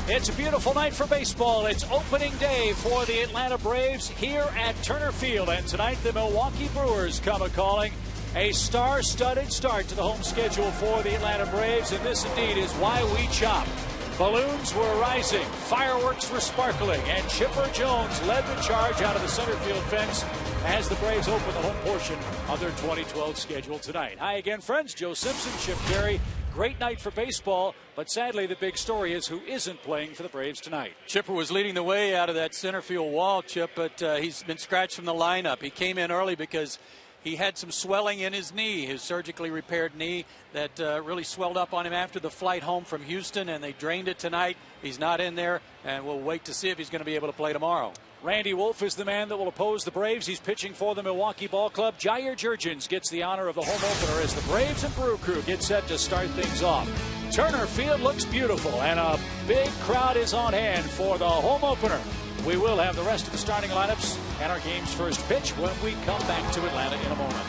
It's a beautiful night for baseball. It's opening day for the Atlanta Braves here at Turner Field. And tonight the Milwaukee Brewers come a-calling. A star-studded start to the home schedule for the Atlanta Braves. And this indeed is why we chop. Balloons were rising, fireworks were sparkling, and Chipper Jones led the charge out of the center field fence as the Braves open the home portion of their 2012 schedule tonight. Hi again, friends. Joe Simpson, Chip Terry. Great night for baseball, but sadly the big story is who isn't playing for the Braves tonight. Chipper was leading the way out of that center field wall, Chip, but he's been scratched from the lineup. He came in early because he had some swelling in his knee, his surgically repaired knee that really swelled up on him after the flight home from Houston, and they drained it tonight. He's not in there, and we'll wait to see if he's going to be able to play tomorrow. Randy Wolf is the man that will oppose the Braves. He's pitching for the Milwaukee Ball Club. Jair Jurgens gets the honor of the home opener as the Braves and Brew Crew get set to start things off. Turner Field looks beautiful, and a big crowd is on hand for the home opener. We will have the rest of the starting lineups and our game's first pitch when we come back to Atlanta in a moment.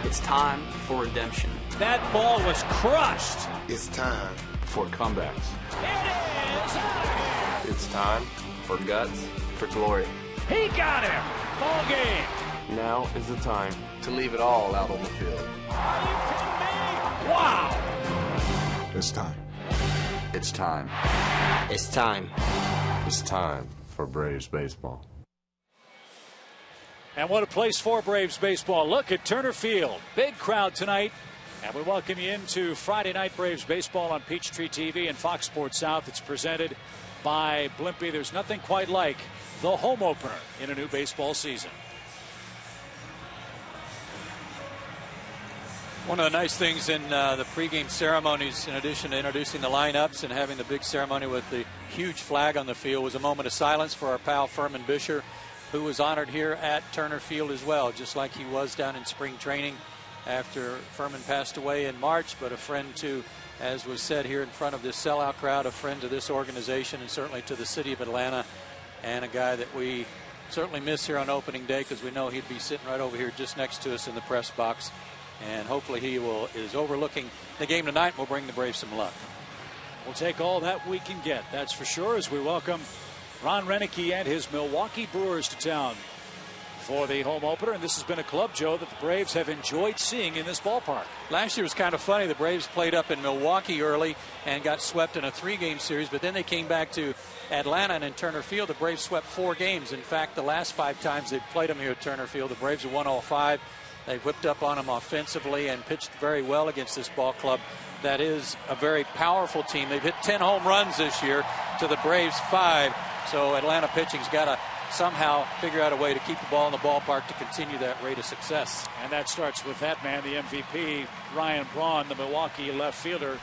It's time for redemption. That ball was crushed. It's time for comebacks. It is. It's time for guts, For glory. He got him. Ball game. Now is the time to leave it all out on the field. Are you kidding me? Wow. It's time. It's time. It's time. It's time for Braves baseball. And what a place for Braves baseball. Look at Turner Field. Big crowd tonight. And we welcome you into Friday Night Braves baseball on Peachtree TV and Fox Sports South. It's presented by Blimpie. There's nothing quite like the home opener in a new baseball season. One of the nice things in the pregame ceremonies, in addition to introducing the lineups and having the big ceremony with the huge flag on the field, was a moment of silence for our pal Furman Bisher, who was honored here at Turner Field as well, just like he was down in spring training after Furman passed away in March, but a friend to, as was said here in front of this sellout crowd, a friend to this organization and certainly to the city of Atlanta. and a guy that we certainly miss here on opening day, because we know he'd be sitting right over here just next to us in the press box. And hopefully he is overlooking the game tonight and will bring the Braves some luck. We'll take all that we can get, that's for sure, as we welcome Ron Renicky and his Milwaukee Brewers to town for the home opener. And this has been a club, Joe, that the Braves have enjoyed seeing in this ballpark. Last year was kind of funny. The Braves played up in Milwaukee early and got swept in a 3-game series, but then they came back to Atlanta, and in Turner Field the Braves swept 4 games. In fact, the last 5 times they've played them here at Turner Field, the Braves have won all 5. They've whipped up on them offensively and pitched very well against this ball club. That is a very powerful team. They've hit 10 home runs this year to the Braves 5. So Atlanta pitching's got to somehow figure out a way to keep the ball in the ballpark to continue that rate of success. And that starts with that man, the MVP, Ryan Braun, the Milwaukee left fielder,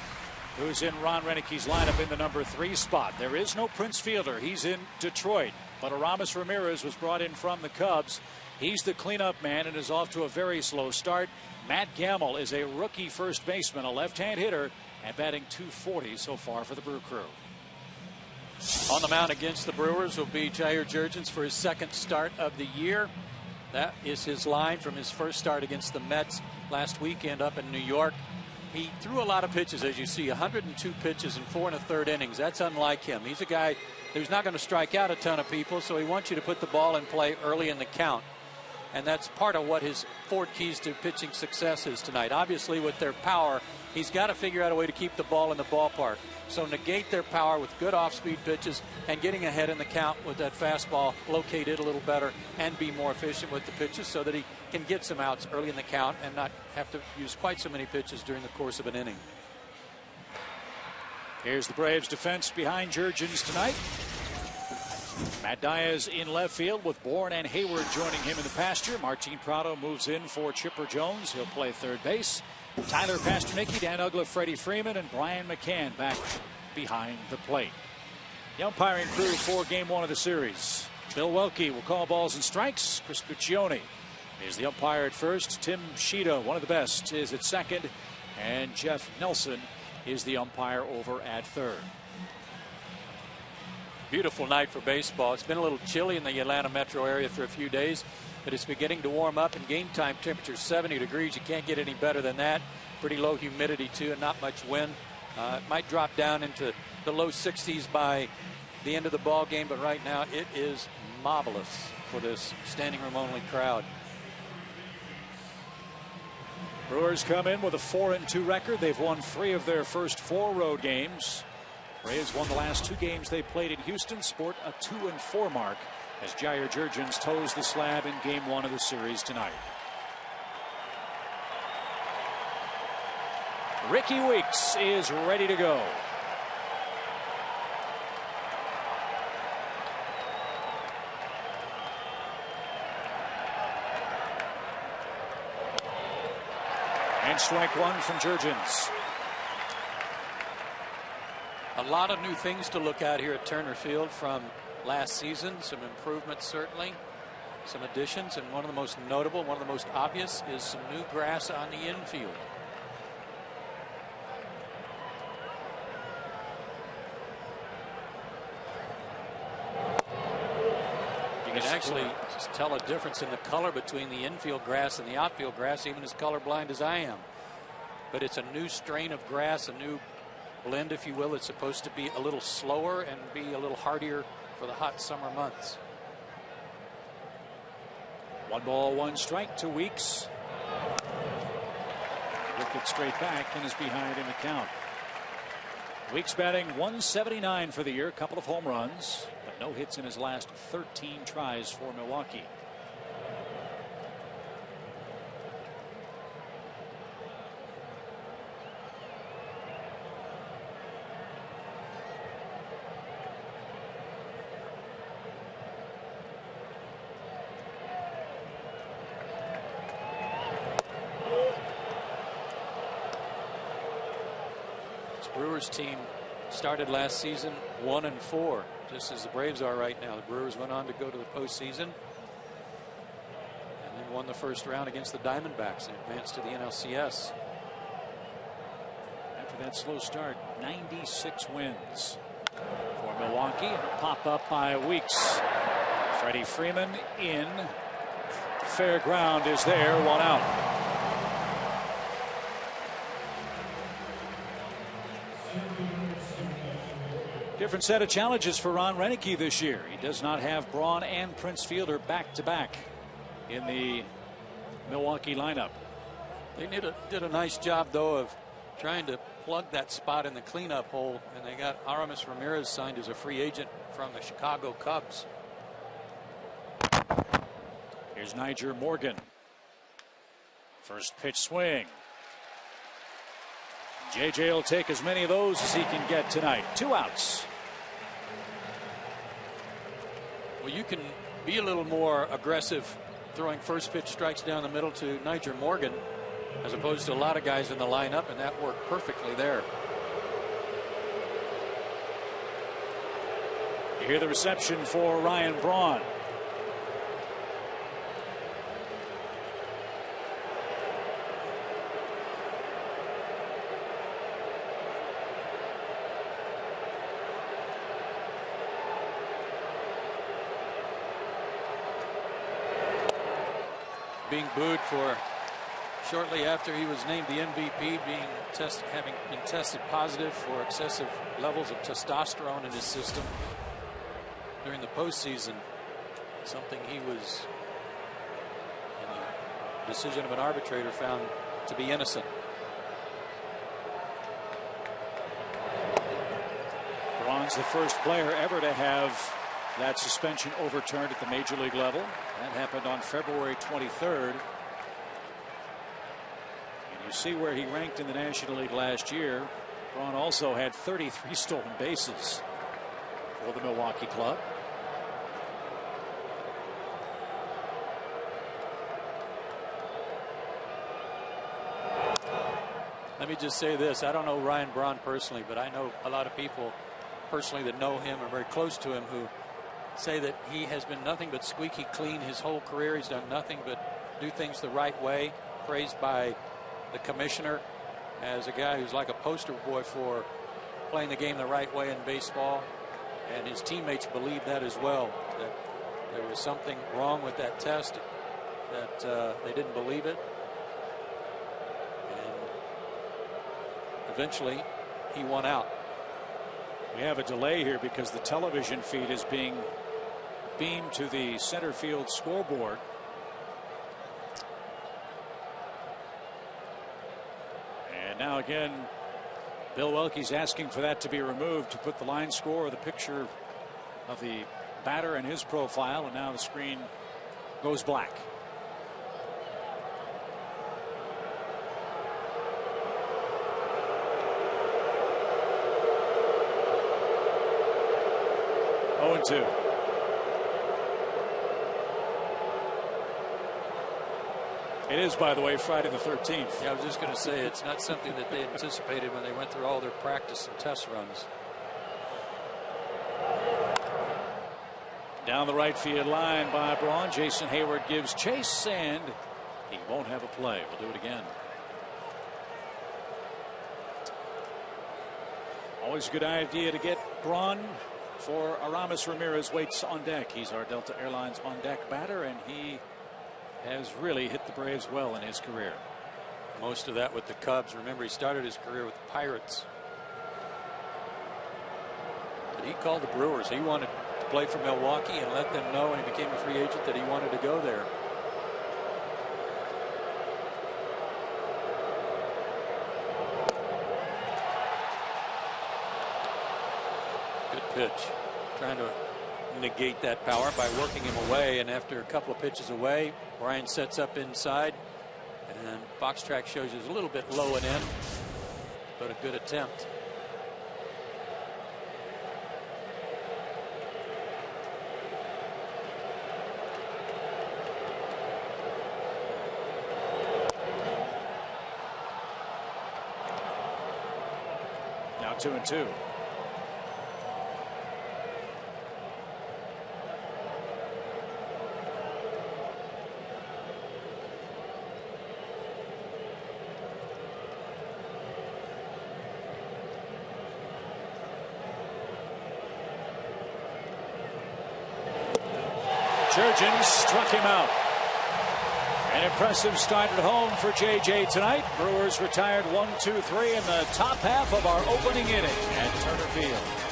who's in Ron Renicky's lineup in the number 3 spot. There is no Prince Fielder. He's in Detroit. But Aramis Ramirez was brought in from the Cubs. He's the cleanup man and is off to a very slow start. Matt Gamble is a rookie first baseman, a left-hand hitter, and batting .240 so far for the Brew Crew. On the mound against the Brewers will be Jair Jurgens for his 2nd start of the year. That is his line from his first start against the Mets last weekend up in New York. He threw a lot of pitches, as you see, 102 pitches in 4 1/3 innings. That's unlike him. He's a guy who's not going to strike out a ton of people, so he wants you to put the ball in play early in the count. And that's part of what his 4 keys to pitching success is tonight. Obviously, with their power, he's got to figure out a way to keep the ball in the ballpark. So negate their power with good off-speed pitches and getting ahead in the count with that fastball, locate it a little better, and be more efficient with the pitches so that he can get some outs early in the count and not have to use quite so many pitches during the course of an inning. Here's the Braves defense behind Jurgens tonight. Matt Diaz in left field with Bourne and Hayward joining him in the pasture. Martin Prado moves in for Chipper Jones. He'll play third base. Tyler Pasternicki, Dan Uggla, Freddie Freeman, and Brian McCann back behind the plate. The umpiring crew for Game 1 of the series. Bill Welke will call balls and strikes. Chris Buccione is the umpire at first. Tim Shida, one of the best, is at second. And Jeff Nelson is the umpire over at third. Beautiful night for baseball. It's been a little chilly in the Atlanta metro area for a few days, but it's beginning to warm up, and game time temperature 70 degrees. You can't get any better than that. Pretty low humidity too, and not much wind. It might drop down into the low 60s by the end of the ball game, but right now it is marvelous for this standing room only crowd. Brewers come in with a 4-2 record. They've won 3 of their first 4 road games. Braves won the last 2 games they played in Houston, sport a 2-4 mark as Jair Jurgens toes the slab in Game 1 of the series tonight. Ricky Weeks is ready to go. And strike 1 from Jurgens. A lot of new things to look at here at Turner Field from last season. Some improvements, certainly. Some additions, and one of the most notable, one of the most obvious, is some new grass on the infield. You can actually just tell a difference in the color between the infield grass and the outfield grass, even as colorblind as I am. But it's a new strain of grass, a new blend, if you will. It's supposed to be a little slower and be a little hardier for the hot summer months. 1 ball, 1 strike to Weeks. Look it straight back and is behind in the count. Weeks batting .179 for the year, a couple of home runs, but no hits in his last 13 tries for Milwaukee. Brewers team started last season 1-4, just as the Braves are right now. The Brewers went on to go to the postseason and then won the first round against the Diamondbacks and advanced to the NLCS. After that slow start, 96 wins for Milwaukee. And a pop up by Weeks. Freddie Freeman in. Fair ground is there. 1 out. Different set of challenges for Ron Renicky this year. He does not have Braun and Prince Fielder back to back in the Milwaukee lineup. They did a nice job, though, of trying to plug that spot in the cleanup hole, and they got Aramis Ramirez signed as a free agent from the Chicago Cubs. Here's Niger Morgan. First pitch swing. JJ will take as many of those as he can get tonight. 2 outs. Well, you can be a little more aggressive throwing first pitch strikes down the middle to Niger Morgan as opposed to a lot of guys in the lineup, and that worked perfectly there. You hear the reception for Ryan Braun. Being booed for shortly after he was named the MVP, having been tested positive for excessive levels of testosterone in his system during the postseason. Something he was, in the decision of an arbitrator, found to be innocent. Braun's the first player ever to have that suspension overturned at the major league level. That happened on February 23rd. And you see where he ranked in the National League last year. Braun also had 33 stolen bases for the Milwaukee club. Let me just say this. I don't know Ryan Braun personally, but I know a lot of people personally that know him, are very close to him, who say that he has been nothing but squeaky clean his whole career. He's done nothing but do things the right way, praised by the commissioner as a guy who's like a poster boy for playing the game the right way in baseball. And his teammates believe that as well, that there was something wrong with that test, that they didn't believe it. And eventually he won out. We have a delay here because the television feed is being beamed to the center field scoreboard. And now again, Bill Welke's asking for that to be removed to put the line score or the picture of the batter and his profile, and now the screen goes black. Oh, and 2. It is, by the way, Friday the 13th. Yeah, I was just going to say, it's not something that they anticipated when they went through all their practice and test runs. Down the right field line by Braun. Jason Hayward gives chase, and he won't have a play. We'll do it again. Always a good idea to get Braun for Aramis Ramirez waits on deck. He's our Delta Airlines on deck batter, and he has really hit the Braves well in his career. Most of that with the Cubs. Remember, he started his career with the Pirates. But he called the Brewers. He wanted to play for Milwaukee and let them know when he became a free agent that he wanted to go there. Good pitch. Trying to negate that power by working him away, and after a couple of pitches away, Brian sets up inside, and box track shows he's a little bit low and in, but a good attempt. Now 2-2. Jurgens struck him out. An impressive start at home for J.J. tonight. Brewers retired 1-2-3 in the top half of our opening inning at Turner Field.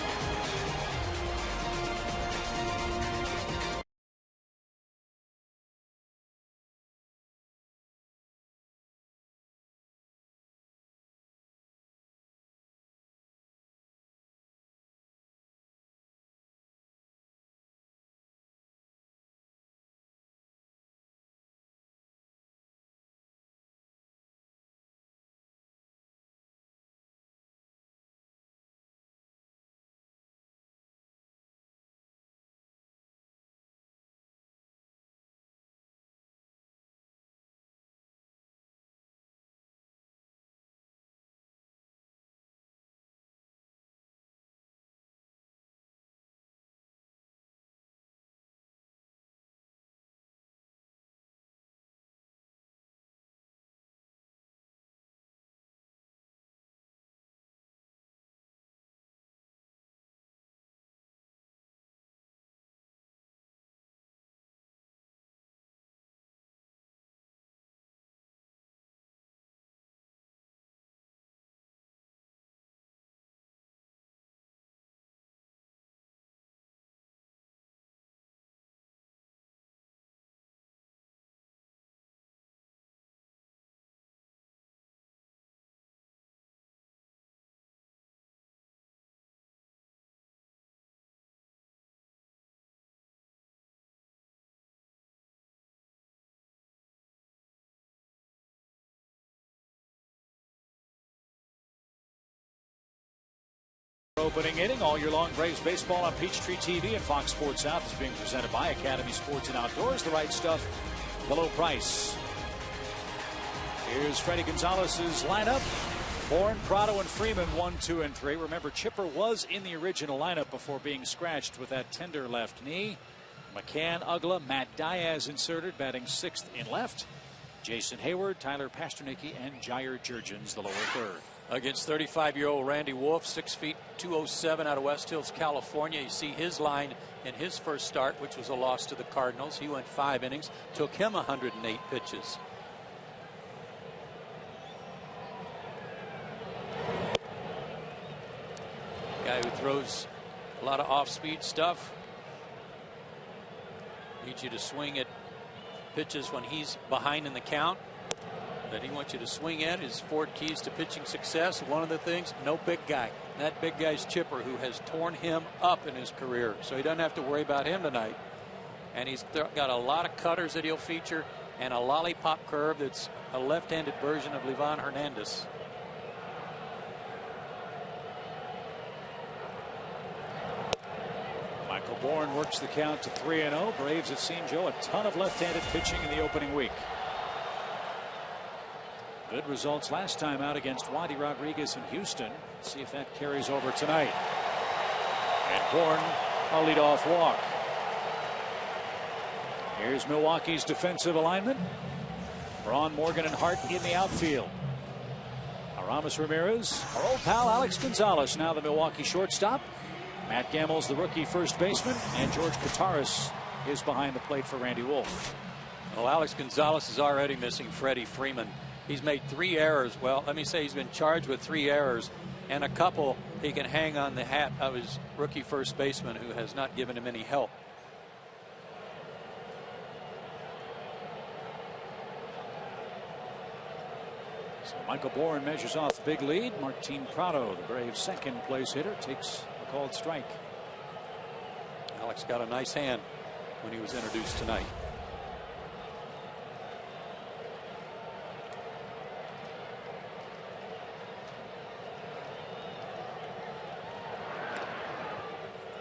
Opening inning all year long. Braves baseball on Peachtree TV and Fox Sports South is being presented by Academy Sports and Outdoors. The right stuff, the low price. Here's Freddie Gonzalez's lineup. Bourne, Prado, and Freeman 1, 2, and 3. Remember, Chipper was in the original lineup before being scratched with that tender left knee. McCann, Ugla, Matt Diaz inserted, batting 6th in left. Jason Hayward, Tyler Pasternicki, and Jair Jurgens, the lower third. Against 35-year-old Randy Wolf, 6 feet 207 out of West Hills, California. You see his line in his first start, which was a loss to the Cardinals. He went 5 innings, took him 108 pitches. Guy who throws a lot of off-speed stuff. Needs you to swing at pitches when he's behind in the count that he wants you to swing at. His 4 keys to pitching success. One of the things, no big guy. That big guy's Chipper, who has torn him up in his career, so he doesn't have to worry about him tonight. And he's got a lot of cutters that he'll feature and a lollipop curve that's a left-handed version of Livan Hernandez. Michael Bourne works the count to 3-0. Braves have seen, Joe, a ton of left-handed pitching in the opening week. Good results last time out against Wadi Rodriguez in Houston. Let's see if that carries over tonight. And Bourne, a leadoff walk. Here's Milwaukee's defensive alignment. Braun, Morgan, and Hart in the outfield. Aramis Ramirez, our old pal Alex Gonzalez, now the Milwaukee shortstop. Matt Gammel's the rookie first baseman, and George Kataris is behind the plate for Randy Wolf. Well, Alex Gonzalez is already missing Freddie Freeman. He's made 3 errors. Well, let me say he's been charged with 3 errors, and a couple he can hang on the hat of his rookie first baseman, who has not given him any help. So Michael Bourne measures off the big lead. Martin Prado, the Braves' second place hitter, takes a called strike. Alex got a nice hand when he was introduced tonight.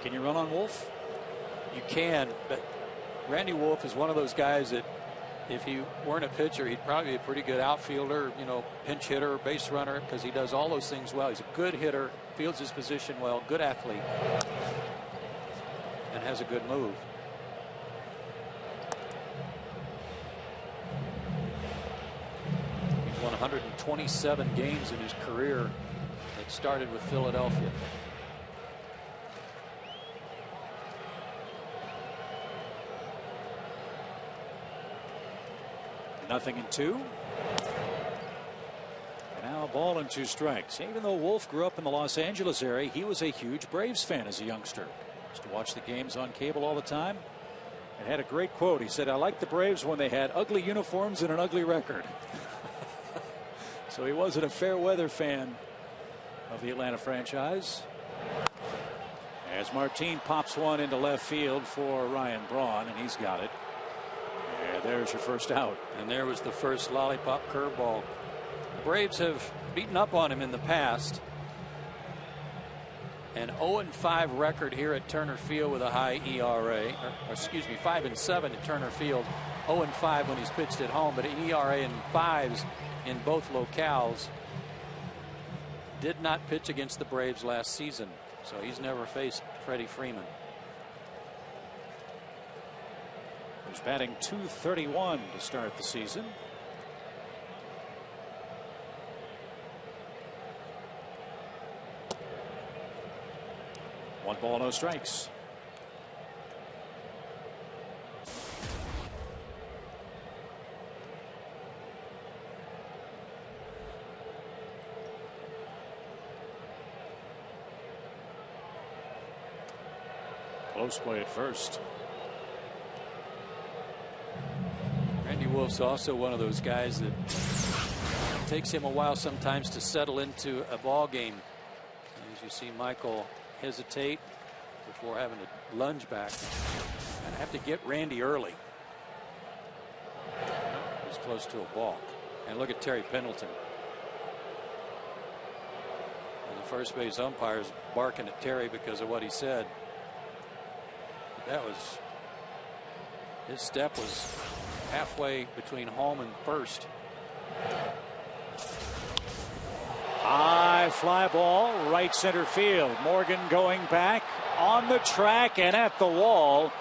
Can you run on Wolf? You can, but Randy Wolf is one of those guys that if he weren't a pitcher, he'd probably be a pretty good outfielder, you know, pinch hitter, base runner, because he does all those things well. He's a good hitter, fields his position well, good athlete, and has a good move. He's won 127 games in his career. It started with Philadelphia. 0-2. And now a ball and 2 strikes. Even though Wolf grew up in the Los Angeles area, he was a huge Braves fan as a youngster. Used to watch the games on cable all the time. And had a great quote. He said, "I liked the Braves when they had ugly uniforms and an ugly record." So he wasn't a fair weather fan of the Atlanta franchise. As Martin pops one into left field for Ryan Braun, and he's got it. And there's your first out. And there was the first lollipop curveball. The Braves have beaten up on him in the past. An 0-5 record here at Turner Field with a high ERA. Or excuse me, 5-7 at Turner Field. 0-5 when he's pitched at home, but an ERA in 5s in both locales. Did not pitch against the Braves last season, so he's never faced Freddie Freeman. He's batting .231 to start the season. One ball, no strikes. Close play at first. Randy Wolf's also one of those guys that takes him a while sometimes to settle into a ball game. As you see Michael hesitate before having to lunge back. And have to get Randy early. It was close to a balk. And look at Terry Pendleton. And the first base umpire's barking at Terry because of what he said. That was, his step was halfway between home and first. High fly ball, right center field. Morgan going back on the track and at the wall.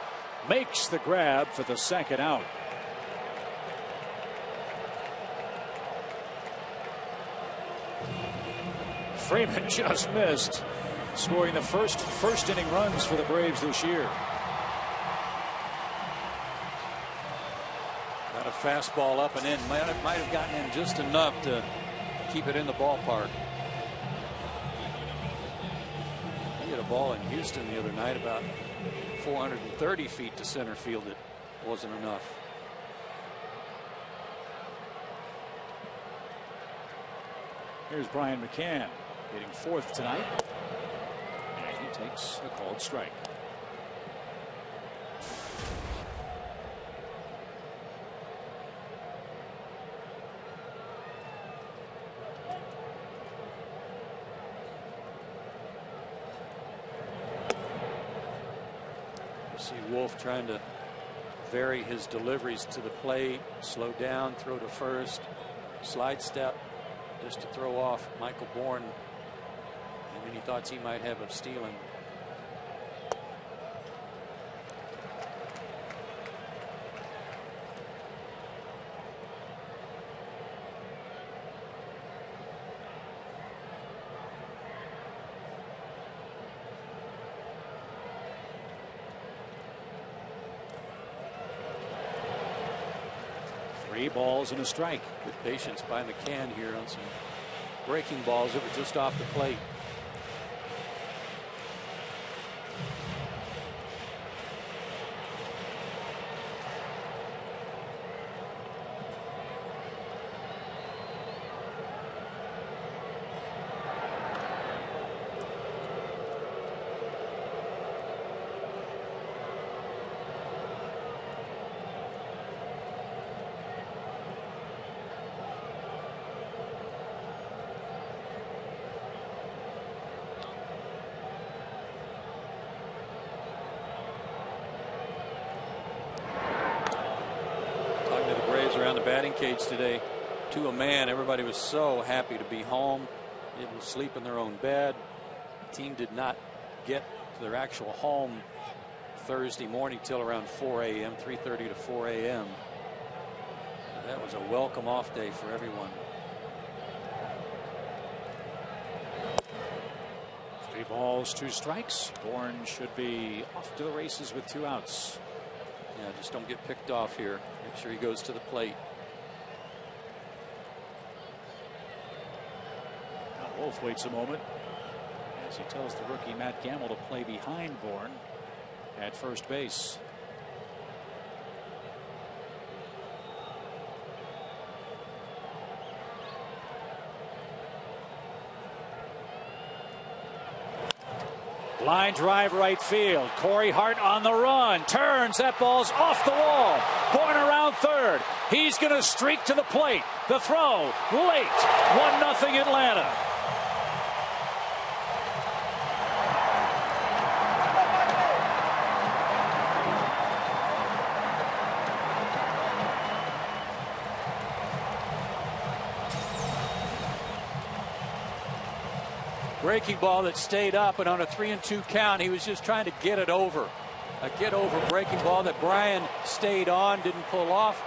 Makes the grab for the second out. Freeman just missed, scoring the first inning runs for the Braves this year. Got a fastball up and in. Might have gotten in just enough to keep it in the ballpark. He hit a ball in Houston the other night about 430 feet to center field. It wasn't enough. Here's Brian McCann hitting 4th tonight. And he takes a called strike. See Wolf trying to vary his deliveries to the plate, slow down, throw to first, slide step, just to throw off Michael Bourne and any thoughts he might have of stealing. Three balls and a strike. Good patience by McCann here on some breaking balls that were just off the plate. Around the batting cage today to a man. Everybody was so happy to be home, able to sleep in their own bed. The team did not get to their actual home Thursday morning till around 4 a.m. 3:30 to 4 a.m. That was a welcome off day for everyone. 3 balls, 2 strikes. Bourne should be off to the races with 2 outs. Yeah, just don't get picked off here. Make sure he goes to the plate. Wolf waits a moment as he tells the rookie Matt Gamble to play behind Bourne at first base. Line drive right field. Corey Hart on the run. Turns. That ball's off the wall. Bourne around third. He's going to streak to the plate. The throw late. 1-0 Atlanta. Breaking ball that stayed up, and on a 3-2 count, he was just trying to get it over. A get-over breaking ball that Brian stayed on, didn't pull off,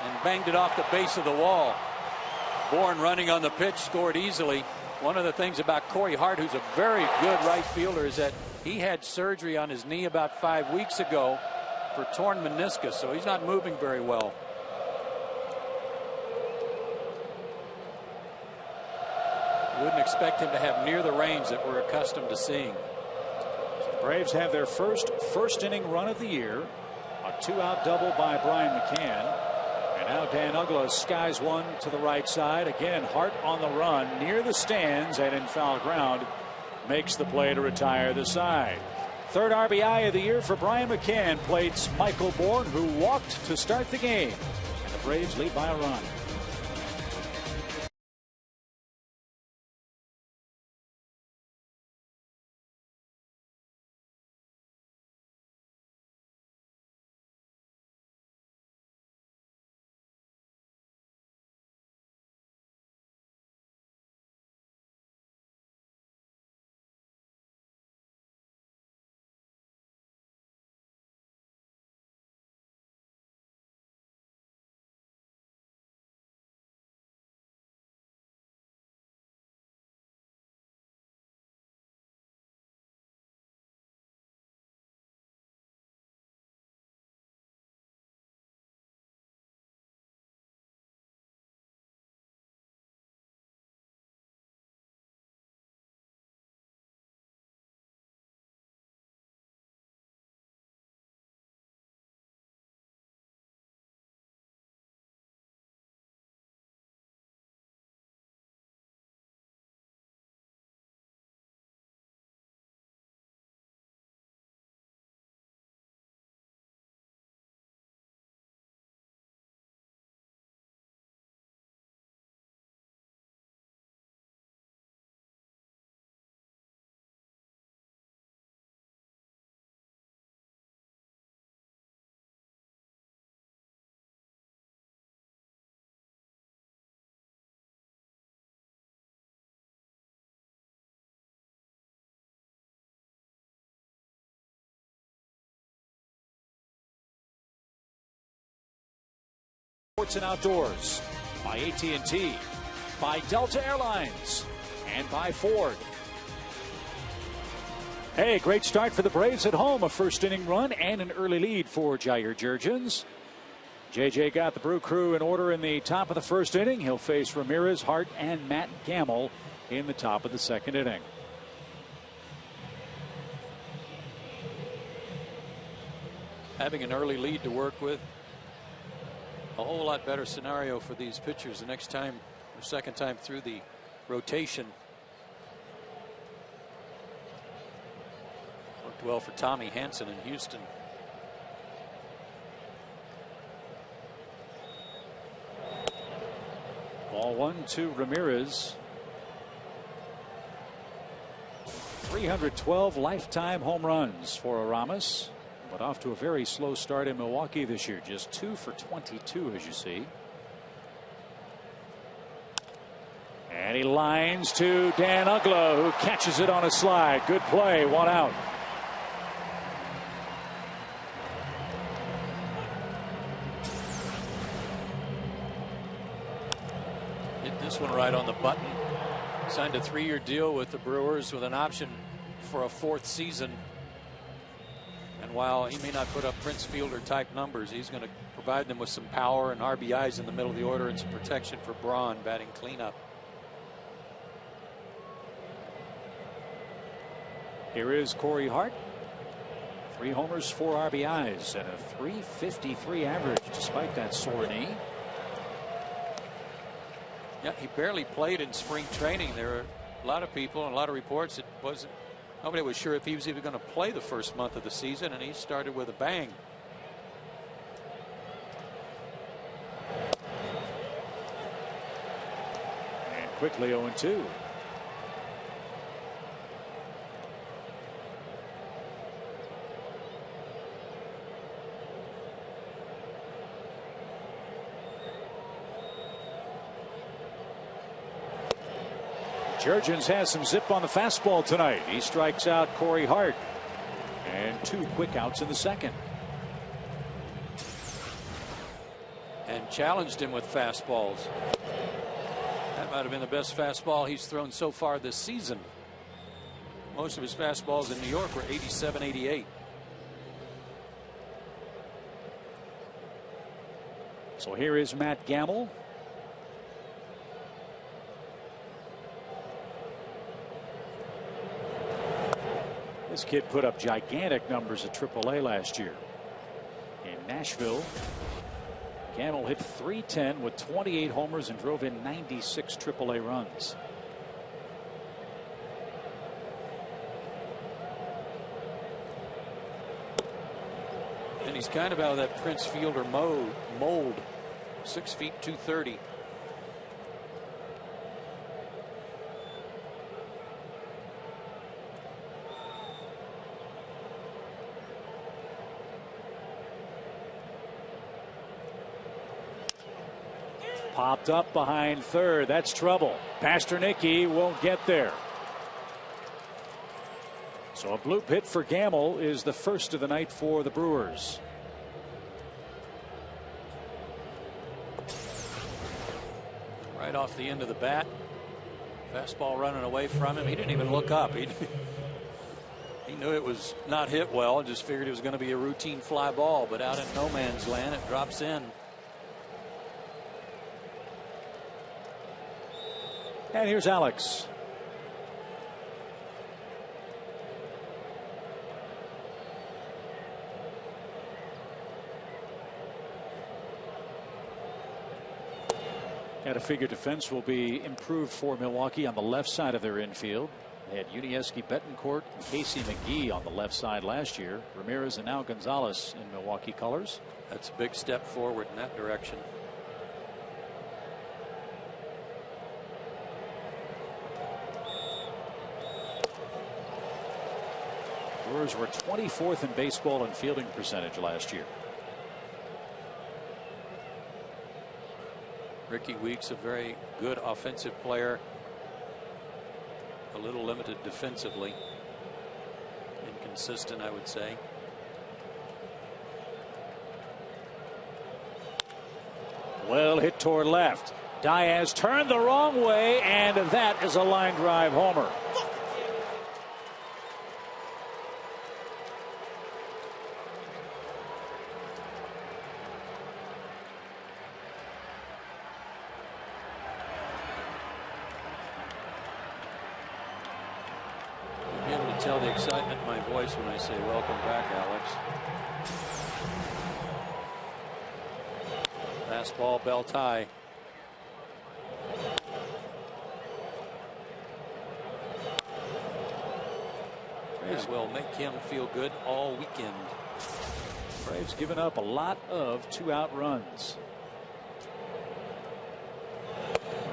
and banged it off the base of the wall. Bourne running on the pitch, scored easily. One of the things about Corey Hart, who's a very good right fielder, is that he had surgery on his knee about 5 weeks ago for torn meniscus, so he's not moving very well. Wouldn't expect him to have near the range that we're accustomed to seeing. Braves have their first inning run of the year. A 2-out double by Brian McCann. And now Dan Uggla skies one to the right side. Again, Hart on the run near the stands and in foul ground. Makes the play to retire the side. Third RBI of the year for Brian McCann. Plates Michael Bourne, who walked to start the game. And the Braves lead by a run. Sports and Outdoors, by AT&T, by Delta Airlines, and by Ford. Hey, great start for the Braves at home. A first inning run and an early lead for Jair Jurgens. JJ got the Brew Crew in order in the top of the first inning. He'll face Ramirez, Hart, and Matt Gamble in the top of the second inning. Having an early lead to work with, a whole lot better scenario for these pitchers the next time or second time through the rotation. Worked well for Tommy Hanson in Houston. Ball one to Ramirez. 312 lifetime home runs for Aramis. But off to a very slow start in Milwaukee this year. Just 2 for 22, as you see. And he lines to Dan Uggla, who catches it on a slide. Good play, 1 out. Hit this one right on the button. Signed a 3-year deal with the Brewers with an option for a 4th season. And while he may not put up Prince Fielder type numbers, he's going to provide them with some power and RBIs in the middle of the order and some protection for Braun batting cleanup. Here is Corey Hart. 3 homers, 4 RBIs, and a .353 average despite that sore knee. Yeah, he barely played in spring training. There were a lot of people and a lot of reports. Nobody was sure if he was even going to play the first month of the season, and he started with a bang. And quickly 0-2. Jurgens has some zip on the fastball tonight. He strikes out Corey Hart. And 2 quick outs in the second. And challenged him with fastballs. That might have been the best fastball he's thrown so far this season. Most of his fastballs in New York were 87, 88. So here is Matt Gamble. This kid put up gigantic numbers at AAA last year. In Nashville, Gamble hit .310 with 28 homers and drove in 96 AAA runs. And he's kind of out of that Prince Fielder mold. 6 feet 230. Popped up behind third. That's trouble. Pasternicki won't get there. So a bloop hit for Gamble is the first of the night for the Brewers. Right off the end of the bat. Fastball running away from him. He didn't even look up. He knew it was not hit well. Just figured it was going to be a routine fly ball. But out in no man's land, it drops in. And here's Alex. Got to figure defense will be improved for Milwaukee on the left side of their infield. They had Unieski, Betancourt, and Casey McGee on the left side last year. Ramirez and now Gonzalez in Milwaukee colors. That's a big step forward in that direction. Brewers were 24th in baseball in fielding percentage last year. Ricky Weeks, a very good offensive player. A little limited defensively. Inconsistent, I would say. Well hit toward left. Diaz turned the wrong way, and that is a line drive homer. Tell the excitement in my voice when I say welcome back, Alex. Fastball, bell tie. Braves will make him feel good all weekend. Braves given up a lot of 2-out runs.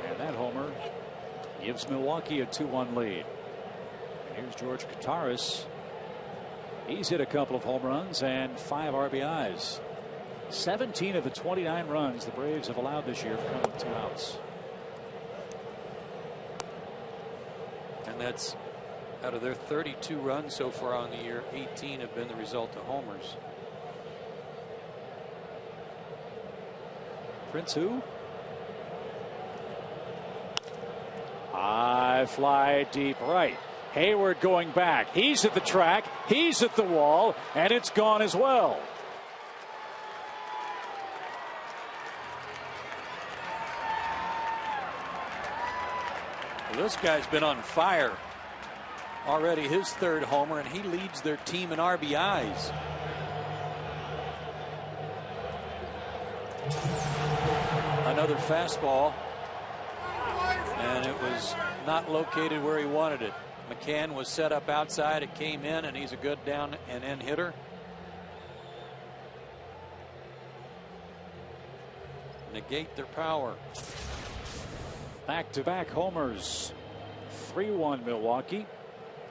And that homer gives Milwaukee a 2-1 lead. Here's George Kataris. He's hit a couple of home runs and 5 RBIs. 17 of the 29 runs the Braves have allowed this year have come with 2 outs. And that's out of their 32 runs so far on the year, 18 have been the result of homers. Prince who? High fly deep right. Hayward going back. He's at the track. He's at the wall. And it's gone as well. Well, this guy's been on fire. already his third homer, and he leads their team in RBIs. Another fastball, and it was not located where he wanted it. McCann was set up outside. It came in, and he's a good down and in hitter. Negate their power. Back-to-back homers. 3-1 Milwaukee.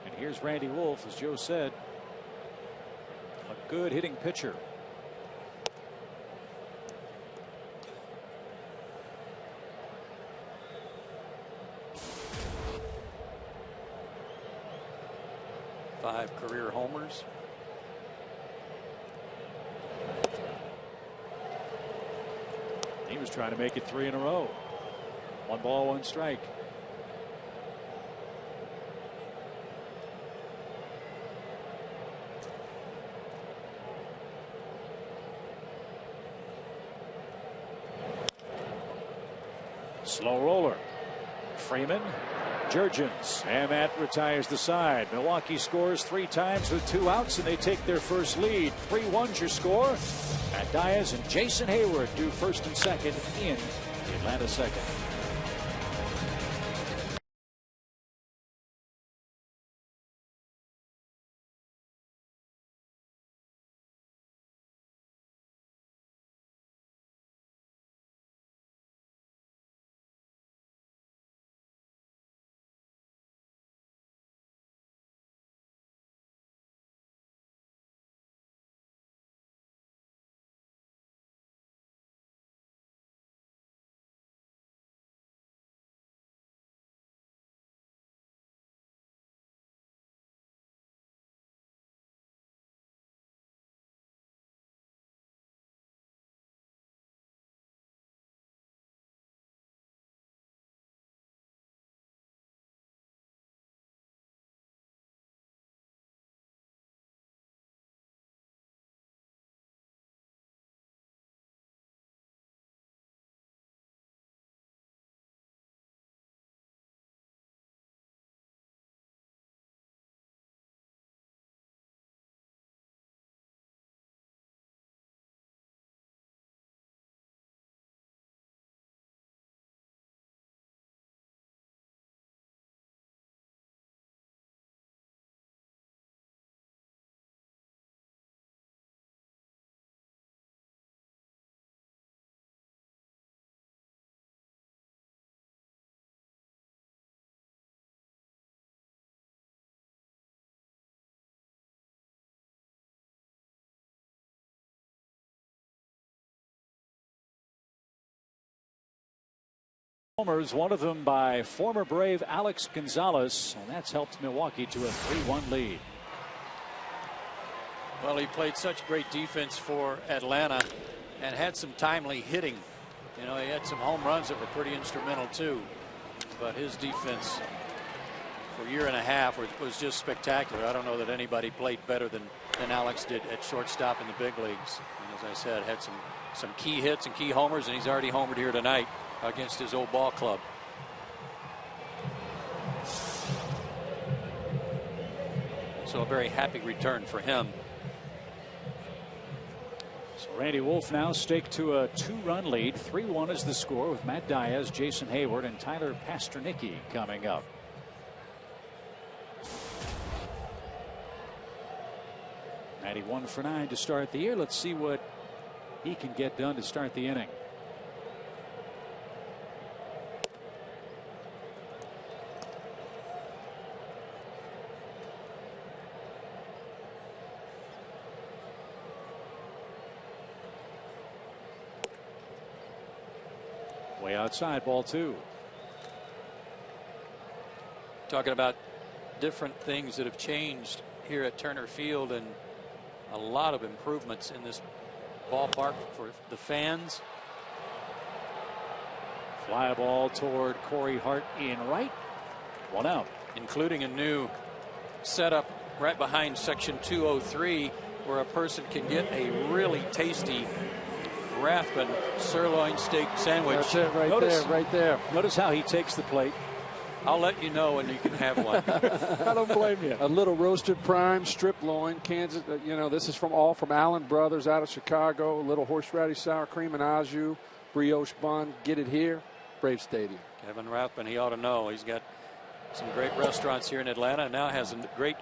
And here's Randy Wolf, as Joe said. A good hitting pitcher. Five career homers. He was trying to make it 3 in a row. 1 ball, 1 strike. Slow roller. Freeman. Jurgens, and that retires the side. Milwaukee scores 3 times with 2 outs, and they take their first lead. 3-1's your score. Matt Diaz and Jason Hayward do first and second in the Atlanta second. Homers, one of them by former Brave Alex Gonzalez, and that's helped Milwaukee to a 3-1 lead. Well, he played such great defense for Atlanta and had some timely hitting. You know, he had some home runs that were pretty instrumental too, but his defense for a year and a half was just spectacular. I don't know that anybody played better than Alex did at shortstop in the big leagues. And as I said, had some key hits and key homers, and he's already homered here tonight against his old ball club. So a very happy return for him. So Randy Wolf now staked to a 2-run lead. 3-1 is the score with Matt Diaz, Jason Hayward, and Tyler Pasternicki coming up. Matty 1 for 9 to start the year. Let's see what he can get done to start the inning. Way outside, ball 2. Talking about different things that have changed here at Turner Field, and a lot of improvements in this ballpark for the fans. Fly ball toward Corey Hart in right. 1 out. Including a new setup right behind section 203 where a person can get a really tasty Rathbun sirloin steak sandwich. That's it right there. Notice how he takes the plate. I'll let you know when you can have one. I don't blame you. A little roasted prime strip loin, Kansas. This is from Allen Brothers out of Chicago. A little horseradish sour cream and au jus, brioche bun. Get it here, Brave Stadium. Kevin Rathman, he ought to know. He's got some great restaurants here in Atlanta, and now has a great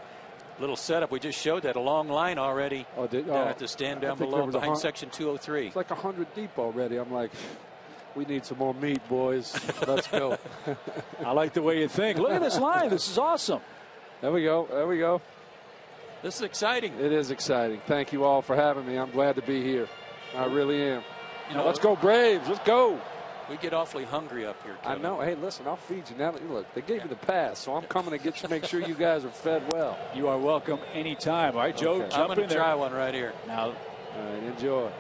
little setup. We just showed that a long line already down at the stand down below behind section 203. It's like 100 deep already. I'm like, we need some more meat, boys. Let's go. I like the way you think. Look at this line. This is awesome. There we go. There we go. This is exciting. It is exciting. Thank you all for having me. I'm glad to be here. I really am. Let's go Braves. Let's go. We get awfully hungry up here, Kevin. I know. Hey, listen, I'll feed you. Now, look, they gave me the pass, so I'm coming to get you, make sure you guys are fed well. You are welcome anytime. All right, Joe, Okay. jump I'm going in to there. try one right here. Now, All right, enjoy.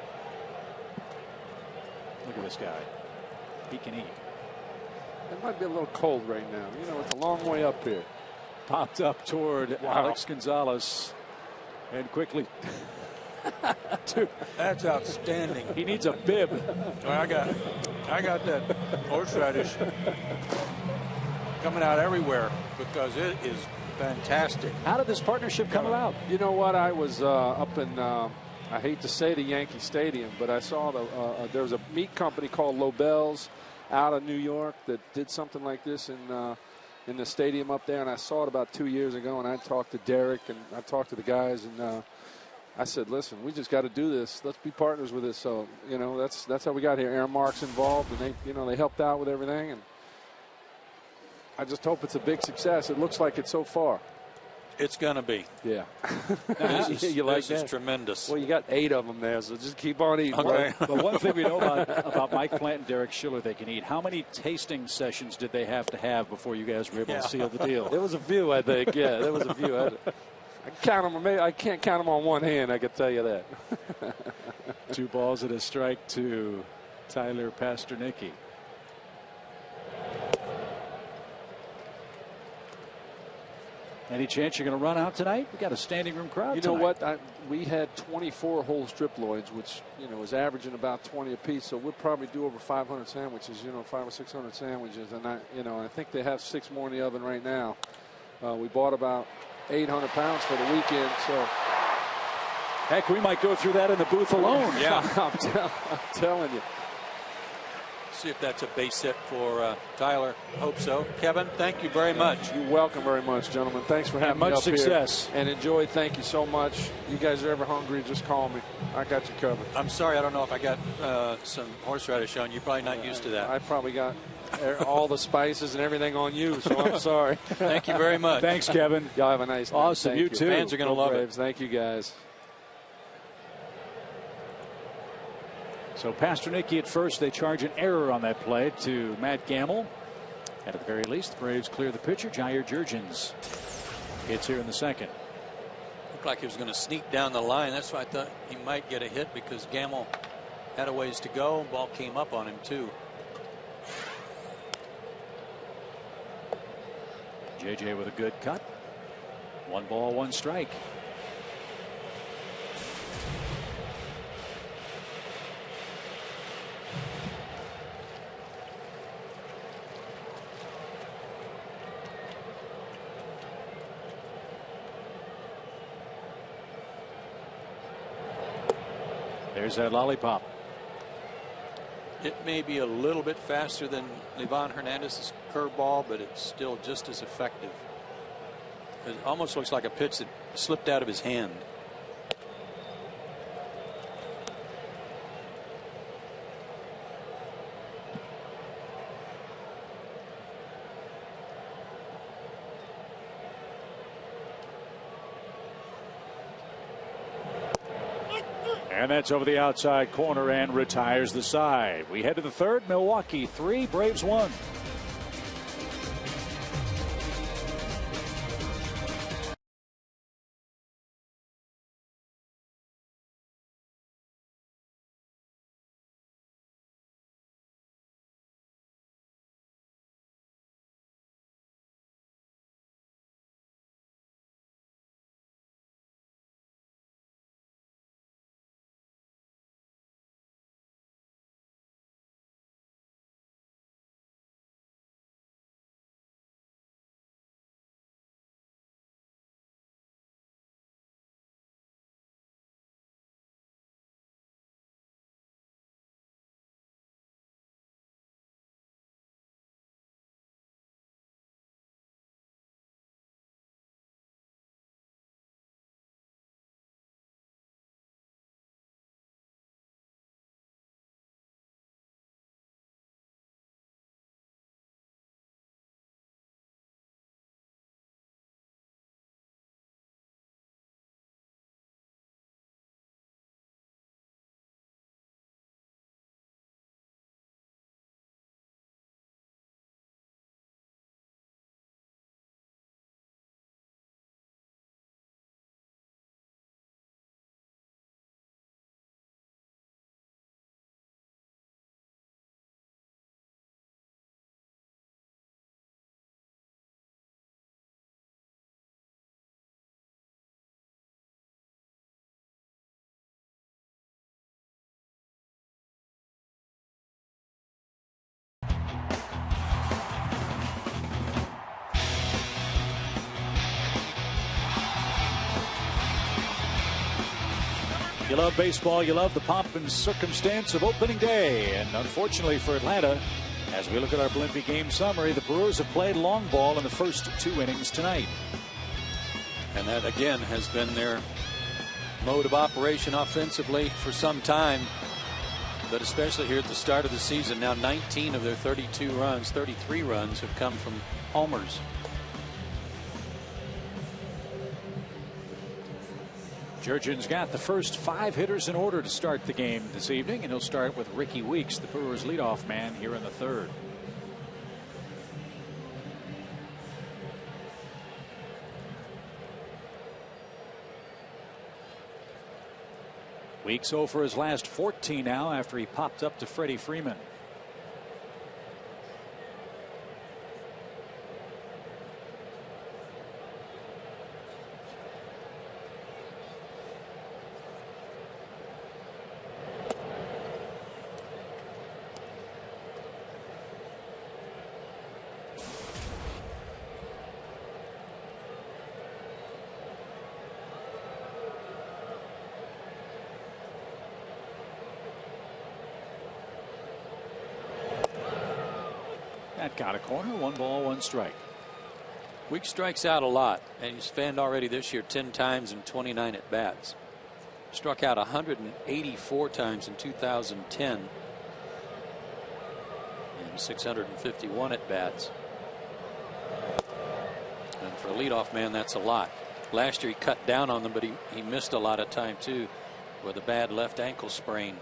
look at this guy. He can eat. It might be a little cold right now. It's a long way up here. Popped up toward Alex Gonzalez. And quickly. That's outstanding. He needs a bib. I got that horseradish coming out everywhere because it is fantastic. How did this partnership come about? You know what? I was up in, I hate to say the Yankee Stadium, but I saw there was a meat company called Lobel's out of New York that did something like this in the stadium up there, and I saw it about 2 years ago, and I talked to Derek and I talked to the guys, and I said, listen, we just got to do this. Let's be partners with this. So, that's how we got here. Aaron Mark's involved, and they helped out with everything, and I just hope it's a big success. It looks like it so far. It's going to be. Yeah. This is tremendous. Well, you got 8 of them there, so just keep on eating. Okay. But one thing we know about Mike Plant and Derek Schiller, they can eat. How many tasting sessions did they have to have before you guys were able to seal the deal? There was a few, I think. Yeah, there was a few. I count them. Maybe I can't count them on one hand. I can tell you that. 2 balls and a strike to Tyler Pasternicki. Any chance you're going to run out tonight? We got a standing room crowd. You know tonight. what? We had 24 whole strip loins, which is averaging about 20 apiece. So we'll probably do over 500 sandwiches. 500 or 600 sandwiches, and I think they have 6 more in the oven right now. We bought about 800 pounds for the weekend. So heck, we might go through that in the booth alone. Yeah. I'm telling you. See if that's a base hit for Tyler. Hope so. Kevin, thank you very much. You're welcome very much, gentlemen. Thanks for having me much up success. here. And enjoy. Thank you so much. You guys are ever hungry, just call me. I got you covered. I'm sorry, I don't know if I got some horseradish on. You're probably not used to that. I probably got all the spices and everything on you, so I'm sorry. Thank you very much. Thanks, Kevin. Y'all have a nice night. Awesome. Thank You too. Fans are going to love Braves. it. Thank you, guys. So Pasternicki at first. They charge an error on that play to Matt Gamble. And at the very least, the Braves clear the pitcher. Jair Jurgens hits here in the second. Looked like he was going to sneak down the line. That's why I thought he might get a hit because Gamble had a ways to go. Ball came up on him too. JJ with a good cut. 1 ball, 1 strike. There's that lollipop. It may be a little bit faster than Livan Hernandez's curveball, but it's still just as effective. It almost looks like a pitch that slipped out of his hand. And that's over the outside corner and retires the side. We head to the third. Milwaukee 3, Braves 1. You love baseball, you love the pomp and circumstance of opening day. And unfortunately for Atlanta, as we look at our Blimpie game summary, the Brewers have played long ball in the first 2 innings tonight. And that, again, has been their mode of operation offensively for some time. But especially here at the start of the season, now 19 of their 33 runs have come from homers. Jurgen's got the first 5 hitters in order to start the game this evening, and he'll start with Ricky Weeks, the Brewers' leadoff man, here in the 3rd. Weeks 0 for his last 14 now after he popped up to Freddie Freeman. That got a corner. 1 ball, 1 strike. Weeks strikes out a lot, and he's fanned already this year 10 times in 29 at bats. Struck out 184 times in 2010 and 651 at bats. And for a leadoff man, that's a lot. Last year he cut down on them, but he missed a lot of time too with a bad left ankle sprain.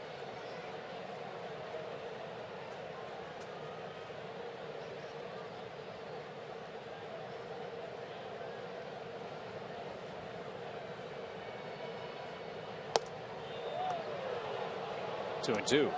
Two and two.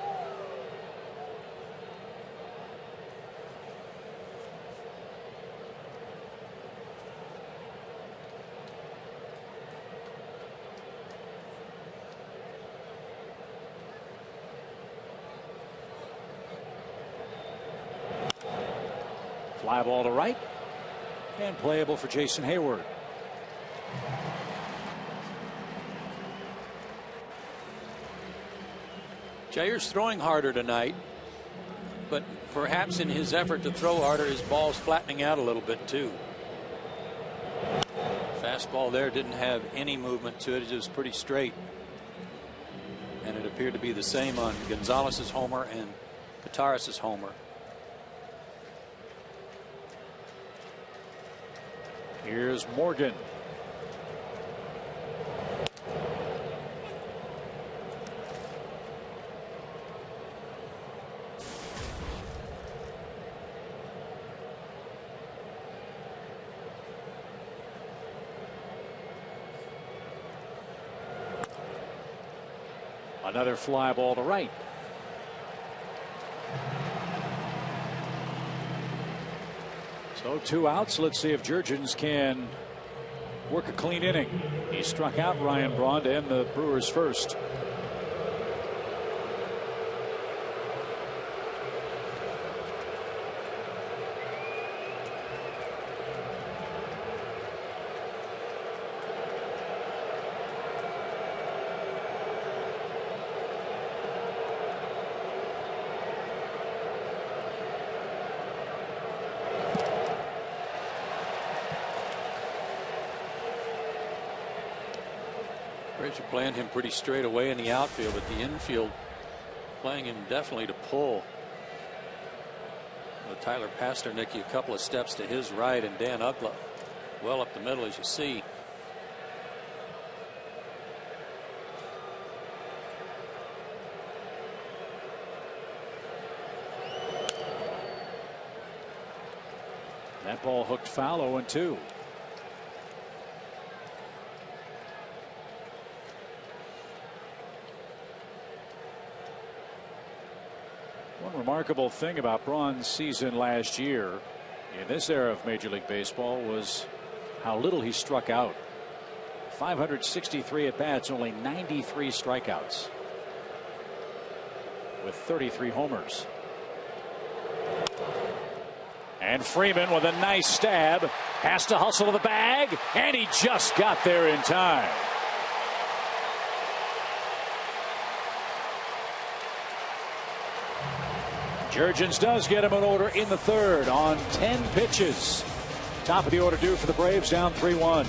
Fly ball to right and playable for Jason Hayward. Jair's throwing harder tonight, but perhaps in his effort to throw harder, his ball's flattening out a little bit too. Fastball there didn't have any movement to it. It was pretty straight. And it appeared to be the same on Gonzalez's homer and Kataris's homer. Here's Morgan. Another fly ball to right. So 2 outs. Let's see if Jurgens can work a clean inning. He struck out Ryan Braun to end the Brewers' first. Braves are playing him pretty straight away in the outfield, but the infield playing him definitely to pull. With Tyler Pasternicki a couple of steps to his right, and Dan Uggla well up the middle, as you see. That ball hooked foul. 0-2. One remarkable thing about Braun's season last year in this era of Major League Baseball was how little he struck out. 563 at bats, only 93 strikeouts, with 33 homers. And Freeman with a nice stab, has to hustle to the bag, and he just got there in time. Jurgens does get him an order in the third on 10 pitches. Top of the order due for the Braves, down 3-1.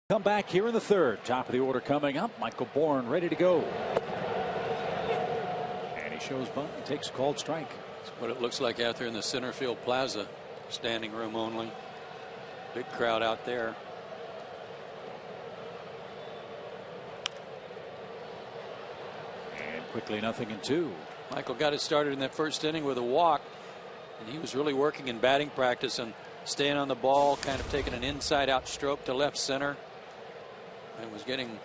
Come back here in the third. Top of the order coming up. Michael Bourne ready to go. And he shows bunt and takes a called strike. That's what it looks like out there in the center field plaza. Standing room only. Big crowd out there. And quickly 0-2. Michael got it started in that first inning with a walk. And he was really working in batting practice and staying on the ball, kind of taking an inside out stroke to left center. And was getting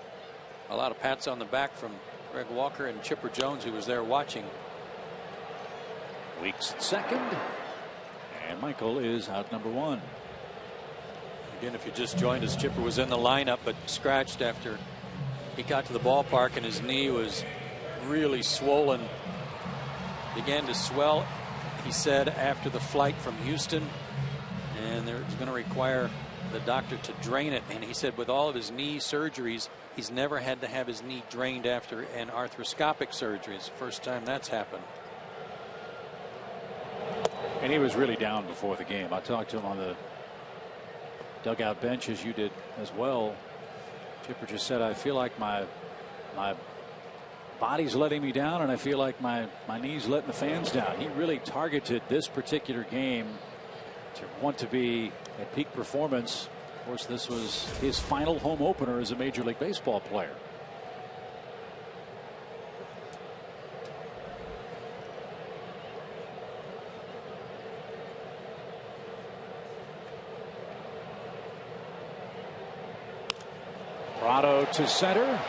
a lot of pats on the back from Greg Walker and Chipper Jones, who was there watching. Weeks at second. And Michael is out number 1. Again, if you just joined us, Chipper was in the lineup but scratched after he got to the ballpark and his knee was really swollen. Began to swell, he said, after the flight from Houston. And it's going to require the doctor to drain it. And he said with all of his knee surgeries, he's never had to have his knee drained after an arthroscopic surgery. It's the first time that's happened. And he was really down before the game. I talked to him on the dugout bench, as you did as well. Chipper just said, I feel like my body's letting me down, and I feel like my knee's letting the fans down. He really targeted this particular game to want to be at peak performance. Of course, this was his final home opener as a Major League Baseball player. Prado to center.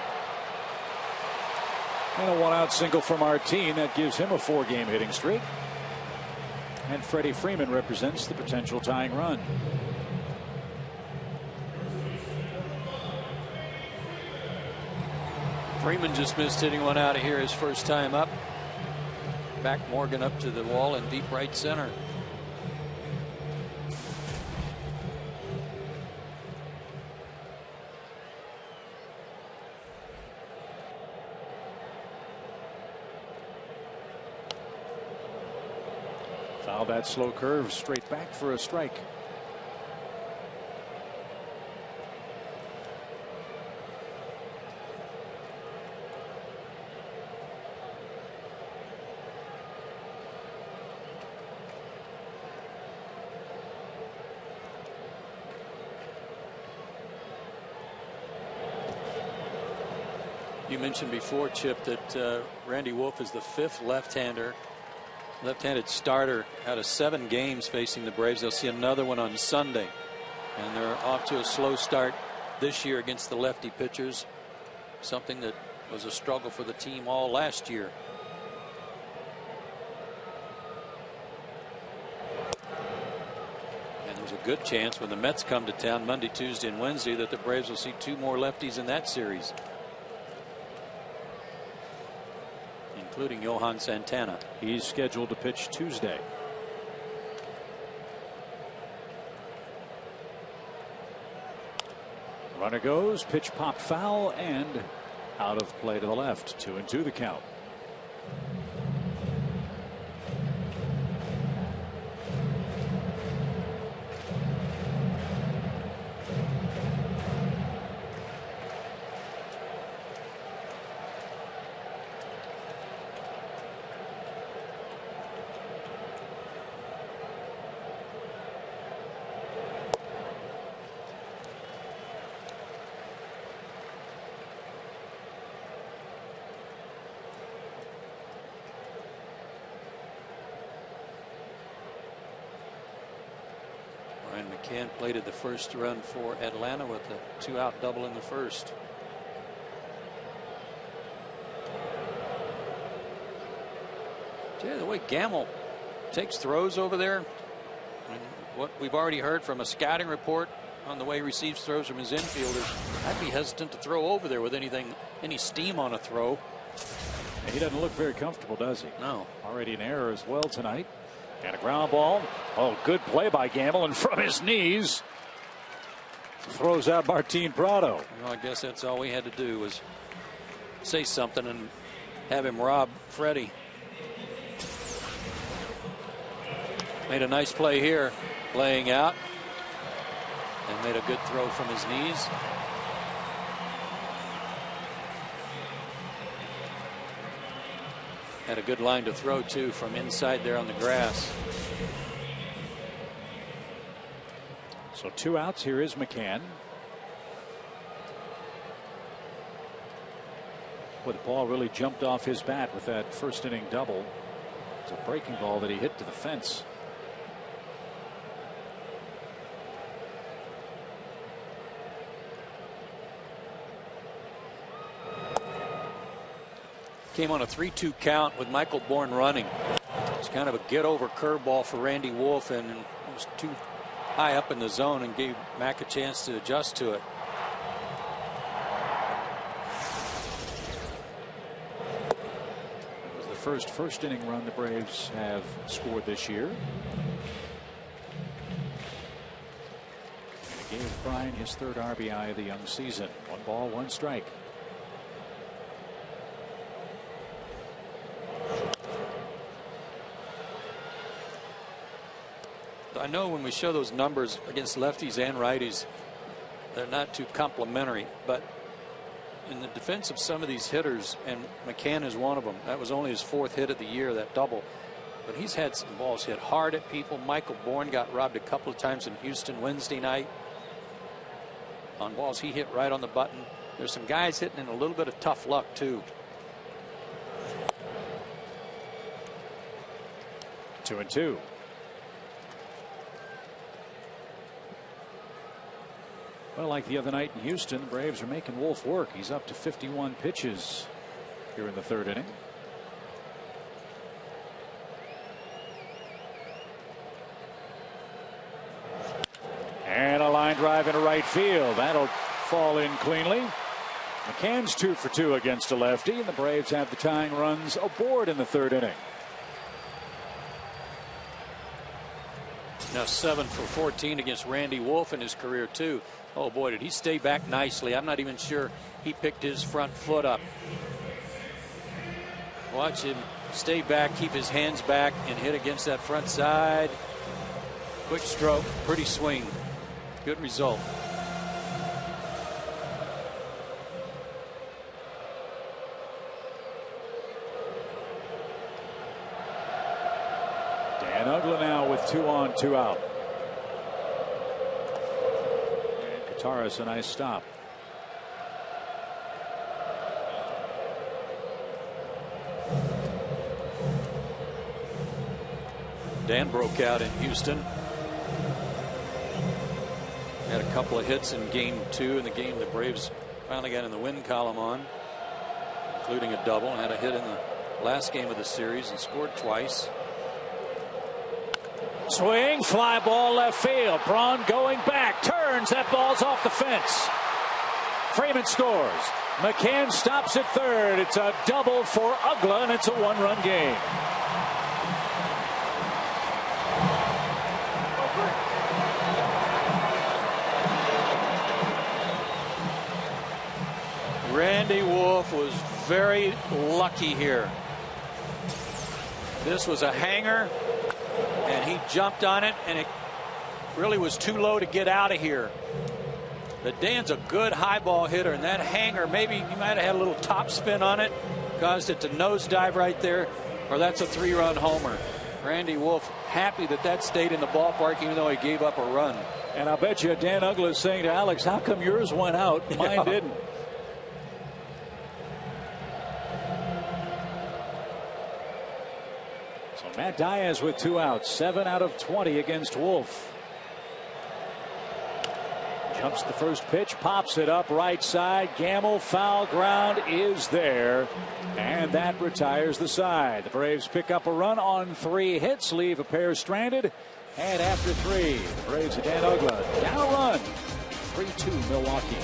And a 1-out single from Martin. That gives him a 4-game hitting streak. And Freddie Freeman represents the potential tying run. Freeman just missed hitting one out of here his first time up. Back Morgan up to the wall in deep right center. Foul that slow curve straight back for a strike. You mentioned before, Chip, that Randy Wolf is the 5th left-handed starter out of 7 games facing the Braves. They'll see another one on Sunday. And they're off to a slow start this year against the lefty pitchers. Something that was a struggle for the team all last year. And there's a good chance when the Mets come to town Monday, Tuesday, and Wednesday that the Braves will see 2 more lefties in that series, including Johan Santana. He's scheduled to pitch Tuesday. Runner goes, pitch popped foul and out of play to the left. 2-2 the count. McCann plated the first run for Atlanta with a 2-out double in the first. Yeah, the way Gamble takes throws over there, and what we've already heard from a scouting report on the way he receives throws from his infielders, I'd be hesitant to throw over there with any steam on a throw. He doesn't look very comfortable, does he? No. Already an error as well tonight. And a ground ball. Oh, good play by Gamble, and from his knees throws out Martin Prado. Well, I guess that's all we had to do was say something and have him rob Freddie. Made a nice play here, laying out, and made a good throw from his knees. Had a good line to throw too from inside there on the grass. So 2 outs. Here is McCann. Boy, the ball really jumped off his bat with that first inning double. It's a breaking ball that he hit to the fence. Came on a 3-2 count with Michael Bourne running. It's kind of a get-over curveball for Randy Wolf, and it was too high up in the zone and gave Mack a chance to adjust to it. It was the first inning run the Braves have scored this year. And it gave Braun his 3rd RBI of the young season. 1 ball, 1 strike. I know when we show those numbers against lefties and righties, they're not too complimentary, but in the defense of some of these hitters, and McCann is one of them, that was only his 4th hit of the year, that double, but he's had some balls hit hard at people. Michael Bourne got robbed a couple of times in Houston Wednesday night on balls he hit right on the button. There's some guys hitting in a little bit of tough luck too. 2-2. Well, like the other night in Houston, the Braves are making Wolf work. He's up to 51 pitches here in the 3rd inning. And a line drive into right field. That'll fall in cleanly. McCann's 2 for 2 against a lefty, and the Braves have the tying runs aboard in the 3rd inning. Now 7 for 14 against Randy Wolf in his career too. Oh boy, did he stay back nicely. I'm not even sure he picked his front foot up. Watch him stay back, keep his hands back, and hit against that front side. Quick stroke, pretty swing. Good result. Dan Uggla now with 2 on, 2 out. And Kataris a nice stop. Dan broke out in Houston. Had a couple of hits in game 2 in the game the Braves finally got in the win column on. including a double. Had a hit in the last game of the series and scored twice. Swing, fly ball left field. Braun going back, turns. That ball's off the fence. Freeman scores. McCann stops at third. It's a double for Uggla, and it's a one-run game. Randy Wolf was very lucky here. This was a hanger, and he jumped on it, and it really was too low to get out of here. But Dan's a good high ball hitter, and that hanger, maybe he might have had a little top spin on it, caused it to nosedive right there, or that's a 3-run homer. Randy Wolf happy that that stayed in the ballpark, even though he gave up a run. And I bet you Dan Uggla is saying to Alex, how come yours went out, mine didn't? So Matt Diaz with 2 outs, 7 out of 20 against Wolf. Jumps the first pitch, pops it up right side. Gamble, foul ground is there, and that retires the side. The Braves pick up a run on 3 hits, leave a pair stranded, and after 3, the Braves of Dan Uggla down a run, 3-2 Milwaukee.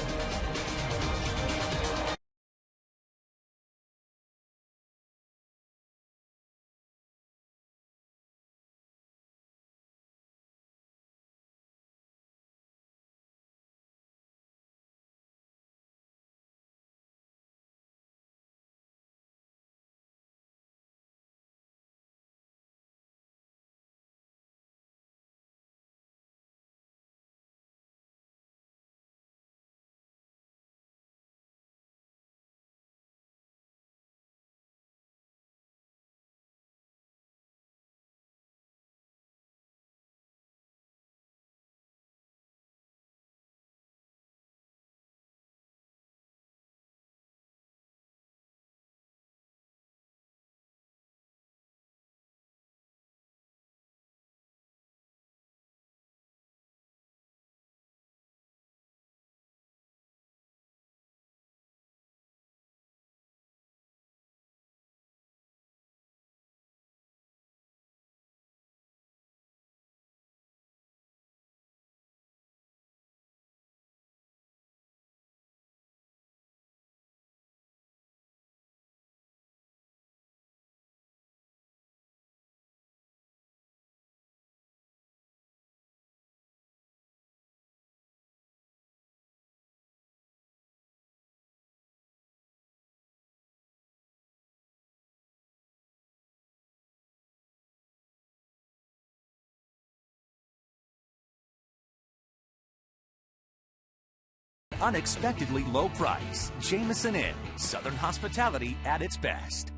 Unexpectedly low price. Jameson Inn. Southern hospitality at its best.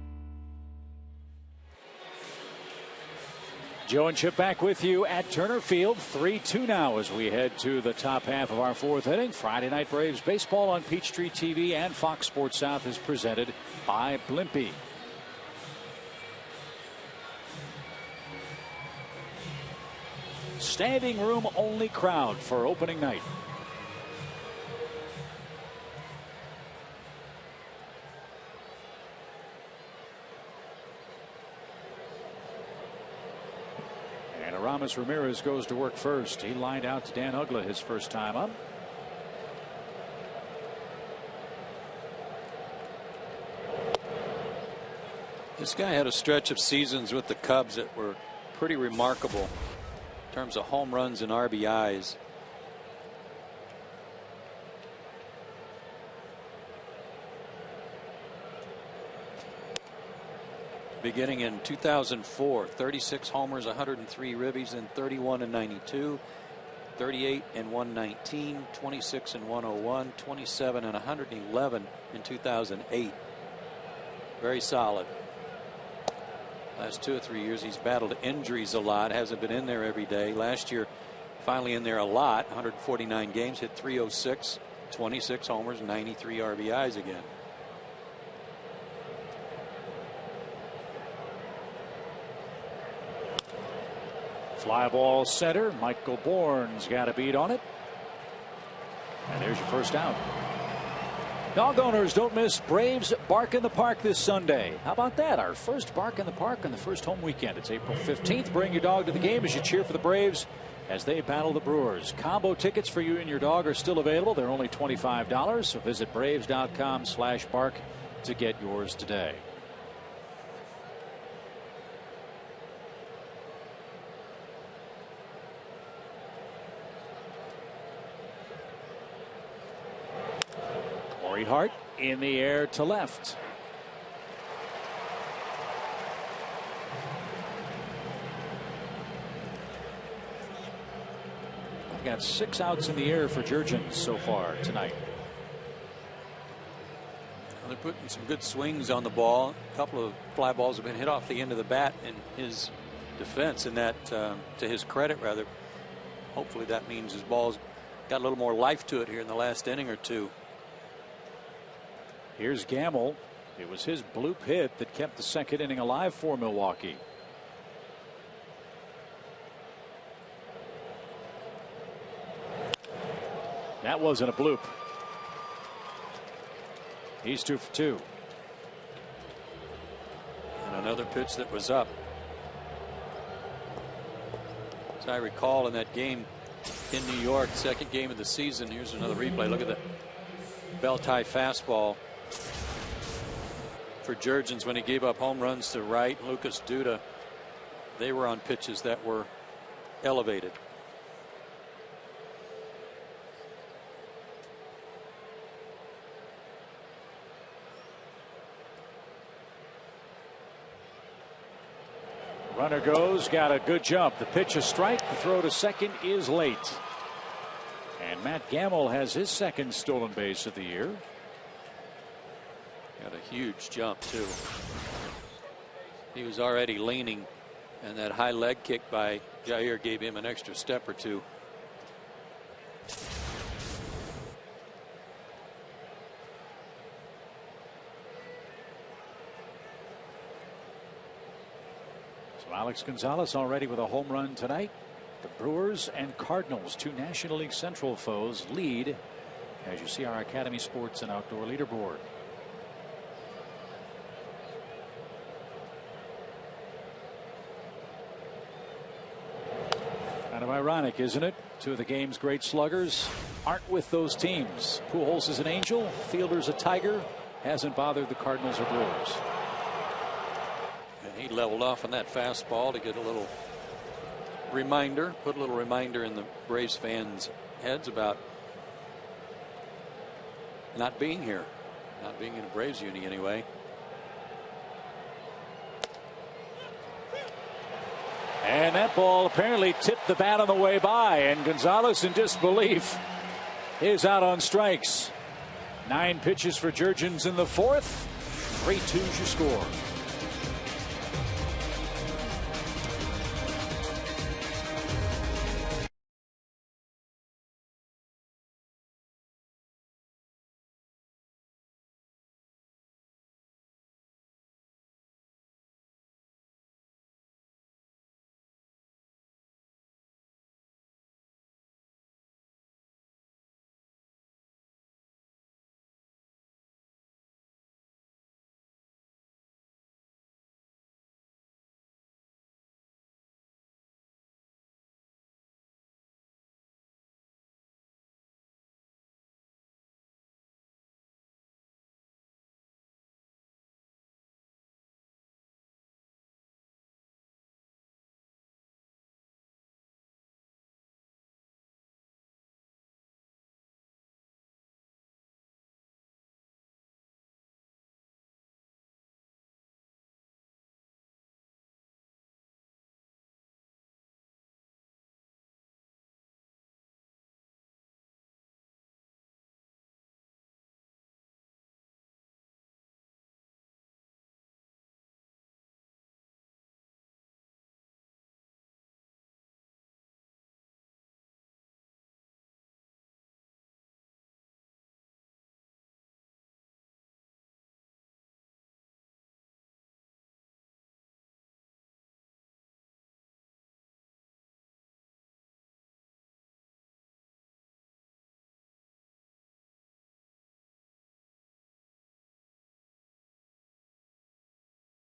Joe and Chip back with you at Turner Field. 3-2 now as we head to the top half of our 4th inning. Friday Night Braves baseball on Peachtree TV and Fox Sports South is presented by Blimpie. Standing room only crowd for opening night. Aramis Ramirez goes to work first. He lined out to Dan Uggla his first time up. This guy had a stretch of seasons with the Cubs that were pretty remarkable in terms of home runs and RBIs. Beginning in 2004, 36 homers, 103 ribbies, and 31 and 92, 38 and 119, 26 and 101, 27 and 111 in 2008. Very solid. Last 2 or 3 years he's battled injuries a lot, hasn't been in there every day. Last year finally in there a lot, 149 games, hit .306, 26 homers, 93 RBIs again. Fly ball center. Michael Bourne's got a beat on it. And there's your first out. Dog owners, don't miss Braves Bark in the Park this Sunday. How about that? Our first Bark in the Park on the first home weekend. It's April 15th. Bring your dog to the game as you cheer for the Braves as they battle the Brewers. Combo tickets for you and your dog are still available. They're only $25, so visit braves.com/bark to get yours today. Hart in the air to left. I've got 6 outs in the air for Jurgens so far tonight. They're putting some good swings on the ball. A couple of fly balls have been hit off the end of the bat in his defense, and that, to his credit, rather. Hopefully that means his ball's got a little more life to it here in the last inning or two. Here's Gamble. It was his bloop hit that kept the second inning alive for Milwaukee. That wasn't a bloop. He's 2 for 2. And another pitch that was up. As I recall, in that game in New York, second game of the season, here's another replay. Look at the bell-tie fastball for Jurgens when he gave up home runs to Wright, Lucas Duda. They were on pitches that were elevated. Runner goes, got a good jump. The pitch a strike. The throw to second is late. And Matt Gamble has his second stolen base of the year. Got a huge jump too. He was already leaning, and that high leg kick by Jair gave him an extra step or two. So Alex Gonzalez already with a home run tonight. The Brewers and Cardinals, 2 National League Central foes, lead as you see our Academy Sports and Outdoor leaderboard. Kind of ironic, isn't it? 2 of the game's great sluggers aren't with those teams. Pujols is an Angel, Fielder's a Tiger. Hasn't bothered the Cardinals or Brewers. And he leveled off on that fastball to get a little reminder, put a little reminder in the Braves fans' heads about not being here, not being in a Braves uni anyway. And that ball apparently tipped the bat on the way by, and Gonzalez, in disbelief, is out on strikes. 9 pitches for Jurgens in the 4th. 3-2's your score.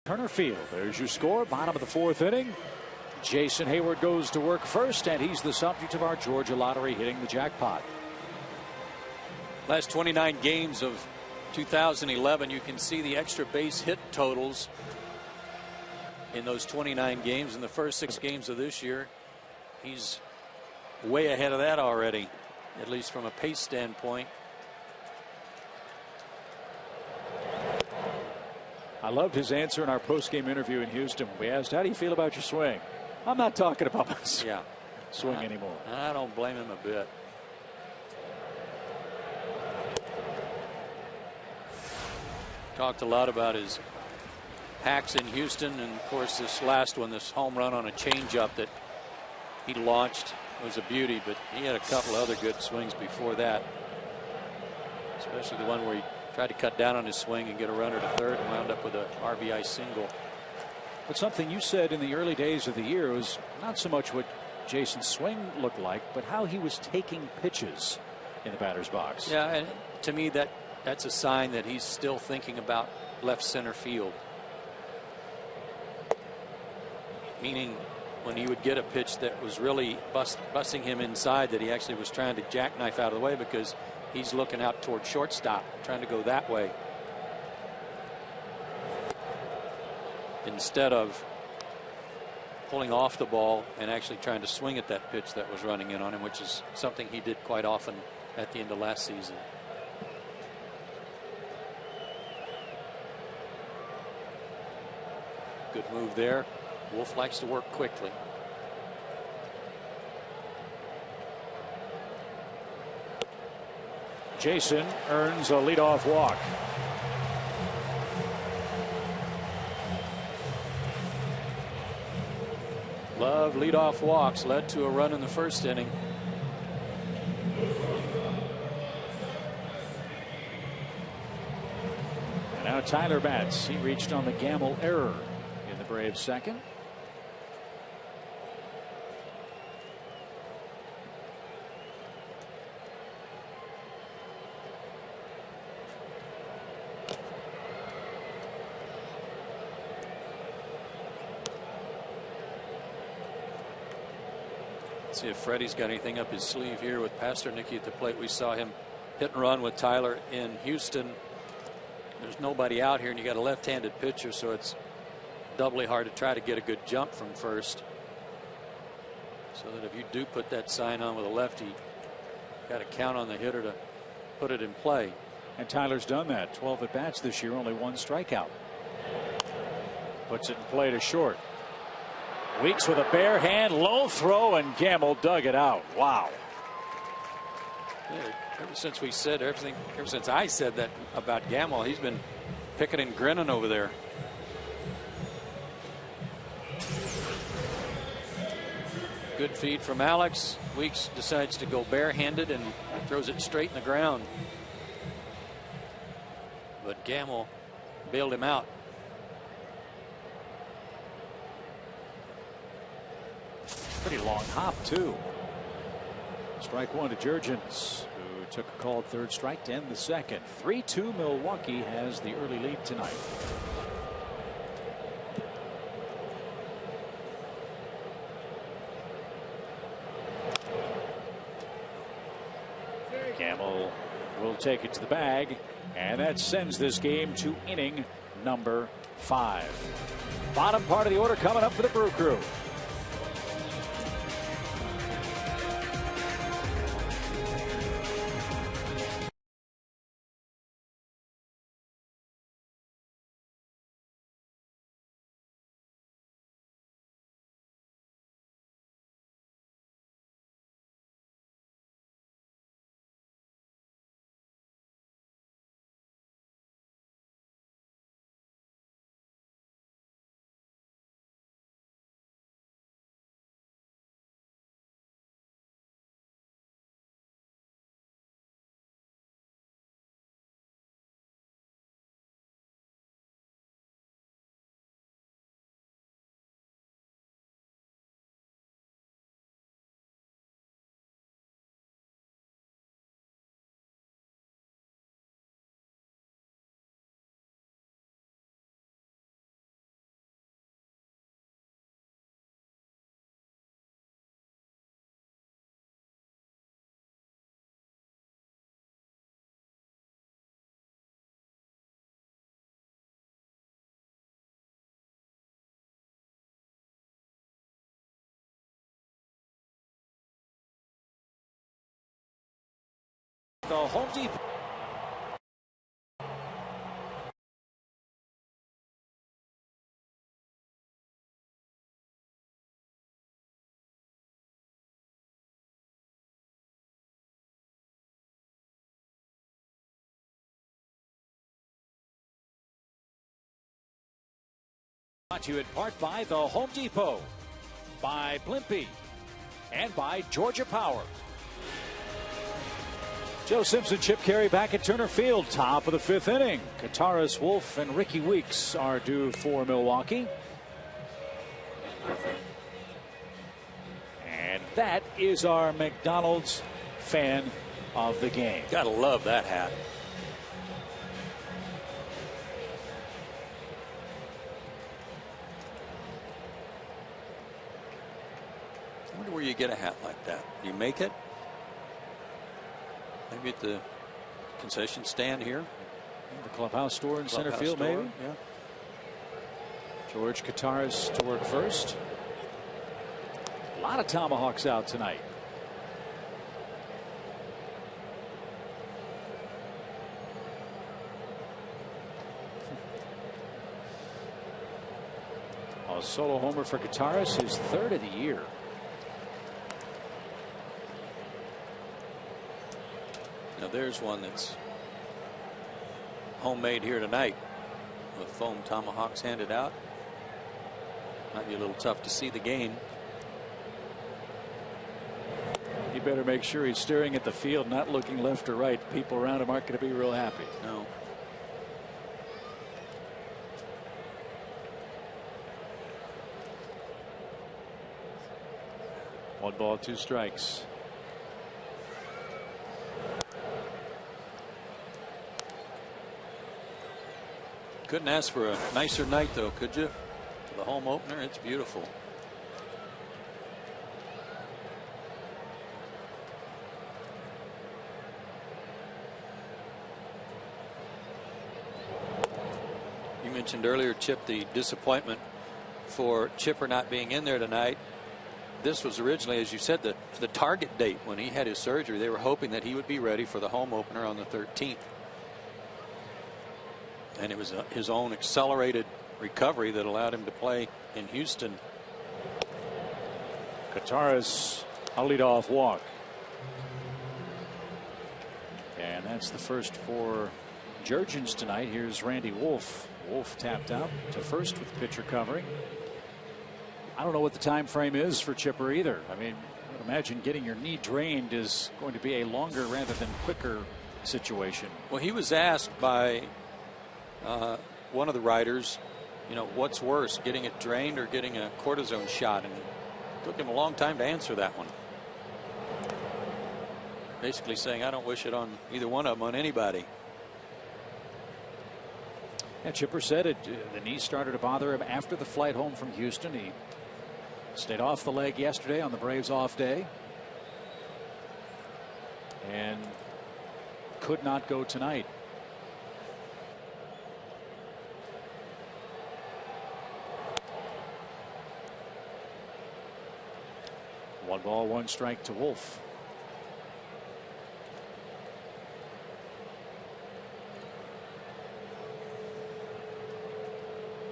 Turner Field. There's your score. Bottom of the 4th inning. Jason Hayward goes to work first, and he's the subject of our Georgia lottery hitting the jackpot. Last 29 games of 2011, you can see the extra base hit totals in those 29 games. In the first 6 games of this year, he's way ahead of that already, at least from a pace standpoint. I loved his answer in our post-game interview in Houston. We asked, how do you feel about your swing? I'm not talking about my swing anymore. I don't blame him a bit. Talked a lot about his hacks in Houston, and of course this last one, this home run on a changeup that he launched, was a beauty, but he had a couple other good swings before that, especially the one where he tried to cut down on his swing and get a runner to third and wound up with a RBI single. But something you said in the early days of the year was not so much what Jason's swing looked like, but how he was taking pitches in the batter's box. Yeah, and to me that's a sign that he's still thinking about left center field. Meaning when he would get a pitch that was really busting him inside, that he actually was trying to jackknife out of the way because he's looking out toward shortstop, trying to go that way, instead of pulling off the ball and actually trying to swing at that pitch that was running in on him, which is something he did quite often at the end of last season. Good move there. Wolf likes to work quickly. Jason earns a leadoff walk. Love leadoff walks. Led to a run in the first inning. And now Tyler bats. He reached on the Gamble error in the Braves' second. See if Freddie's got anything up his sleeve here with Pasternicky at the plate. We saw him hit and run with Tyler in Houston. There's nobody out here, and you got a left-handed pitcher, so it's doubly hard to try to get a good jump from first. So that if you do put that sign on with a lefty, you got to count on the hitter to put it in play. And Tyler's done that. 12 at bats this year, only 1 strikeout. Puts it in play to short. Weeks with a bare hand, low throw, and Gamble dug it out. Wow. Yeah, ever since we said everything, ever since I said that about Gamble, he's been picking and grinning over there. Good feed from Alex. Weeks decides to go barehanded and throws it straight in the ground. But Gamble bailed him out. Pretty long hop, too. Strike 1 to Jurgens, who took a called third strike to end the second. 3-2 Milwaukee has the early lead tonight. Gamble will take it to the bag, and that sends this game to inning number 5. Bottom part of the order coming up for the Brew Crew. the Home Depot. Brought to you in part by the Home Depot, by Blimpie, and by Georgia Power. Joe Simpson, Chip Carey back at Turner Field, top of the 5th inning. Kataris Wolf and Ricky Weeks are due for Milwaukee. And that is our McDonald's fan of the game. Gotta love that hat. I wonder where you get a hat like that. You make it? Maybe at the concession stand here? The clubhouse store in center field, maybe? Yeah. George Kataris to work first. A lot of tomahawks out tonight. A solo homer for Kataris, his 3rd of the year. Now there's one that's homemade here tonight with foam tomahawks handed out. Might be a little tough to see the game. He better make sure he's staring at the field, not looking left or right. People around him aren't going to be real happy. No. One ball, 2 strikes. Couldn't ask for a nicer night, though, could you? For the home opener, it's beautiful. You mentioned earlier, Chip, the disappointment for Chipper not being in there tonight. This was originally, as you said, the target date when he had his surgery. They were hoping that he would be ready for the home opener on the 13th. And it was his own accelerated recovery that allowed him to play in Houston. Kataris, a leadoff walk. And that's the first for Jurgens tonight. Here's Randy Wolf. Wolf tapped out to first with pitcher covering. I don't know what the time frame is for Chipper either. I mean, I would imagine getting your knee drained is going to be a longer rather than quicker situation. Well, he was asked by one of the writers, you know, what's worse, getting it drained or getting a cortisone shot, and it took him a long time to answer that one. Basically saying, I don't wish it on either one of them, on anybody. And Chipper said the knee started to bother him after the flight home from Houston. He stayed off the leg yesterday on the Braves off day and could not go tonight. One ball, 1 strike to Wolf.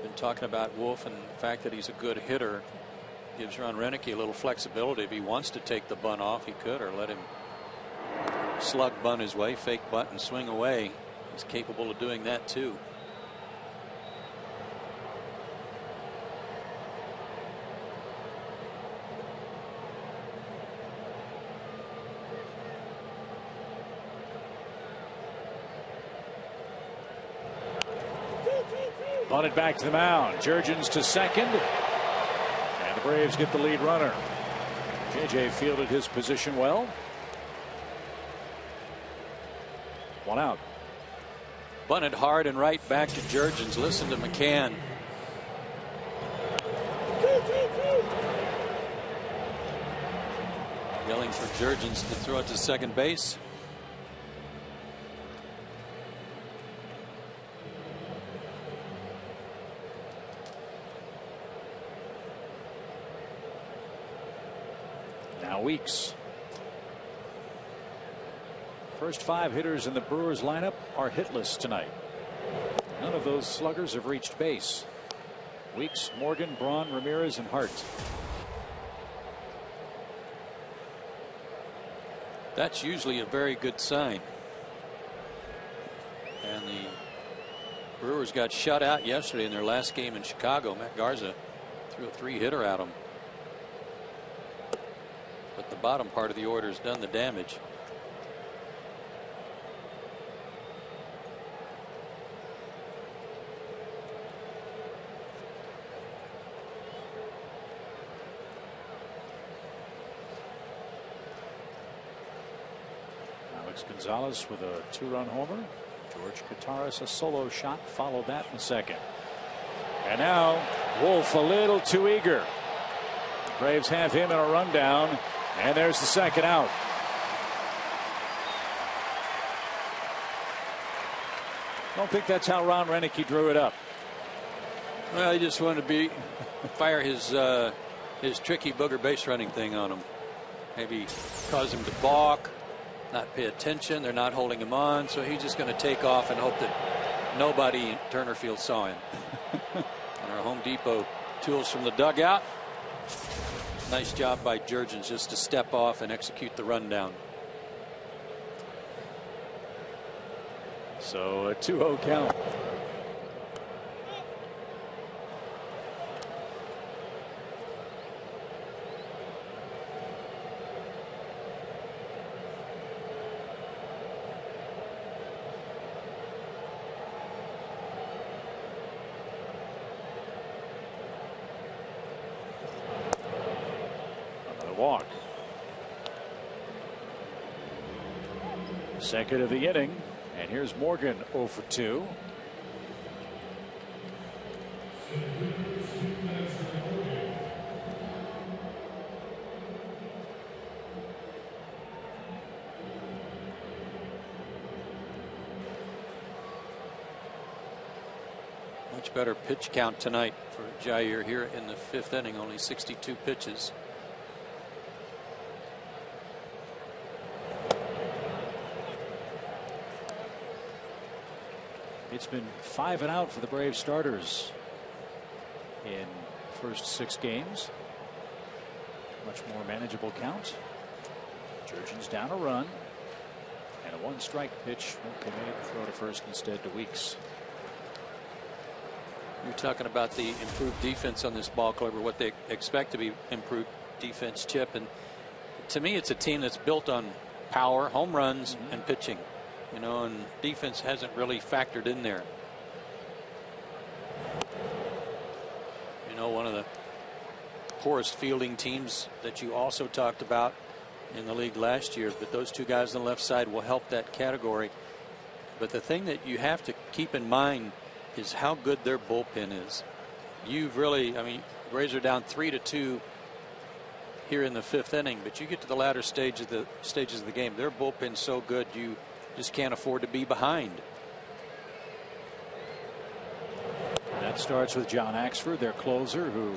Been talking about Wolf and the fact that he's a good hitter. Gives Ron Renicky a little flexibility. If he wants to take the bunt off, he could, or let him slug bunt his way, fake bunt and swing away. He's capable of doing that too. Bunted back to the mound. Jurgens to second. And the Braves get the lead runner. JJ fielded his position well. 1 out. Bunted hard and right back to Jurgens. Listen to McCann. Yelling for Jurgens to throw it to second base. Now Weeks. First 5 hitters in the Brewers lineup are hitless tonight. None of those sluggers have reached base. Weeks, Morgan, Braun, Ramirez, and Hart. That's usually a very good sign. And the Brewers got shut out yesterday in their last game in Chicago. Matt Garza threw a 3-hitter at them. But the bottom part of the order has done the damage. Alex Gonzalez with a 2-run homer. George Kataris a solo shot, followed that in the second. And now Wolf a little too eager. Braves have him in a rundown, and there's the second out. Don't think that's how Ron Renicky drew it up. Well, he just wanted to fire his tricky booger base running thing on him. Maybe cause him to balk, not pay attention. They're not holding him on, so he's just going to take off and hope that nobody in Turner Field saw him. And our Home Depot tools from the dugout. Nice job by Jurgens just to step off and execute the rundown. So a 2-0 count. Walk. Second of the inning, and here's Morgan 0 for 2. Much better pitch count tonight for Jair here in the 5th inning. Only 62 pitches. It's been 5 and out for the Braves starters in first 6 games. Much more manageable count. Jurgens down a run, and a 1-strike pitch won't be made. Throw to first instead to Weeks. You're talking about the improved defense on this ball club, or what they expect to be improved defense, Chip. And to me, it's a team that's built on power, home runs, and pitching. You know, and defense hasn't really factored in there. You know, one of the poorest fielding teams that you also talked about in the league last year, but those 2 guys on the left side will help that category. But the thing that you have to keep in mind is how good their bullpen is. You've really, I mean, Braves are down 3-2 here in the 5th inning, but you get to the latter stages of the game, their bullpen's so good you just can't afford to be behind. That starts with John Axford, their closer, who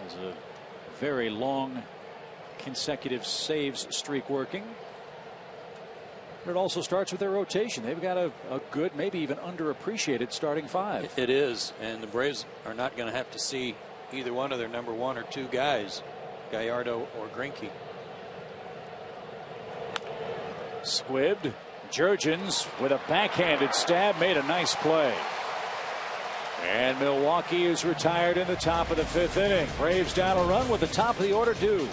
has a very long consecutive saves streak working. But it also starts with their rotation. They've got a good, maybe even underappreciated starting 5. It is, and the Braves are not going to have to see either one of their number 1 or 2 guys, Gallardo or Greinke. Squibbed. Jurgens with a backhanded stab made a nice play. And Milwaukee is retired in the top of the 5th inning. Braves down a run with the top of the order due.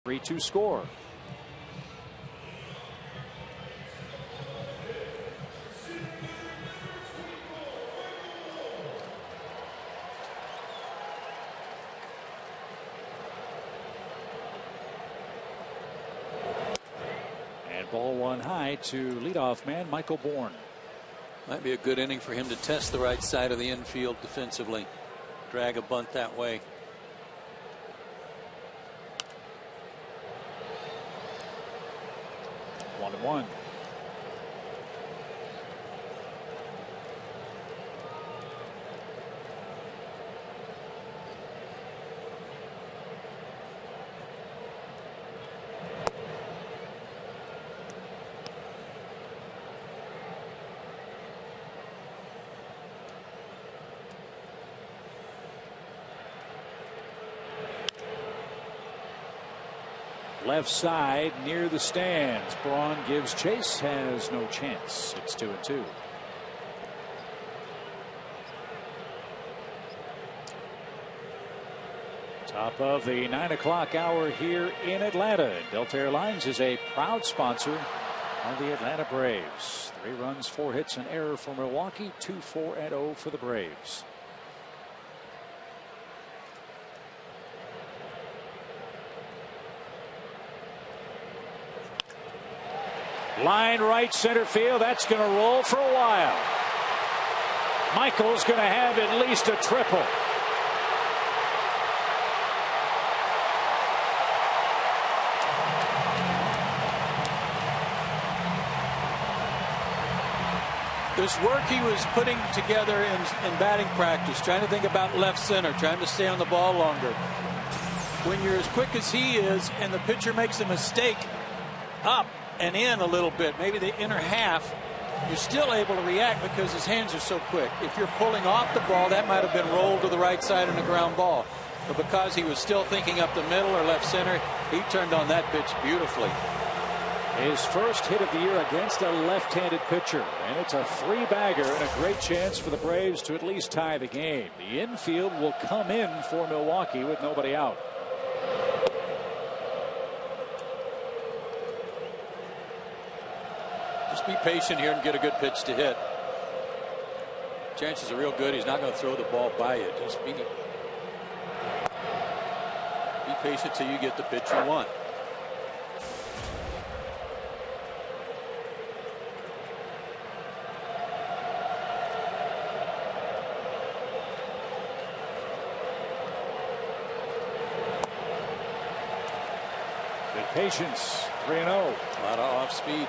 3-2 score. And ball one high to leadoff man Michael Bourne. Might be a good inning for him to test the right side of the infield defensively. Drag a bunt that way. One and one. Left side near the stands. Braun gives chase, has no chance. It's 2-2. Top of the 9 o'clock hour here in Atlanta. Delta Airlines is a proud sponsor of the Atlanta Braves. 3 runs, 4 hits, an error for Milwaukee. 2-4-0 for the Braves. Line right center field. That's going to roll for a while. Michael's going to have at least a triple. This work he was putting together in batting practice, trying to think about left center, trying to stay on the ball longer. When you're as quick as he is and the pitcher makes a mistake up and in a little bit, maybe the inner half, you're still able to react because his hands are so quick. If you're pulling off the ball, that might have been rolled to the right side in a ground ball. But because he was still thinking up the middle or left center, he turned on that pitch beautifully. His first hit of the year against a left-handed pitcher, and it's a 3-bagger and a great chance for the Braves to at least tie the game. The infield will come in for Milwaukee with nobody out. Just be patient here and get a good pitch to hit. Chances are real good he's not going to throw the ball by you. Just be patient till you get the pitch you want. Good patience. 3-0. A lot of off speed.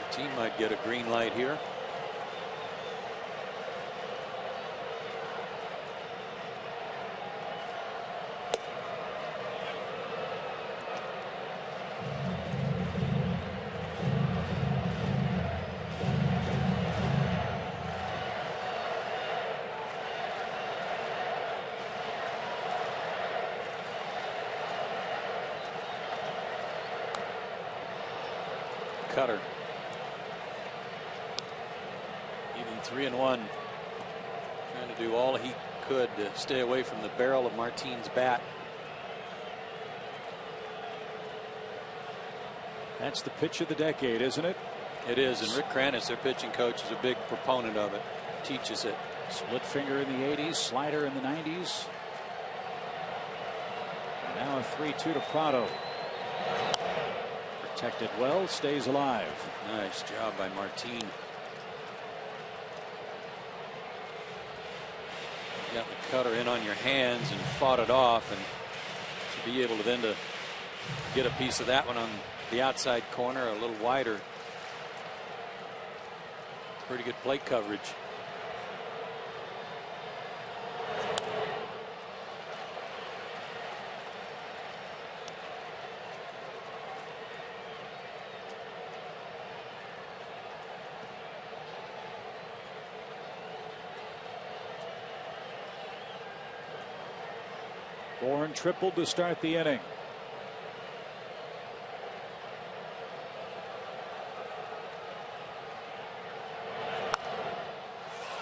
The team might get a green light here. Cutter. Even 3-1. Trying to do all he could to stay away from the barrel of Martine's bat. That's the pitch of the decade, isn't it? It is, and Rick Kranis, their pitching coach, is a big proponent of it. Teaches it. Split finger in the 80s, slider in the 90s. And now a 3-2 to Prado. Protected well, stays alive. Nice job by Martine. You got the cutter in on your hands and fought it off, and to be able to then to get a piece of that one on the outside corner a little wider. Pretty good plate coverage. Bourne tripled to start the inning.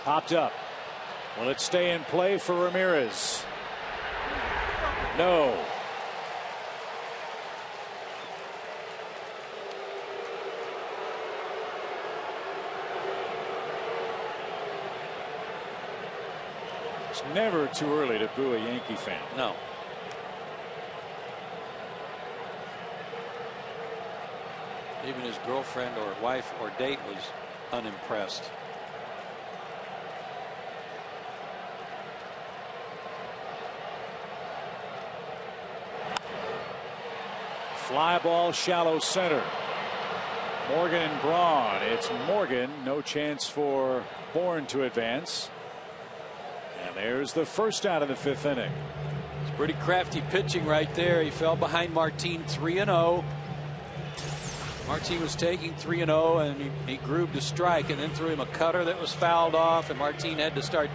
Popped up. Will it stay in play for Ramirez? No. It's never too early to boo a Yankee fan. No. Even his girlfriend or wife or date was unimpressed. Fly ball, shallow center. Morgan and Braun. It's Morgan. No chance for Bourne to advance. And there's the first out of the 5th inning. It's pretty crafty pitching right there. He fell behind Martin 3-0. Martin was taking 3-0, and he grooved a strike and then threw him a cutter that was fouled off, and Martin had to start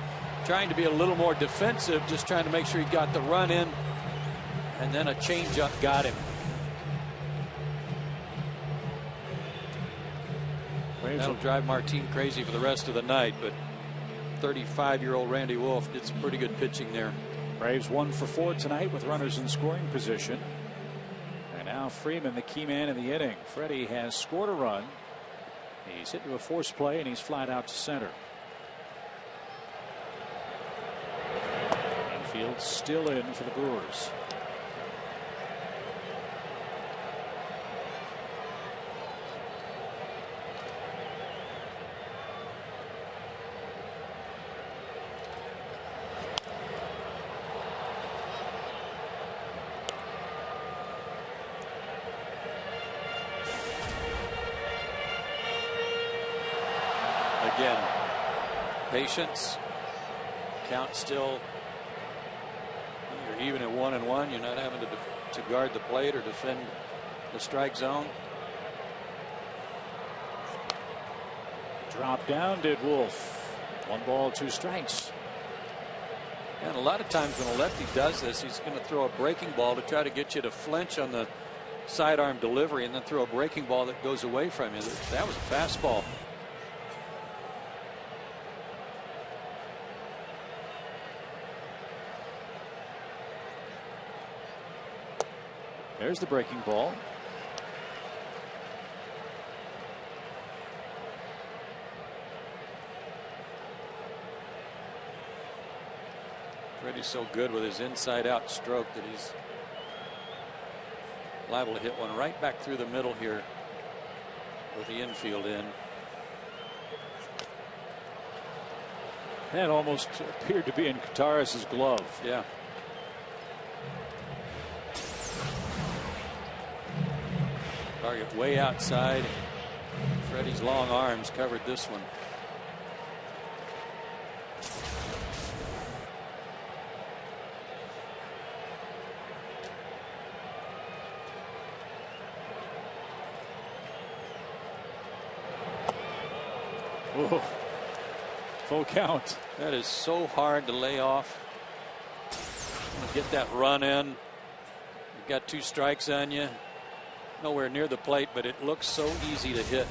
trying to be a little more defensive, just trying to make sure he got the run in, and then a changeup got him. That'll drive Martin crazy for the rest of the night, but 35-year-old Randy Wolf did some pretty good pitching there. Braves 1 for 4 tonight with runners in scoring position. And now Freeman, the key man in the inning. Freddie has scored a run. He's hit to a force play, and he's flied out to center. Infield still in for the Brewers. Again, patience. Count still. You're even at 1-1. You're not having to guard the plate or defend the strike zone. Drop down, did Wolf. 1 ball, 2 strikes. And a lot of times when a lefty does this, he's going to throw a breaking ball to try to get you to flinch on the sidearm delivery, and then throw a breaking ball that goes away from you. That was a fastball. There's the breaking ball. Freddie's so good with his inside out stroke that he's liable to hit one right back through the middle here with the infield in. That almost appeared to be in Kataris's glove. Yeah. Target way outside. Freddie's long arms covered this one. Whoa. Full count. That is so hard to lay off. Get that run in. You've got 2 strikes on you. Nowhere near the plate, but it looks so easy to hit.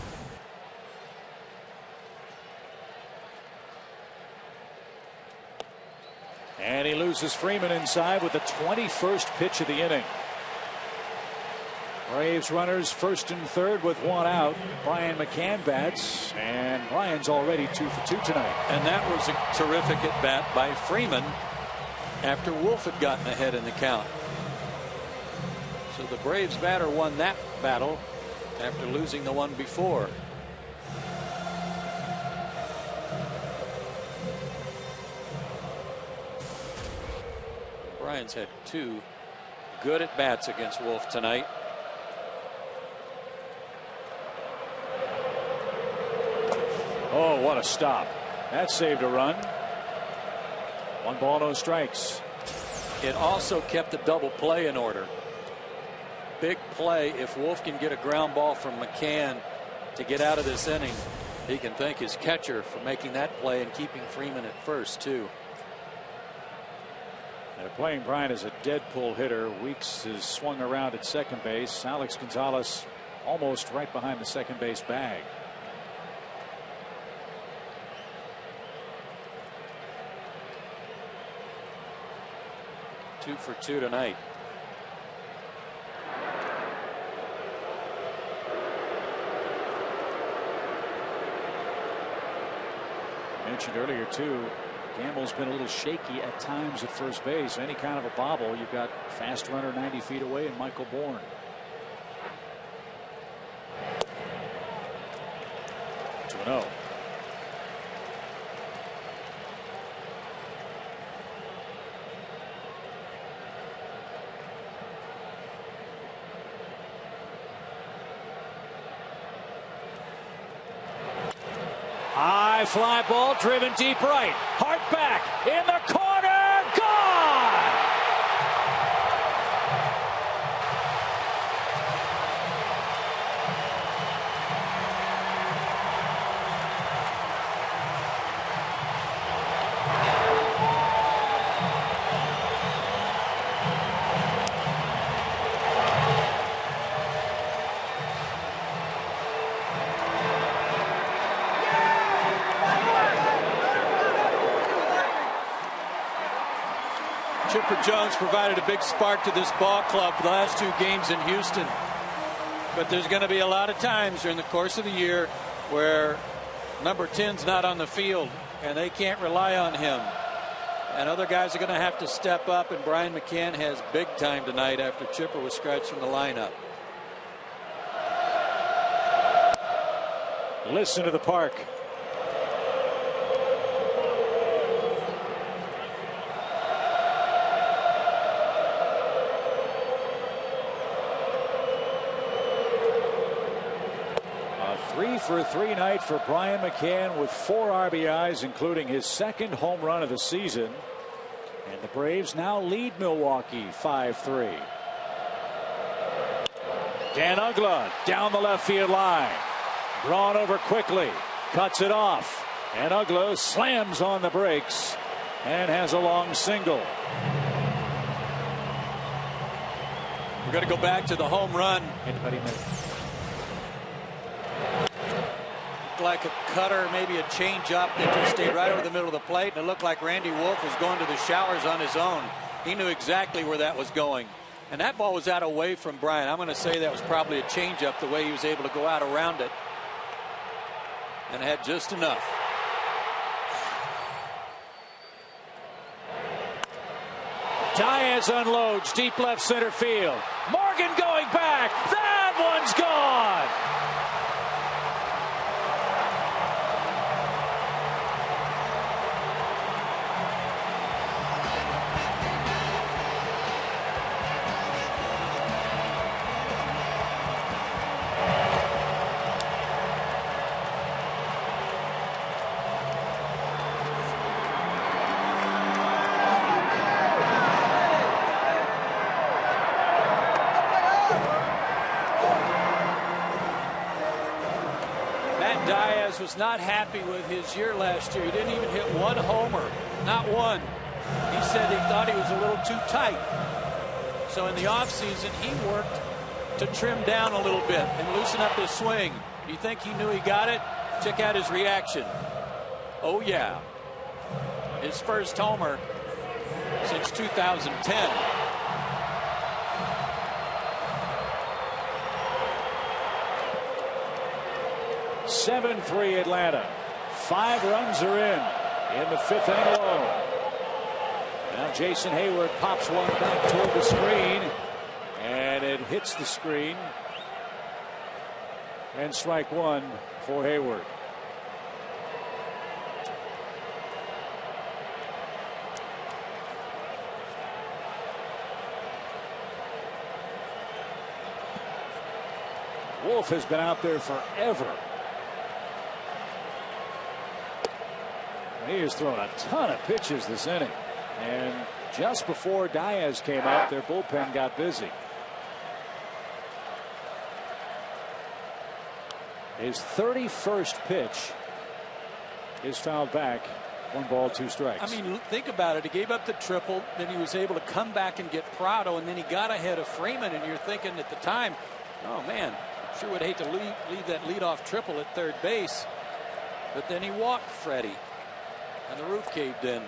And he loses Freeman inside with the 21st pitch of the inning. Braves runners 1st and 3rd with 1 out. Brian McCann bats, and Brian's already 2 for 2 tonight. And that was a terrific at bat by Freeman after Wolf had gotten ahead in the count. So the Braves batter won that battle after losing the one before. Brian's had 2 good at bats against Wolf tonight. Oh, what a stop. That saved a run. 1 ball, no strikes. It also kept the double play in order. Big play. If Wolf can get a ground ball from McCann to get out of this inning, he can thank his catcher for making that play and keeping Freeman at first too. They're playing Brian as a dead pull hitter. Weeks is swung around at second base. Alex Gonzalez almost right behind the second base bag. 2 for 2 tonight. Mentioned earlier too, Gamble's been a little shaky at times at first base. Any kind of a bobble, you've got fast runner 90 feet away and Michael Bourne. To an 0. High fly ball driven deep right. Hart back in the corner. Gone. Chipper Jones provided a big spark to this ball club for the last 2 games in Houston. But there's going to be a lot of times during the course of the year where number 10's not on the field and they can't rely on him. And other guys are going to have to step up, and Brian McCann has big time tonight after Chipper was scratched from the lineup. Listen to the park. A 3 for 3 night for Brian McCann with 4 RBIs, including his 2nd home run of the season. And the Braves now lead Milwaukee 5-3. Dan Uggla down the left field line. Braun over quickly, cuts it off, and Uggla slams on the brakes and has a long single. We're going to go back to the home run. Looked like a cutter, maybe a changeup that just stayed right over the middle of the plate, and it looked like Randy Wolf was going to the showers on his own. He knew exactly where that was going. And that ball was out away from Brian. I'm going to say that was probably a changeup, the way he was able to go out around it. And had just enough. Diaz unloads deep left center field. Morgan going back. That one's gone. Diaz was not happy with his year last year. He didn't even hit 1 homer, not one. He said he thought he was a little too tight. So in the offseason, he worked to trim down a little bit and loosen up his swing. You think he knew he got it? Check out his reaction. Oh yeah, his first homer since 2010. 7-3 Atlanta. 5 runs are in the 5th inning alone. Now Jason Hayward pops one back toward the screen, and it hits the screen. And strike 1 for Hayward. Wolf has been out there forever. He has thrown a ton of pitches this inning. And just before Diaz came up, their bullpen got busy. His 31st pitch is fouled back. 1 ball, 2 strikes. I mean, think about it. He gave up the triple, then he was able to come back and get Prado, and then he got ahead of Freeman, and you're thinking at the time, oh man, sure would hate to leave that leadoff triple at third base. But then he walked Freddie, and the roof caved in.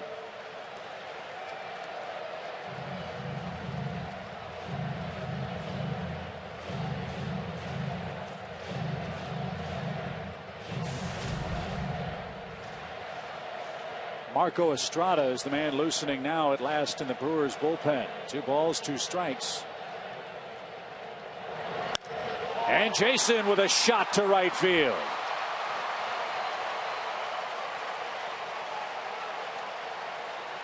Marco Estrada is the man loosening now at last in the Brewers bullpen. 2 balls, 2 strikes. And Jason with a shot to right field.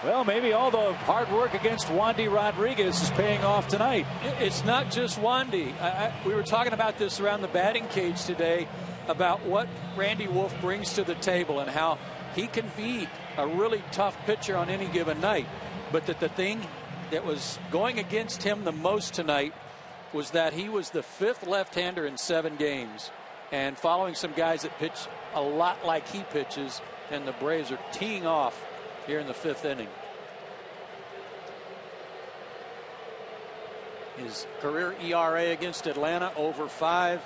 Well, maybe all the hard work against Wandy Rodriguez is paying off tonight. It's not just Wandy. We were talking about this around the batting cage today about what Randy Wolf brings to the table and how he can beat a really tough pitcher on any given night. But that the thing that was going against him the most tonight was that he was the 5th left-hander in 7 games. And following some guys that pitch a lot like he pitches, and the Braves are teeing off here in the 5th inning. His career ERA against Atlanta over 5.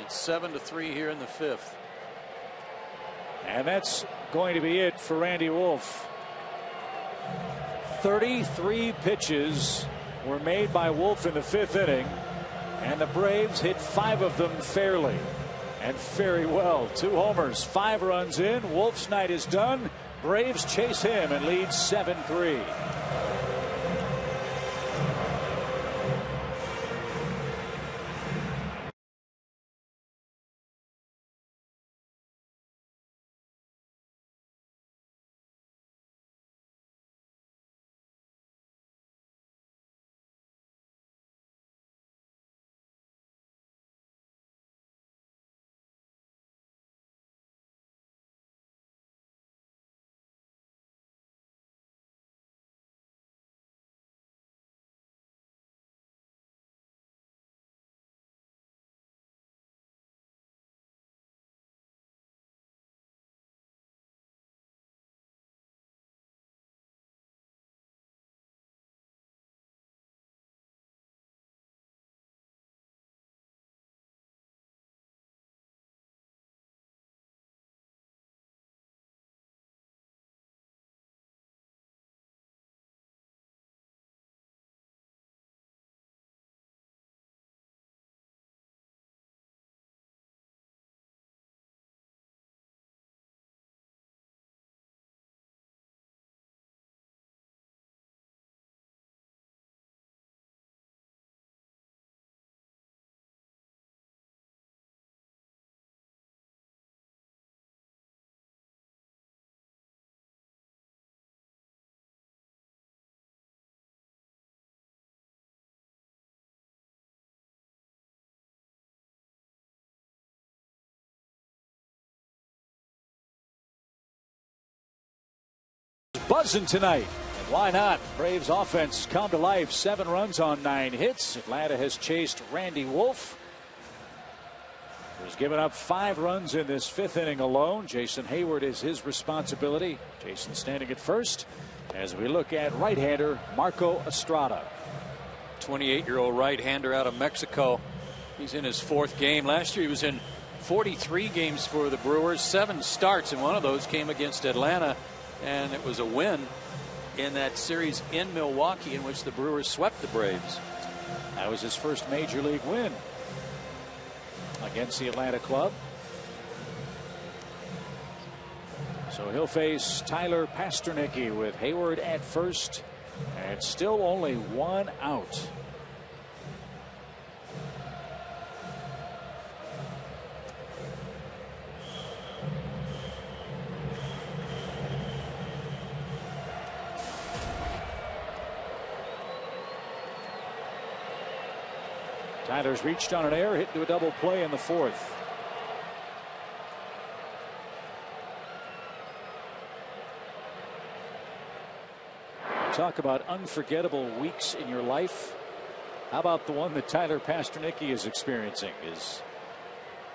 It's 7-3 here in the 5th. And that's going to be it for Randy Wolf. 33 pitches were made by Wolf in the 5th inning, and the Braves hit 5 of them fairly and very well. 2 homers, 5 runs in. Wolf's night is done. Braves chase him and lead 7-3. Buzzing tonight, and why not? Braves offense come to life. 7 runs on 9 hits. Atlanta has chased Randy Wolf, who's given up 5 runs in this 5th inning alone. Jason Hayward is his responsibility. Jason standing at first as we look at right-hander Marco Estrada. 28-year-old right-hander out of Mexico. He's in his 4th game. Last year he was in 43 games for the Brewers, 7 starts, and one of those came against Atlanta. And it was a win in that series in Milwaukee in which the Brewers swept the Braves. That was his first major league win against the Atlanta club. So he'll face Tyler Pasternicki with Hayward at first, and still only 1 out. Tyler's reached on an error, hit into a double play in the 4th. Talk about unforgettable weeks in your life. How about the one that Tyler Pasternicki is experiencing? His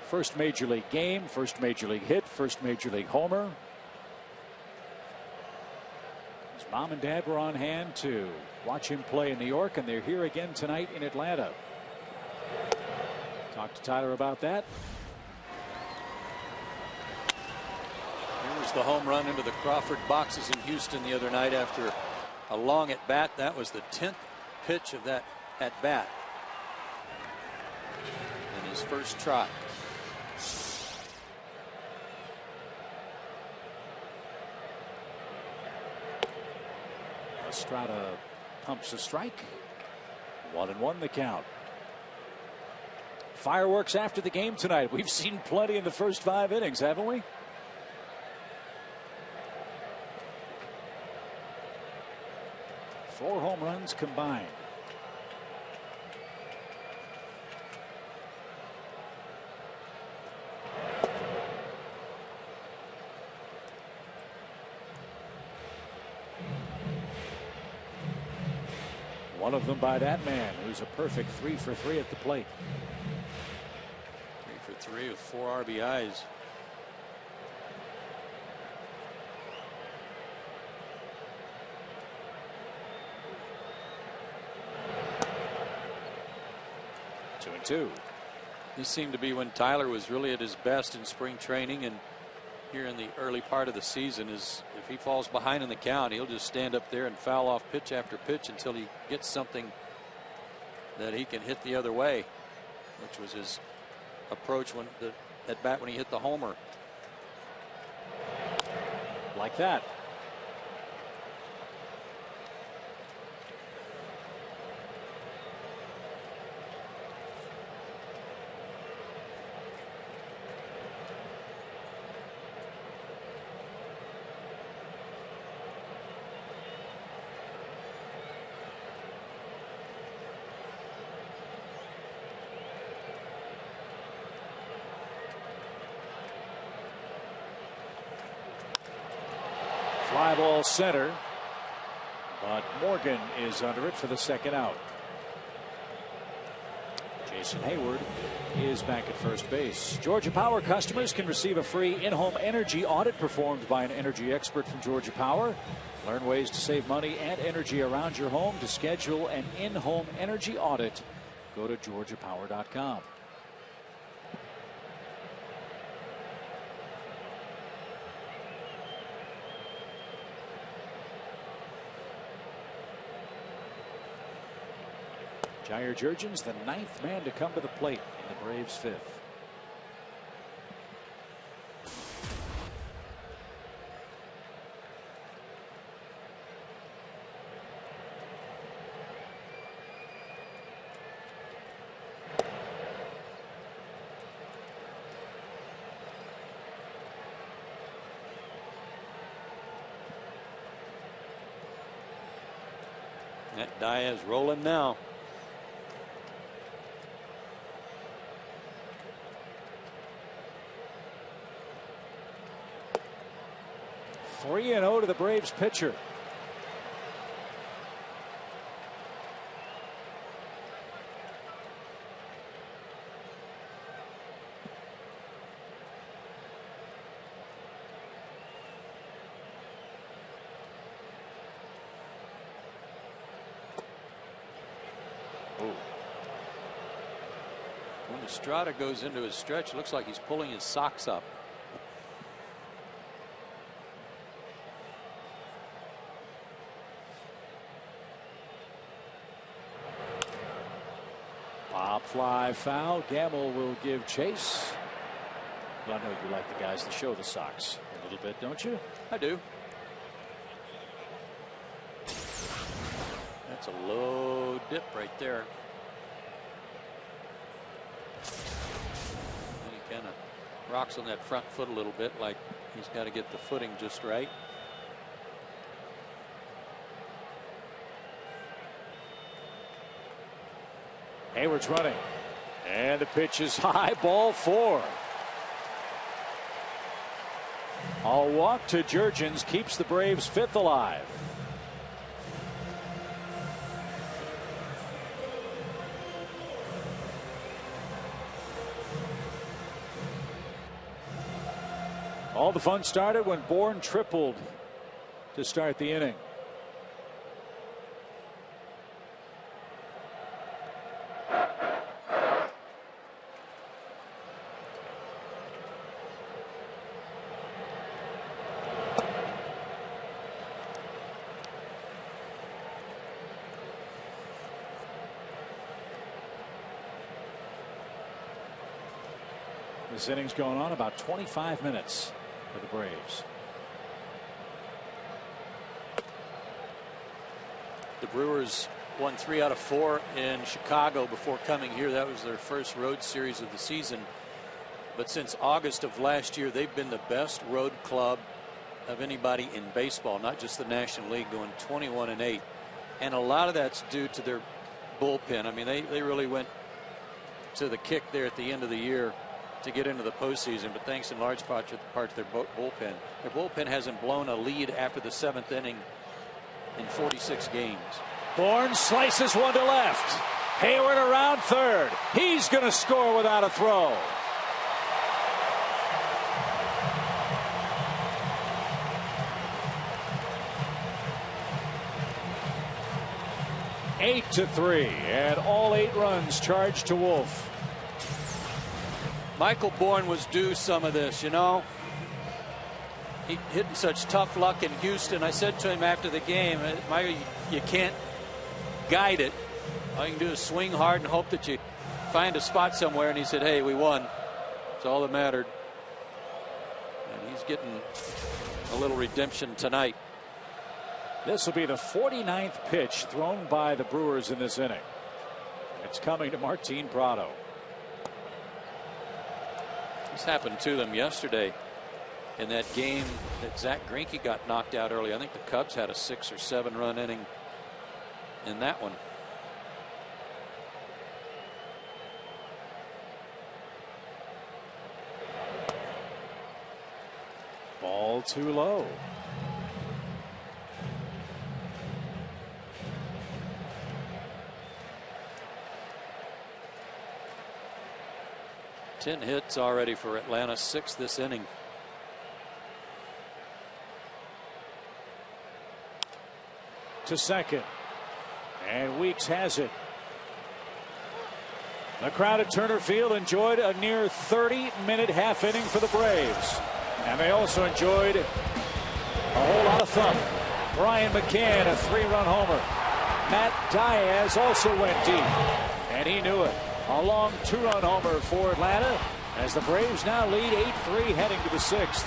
first major league game, first major league hit, first major league homer. His mom and dad were on hand to watch him play in New York, and they're here again tonight in Atlanta. Talk to Tyler about that. Here was the home run into the Crawford boxes in Houston the other night after a long at bat. That was the 10th pitch of that at bat in his first trot. Estrada pumps a strike. 1-1 the count. Fireworks after the game tonight. We've seen plenty in the first 5 innings, haven't we? Four home runs combined. One of them by that man, who's a perfect 3 for 3 at the plate. 3 for 3 with 4 RBIs. Two and two. This seemed to be when Tyler was really at his best in spring training, and here in the early part of the season is if he falls behind in the count, he'll just stand up there and foul off pitch after pitch until he gets something that he can hit the other way, which was his approach when at bat when he hit the homer. Like that. Fly ball center, but Morgan is under it for the second out. Jason Hayward is back at first base. Georgia Power customers can receive a free in-home energy audit performed by an energy expert from Georgia Power. Learn ways to save money and energy around your home. To schedule an in-home energy audit, go to georgiapower.com. Jair Jurgens, the 9th man to come to the plate in the Braves' 5th. That Diaz rolling now. 3-0 to the Braves pitcher. When Estrada goes into his stretch, it looks like he's pulling his socks up. Pop fly foul. Gamble will give chase. Well, I know you like the guys that show the socks a little bit, don't you? I do. That's a low dip right there. And he kind of rocks on that front foot a little bit, like he's got to get the footing just right. Hayward's running, and the pitch is high, ball 4. A walk to Jurgens keeps the Braves 5th alive. All the fun started when Bourne tripled to start the inning. This inning's going on about 25 minutes for the Braves. The Brewers won 3 out of 4 in Chicago before coming here. That was their first road series of the season. But since August of last year, they've been the best road club of anybody in baseball, not just the National League, going 21-8. And a lot of that's due to their bullpen. I mean, they really went to the kick there at the end of the year to get into the postseason, but thanks in large part to their bullpen. Their bullpen hasn't blown a lead after the 7th inning in 46 games. Bourne slices one to left. Hayward around third. He's going to score without a throw. Eight to 3, and all 8 runs charged to Wolf. Michael Bourne was due some of this, you know. He hitting such tough luck in Houston. I said to him after the game, Michael, you can't guide it. All you can do is swing hard and hope that you find a spot somewhere. And he said, hey, we won. It's all that mattered. And he's getting a little redemption tonight. This will be the 49th pitch thrown by the Brewers in this inning. It's coming to Martin Prado. This happened to them yesterday in that game that Zach Greinke got knocked out early. I think the Cubs had a 6 or 7 run inning in that one. Ball too low. Ten hits already for Atlanta, 6 this inning. To second, and Weeks has it. The crowd at Turner Field enjoyed a near 30-minute half inning for the Braves, and they also enjoyed a whole lot of fun. Brian McCann, a 3-run homer. Matt Diaz also went deep, and he knew it. A long 2-run homer for Atlanta as the Braves now lead 8-3 heading to the 6th.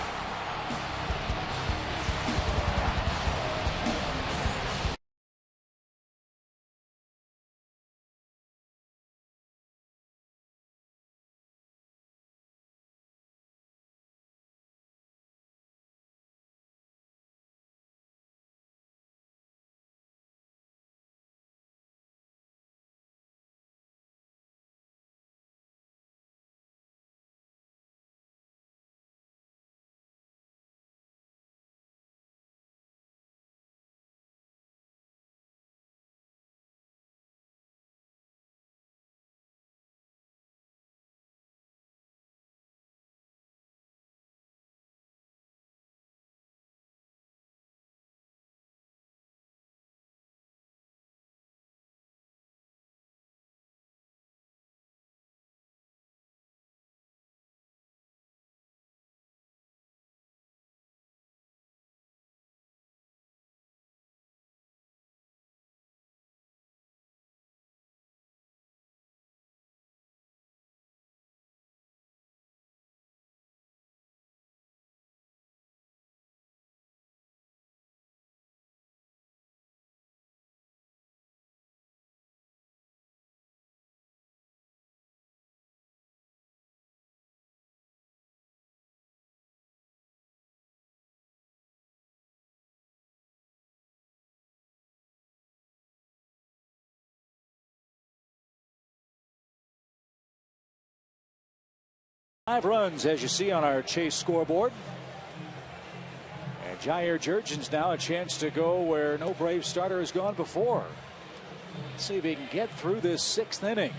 Five runs, as you see on our Chase scoreboard. And Jair Jurgen's now a chance to go where no Brave starter has gone before. Let's see if he can get through this 6th inning.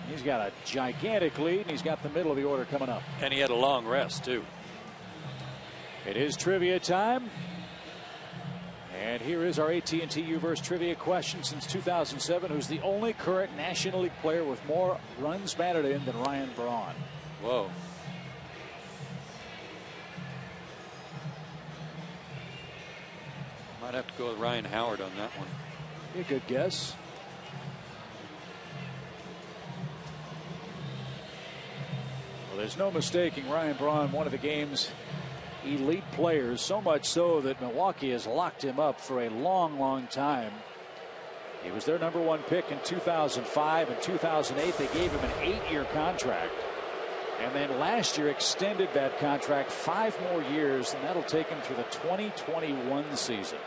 He's got a gigantic lead, and he's got the middle of the order coming up. And he had a long rest, too. It is trivia time. And here is our AT&T U-verse trivia question. Since 2007, who's the only current National League player with more runs batted in than Ryan Braun? Whoa. Might have to go with Ryan Howard on that one. Be a good guess. Well, there's no mistaking Ryan Braun, one of the game's elite players, so much so that Milwaukee has locked him up for a long time. He was their #1 pick in 2005 and 2008. They gave him an 8-year contract, and then last year extended that contract 5 more years, and that'll take him through the 2021 season.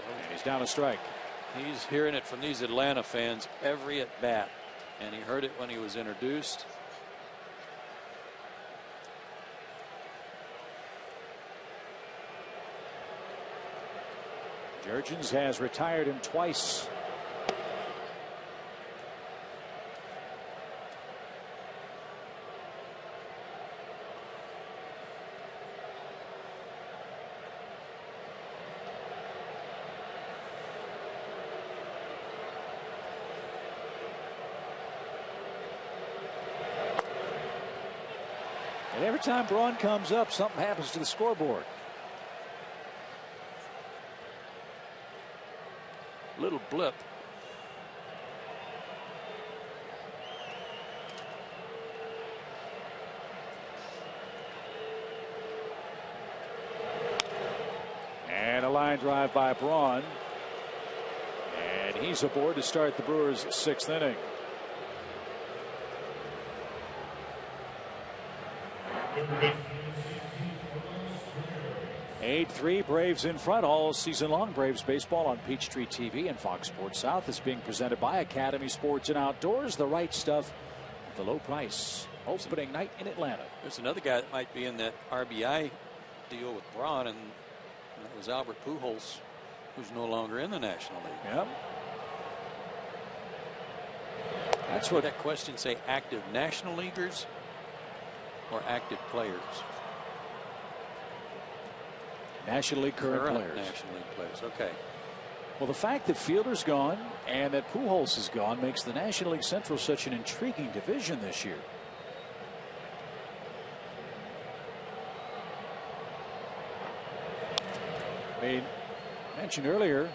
And he's down a strike. He's hearing it from these Atlanta fans every at bat, and he heard it when he was introduced. Jurgens has retired him twice. And every time Braun comes up, something happens to the scoreboard. Little blip. And a line drive by Braun. And he's aboard to start the Brewers' 6th inning. Eight-3, Braves in front all season long. Braves baseball on Peachtree TV and Fox Sports South is being presented by Academy Sports and Outdoors. The right stuff at the low price. Opening night in Atlanta. There's another guy that might be in that RBI deal with Braun, and that was Albert Pujols, who's no longer in the National League. Yep. That's what that question say: active National Leaguers or active players? National League current players. National League players. Okay. Well, the fact that Fielder's gone and that Pujols is gone makes the National League Central such an intriguing division this year. I mentioned earlier,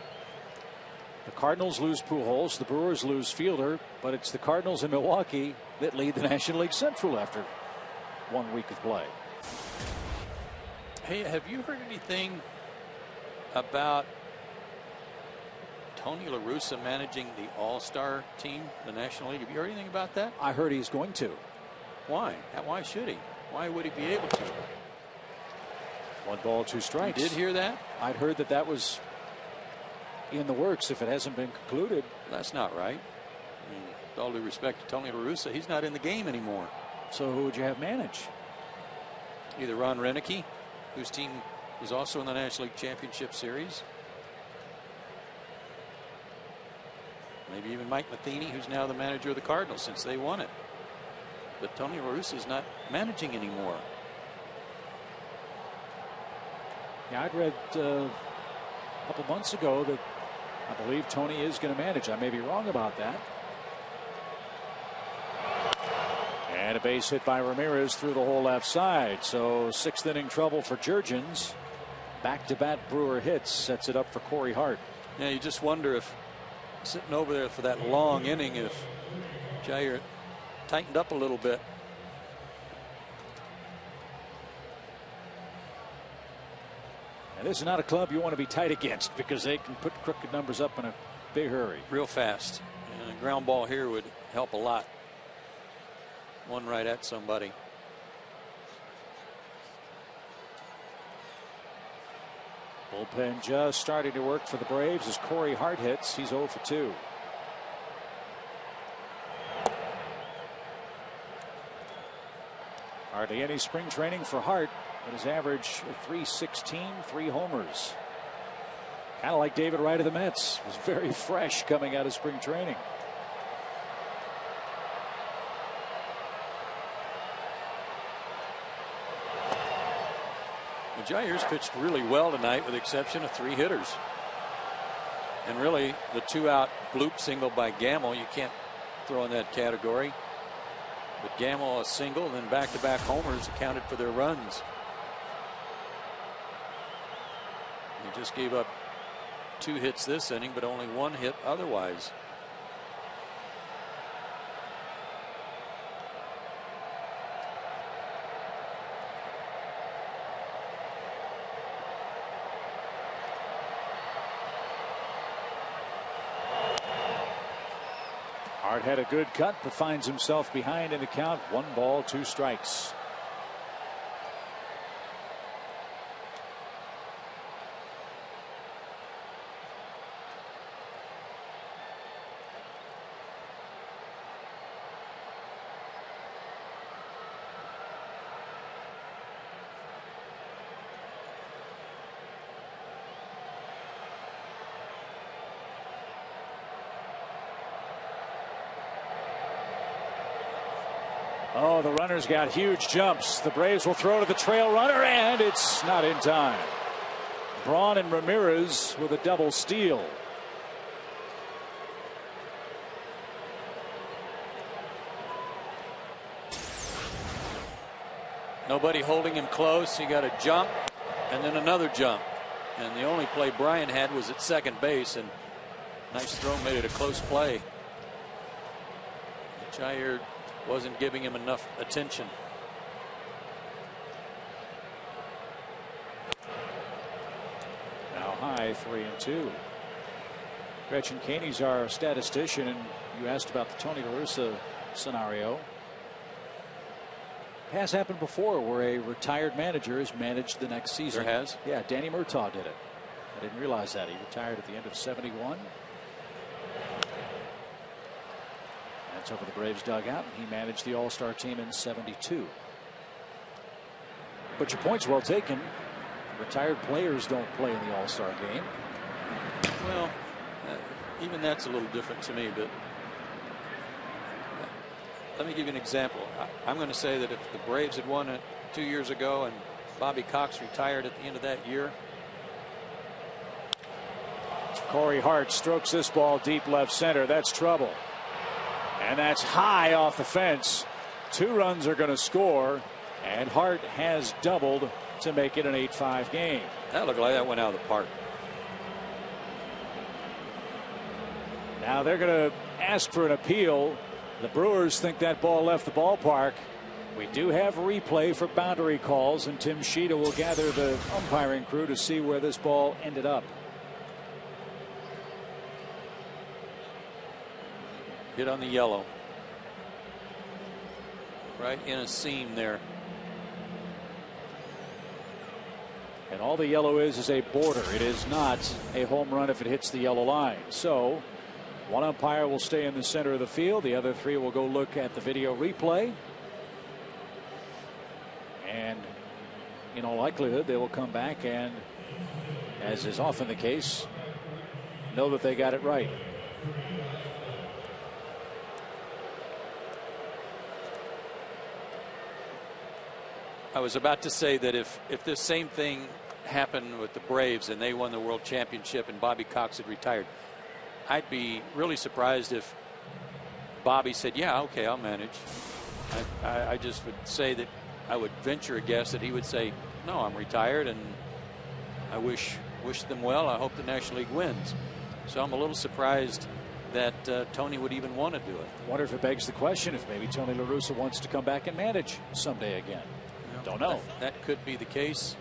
the Cardinals lose Pujols, the Brewers lose Fielder, but it's the Cardinals in Milwaukee that lead the National League Central after 1 week of play. Hey, have you heard anything about Tony La Russa managing the All-Star team, the National League? Have you heard anything about that? I heard he's going to. Why? Why should he? Why would he be able to? 1 ball, 2 strikes. You did hear that? I'd heard that that was in the works if it hasn't been concluded. That's not right. I mean, with all due respect to Tony La Russa, he's not in the game anymore. So who would you have manage? Either Ron Renicky, whose team was also in the National League Championship Series. Maybe even Mike Matheny, who's now the manager of the Cardinals since they won it. But Tony La Russa is not managing anymore. Yeah, I'd read a couple months ago that I believe Tony is going to manage. I may be wrong about that. And a base hit by Ramirez through the whole left side. So 6th inning trouble for Jurgens. Back-to-back Brewer hits sets it up for Corey Hart. Yeah, you just wonder if sitting over there for that long inning, if Jair tightened up a little bit. And this is not a club you want to be tight against because they can put crooked numbers up in a big hurry. Real fast. And a ground ball here would help a lot. One right at somebody. Bullpen just starting to work for the Braves as Corey Hart hits. He's 0 for 2. Hardly any spring training for Hart, but his average of .316, 3 homers. Kind of like David Wright of the Mets. Was very fresh coming out of spring training. Jair's pitched really well tonight with the exception of 3 hitters. And really the 2-out bloop single by Gamble you can't throw in that category. But Gamble a single, then back-to-back homers accounted for their runs. He just gave up 2 hits this inning, but only 1 hit otherwise. Hart had a good cut, but finds himself behind in the count. 1 ball, 2 strikes. Oh, the runner's got huge jumps. The Braves will throw to the trail runner, and it's not in time. Braun and Ramirez with a double steal. Nobody holding him close. He got a jump and then another jump. And the only play Brian had was at second base, and nice throw made it a close play. Jair wasn't giving him enough attention. Now high, 3-2. Gretchen Caney's our statistician, and you asked about the Tony La Russa scenario. Has happened before where a retired manager has managed the next season. There has? Yeah, Danny Murtaugh did it. I didn't realize that. He retired at the end of '71. That's over the Braves dugout. He managed the All-Star team in '72. But your point's well taken. Retired players don't play in the All-Star game. Well, even that's a little different to me, but let me give you an example. I'm going to say that if the Braves had won it 2 years ago and Bobby Cox retired at the end of that year. Corey Hart strokes this ball deep left center. That's trouble. And that's high off the fence. 2 runs are going to score, and Hart has doubled to make it an 8-5 game. That looked like that went out of the park. Now they're going to ask for an appeal. The Brewers think that ball left the ballpark. We do have a replay for boundary calls, and Tim Sheeta will gather the umpiring crew to see where this ball ended up. Hit on the yellow. Right in a seam there. And all the yellow is a border. It is not a home run if it hits the yellow line. So one umpire will stay in the center of the field. The other 3 will go look at the video replay. And in all likelihood, they will come back and, as is often the case, know that they got it right. I was about to say that if this same thing happened with the Braves and they won the World Championship and Bobby Cox had retired, I'd be really surprised if Bobby said, yeah, okay, I'll manage. I just would say that I would venture a guess that he would say, no, I'm retired and I wish them well. I hope the National League wins. So I'm a little surprised that Tony would even want to do it. Wonder if it begs the question if maybe Tony La Russa wants to come back and manage someday again. Don't know. That could be the case.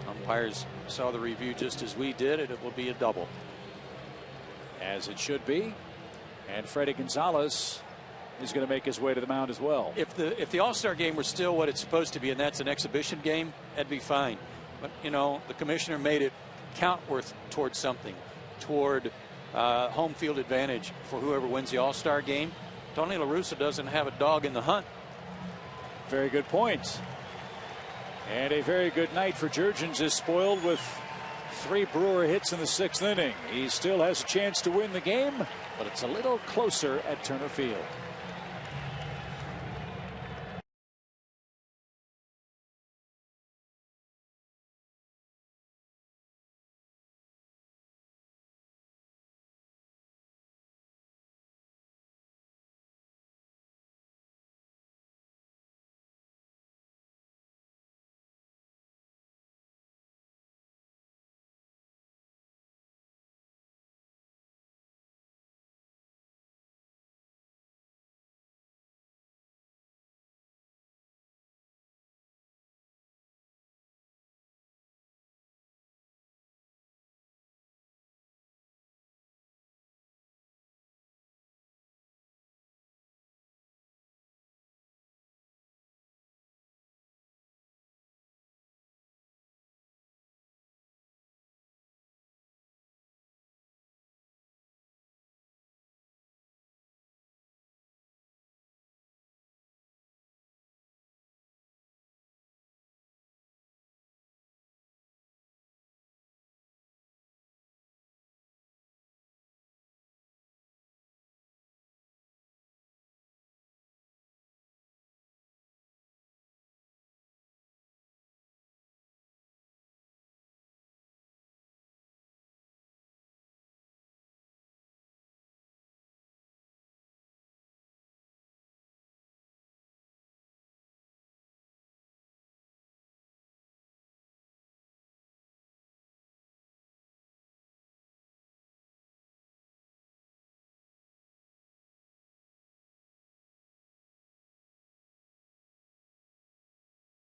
Umpires saw the review just as we did, and it will be a double. As it should be. And Freddie Gonzalez is going to make his way to the mound as well. If the All-Star game were still what it's supposed to be, and that's an exhibition game, that'd be fine. But, you know, the commissioner made it count worth towards something, toward home field advantage for whoever wins the All-Star game. Tony La Russa doesn't have a dog in the hunt. Very good point. And a very good night for Jurgens is spoiled with 3 Brewer hits in the 6th inning. He still has a chance to win the game, but it's a little closer at Turner Field.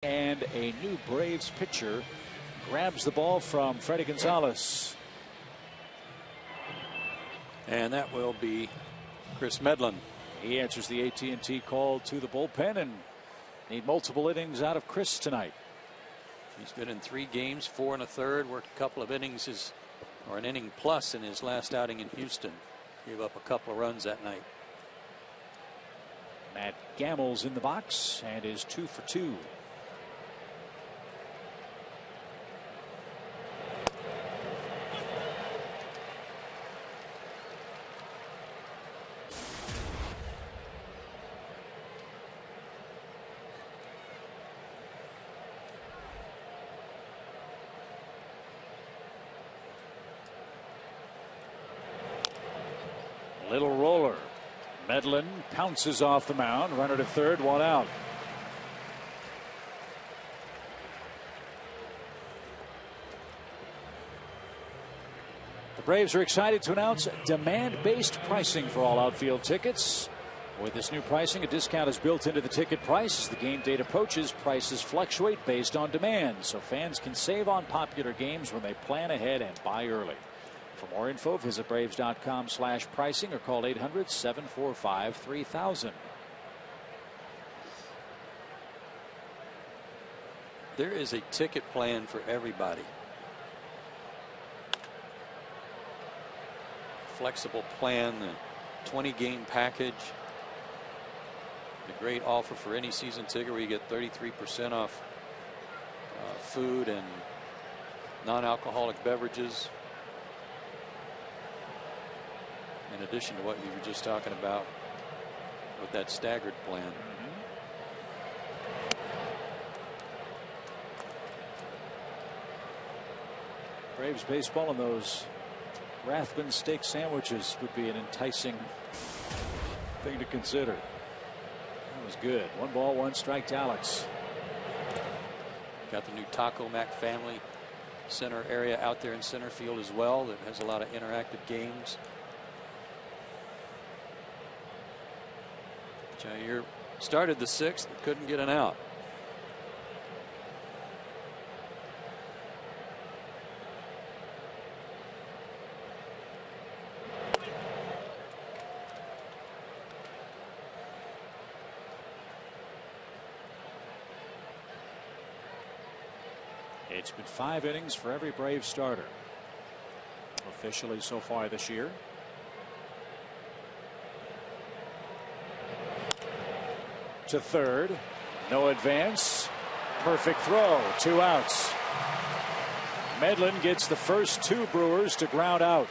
And a new Braves pitcher grabs the ball from Freddie Gonzalez. And that will be Chris Medlin. He answers the AT&T call to the bullpen and need multiple innings out of Chris tonight. He's been in 3 games, 4 1/3, worked a couple of innings, or an inning plus in his last outing in Houston. Gave up a couple of runs that night. Matt Gammel's in the box and is 2 for 2. Little roller. Medlin pounces off the mound. Runner to third, 1 out. The Braves are excited to announce demand-based pricing for all outfield tickets. With this new pricing, a discount is built into the ticket price. As the game date approaches, prices fluctuate based on demand, so fans can save on popular games when they plan ahead and buy early. For more info, visit Braves.com/pricing or call 800-745-3000. There is a ticket plan for everybody. Flexible plan, the 20-game package. A great offer for any season ticket where you get 33% off food and non-alcoholic beverages. In addition to what you were just talking about with that staggered plan. Braves baseball and those Rathbun steak sandwiches would be an enticing thing to consider. That was good. 1 ball, 1 strike to Alex. Got the new Taco Mac Family Center area out there in center field as well that has a lot of interactive games. Jair started the 6th, but couldn't get an out. It's been 5 innings for every Brave starter officially so far this year. To third, no advance, perfect throw, 2 outs. Medlin gets the first 2 Brewers to ground out.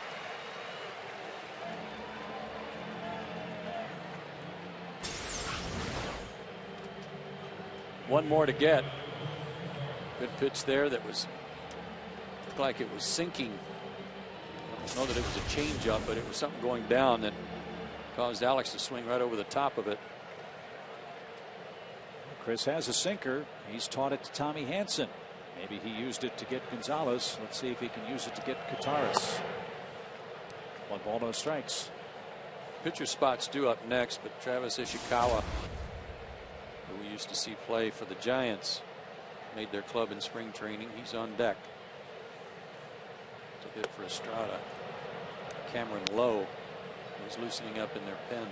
One more to get. Good pitch there that was looked like it was sinking. I don't know that it was a changeup, but it was something going down that caused Alex to swing right over the top of it. Chris has a sinker. He's taught it to Tommy Hansen. Maybe he used it to get Gonzalez. Let's see if he can use it to get Kataris. 1 ball, no strikes. Pitcher spot's due up next, but Travis Ishikawa, who we used to see play for the Giants, made their club in spring training. He's on deck to hit for Estrada. Cameron Lowe is loosening up in their pen.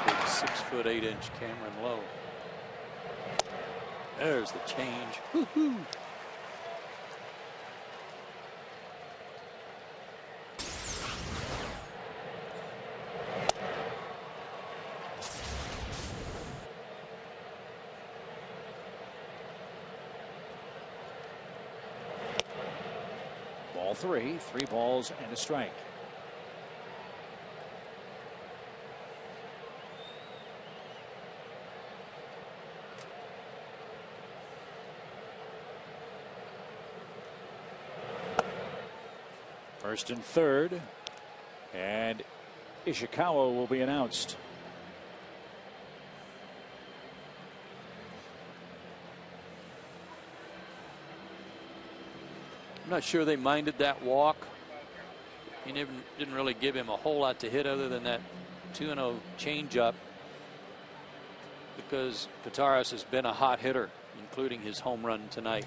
Big 6'8" Cameron Lowe. There's the change. Woo-hoo. Ball 3, 3 balls and a strike. First and third, and Ishikawa will be announced. I'm not sure they minded that walk. He didn't really give him a whole lot to hit other than that 2-0 changeup, because Pitaras has been a hot hitter, including his home run tonight.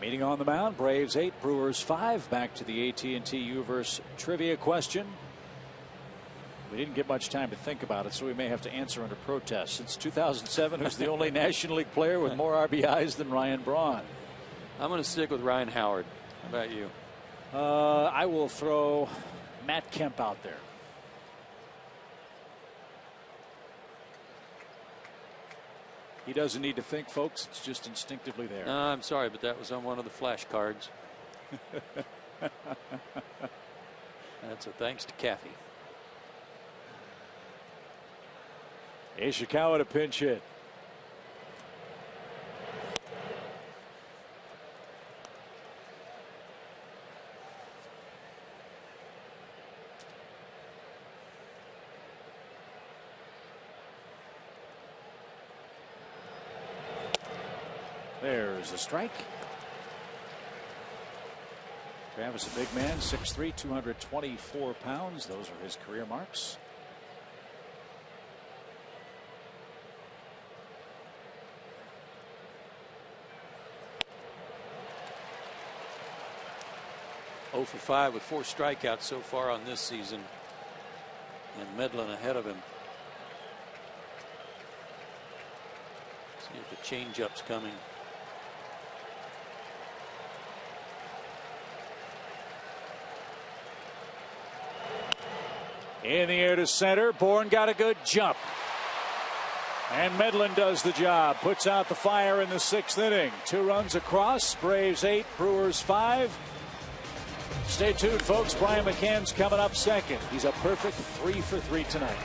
Meeting on the mound, Braves 8, Brewers 5. Back to the AT&T Uverse trivia question. We didn't get much time to think about it, so we may have to answer under protest. Since 2007, who's the only National League player with more RBIs than Ryan Braun? I'm going to stick with Ryan Howard. How about you? I will throw Matt Kemp out there. He doesn't need to think, folks. It's just instinctively there. No, I'm sorry, but that was on one of the flashcards. That's a thanks to Caffey. Ishikawa to pinch hit. There's a strike. Travis, a big man, 6'3", 224 pounds. Those are his career marks. Oh for 5 with 4 strikeouts so far on this season, and Medlin ahead of him. See if the changeup's coming. In the air to center. Bourne got a good jump. And Medlin does the job. Puts out the fire in the 6th inning. 2 runs across. Braves 8, Brewers 5. Stay tuned, folks. Brian McCann's coming up second. He's a perfect 3 for 3 tonight.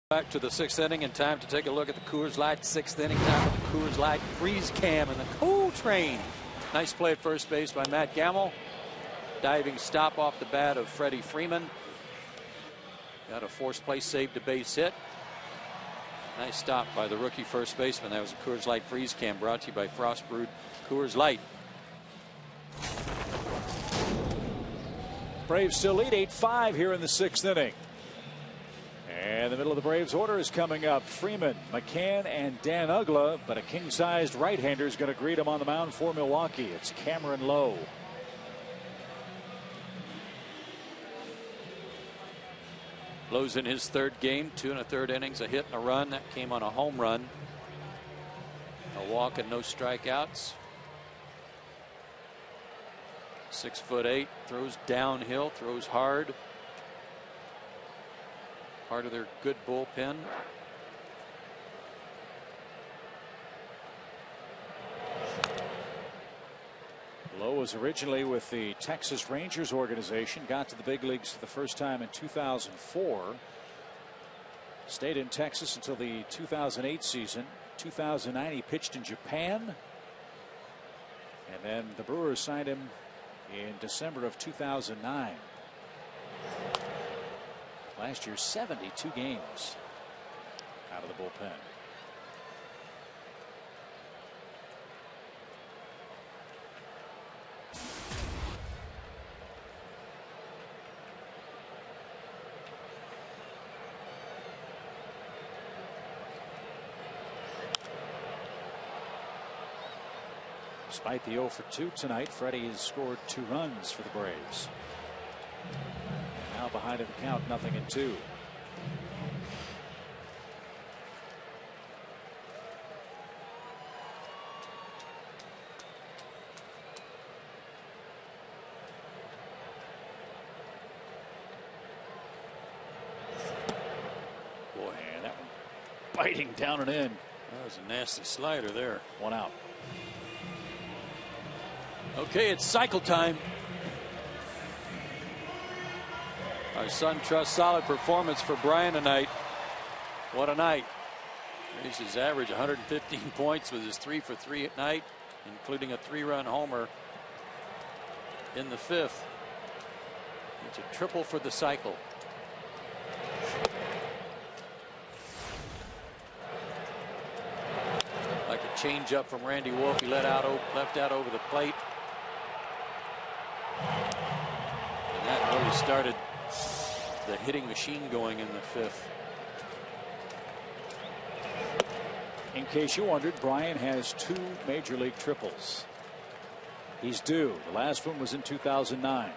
Back to the 6th inning, and time to take a look at the Coors Light 6th inning. Time for the Coors Light freeze cam and the cool train. Nice play at first base by Matt Gamble. Diving stop off the bat of Freddie Freeman. Got a forced play save to base hit. Nice stop by the rookie first baseman. That was a Coors Light freeze cam brought to you by Frost Brewed Coors Light. Braves still lead 8-5 here in the 6th inning. And the middle of the Braves order is coming up. Freeman, McCann, and Dan Uggla. But a king-sized right-hander is going to greet him on the mound for Milwaukee. It's Cameron Lowe. Lowe's in his 3rd game, 2 1/3 innings, a hit and a run. That came on a home run. A walk and no strikeouts. 6'8", throws downhill, throws hard. Part of their good bullpen. Lowe was originally with the Texas Rangers organization, got to the big leagues for the first time in 2004. Stayed in Texas until the 2008 season. 2009 he pitched in Japan. And then the Brewers signed him in December of 2009. Last year, 72 games out of the bullpen. Despite the 0 for 2 tonight, Freddie has scored 2 runs for the Braves. Now behind in the count, 0-2. Boy, and that one biting down and in. That was a nasty slider there. 1 out. Okay, it's cycle time. Our son trusts solid performance for Brian tonight. What a night. Raised his average 115 points with his 3 for 3 at night, including a 3-run homer in the 5th. It's a triple for the cycle. Like a changeup from Randy Wolf. He left out over the plate. And that really started the hitting machine going in the 5th. In case you wondered, Brian has 2 major league triples. He's due. The last one was in 2009.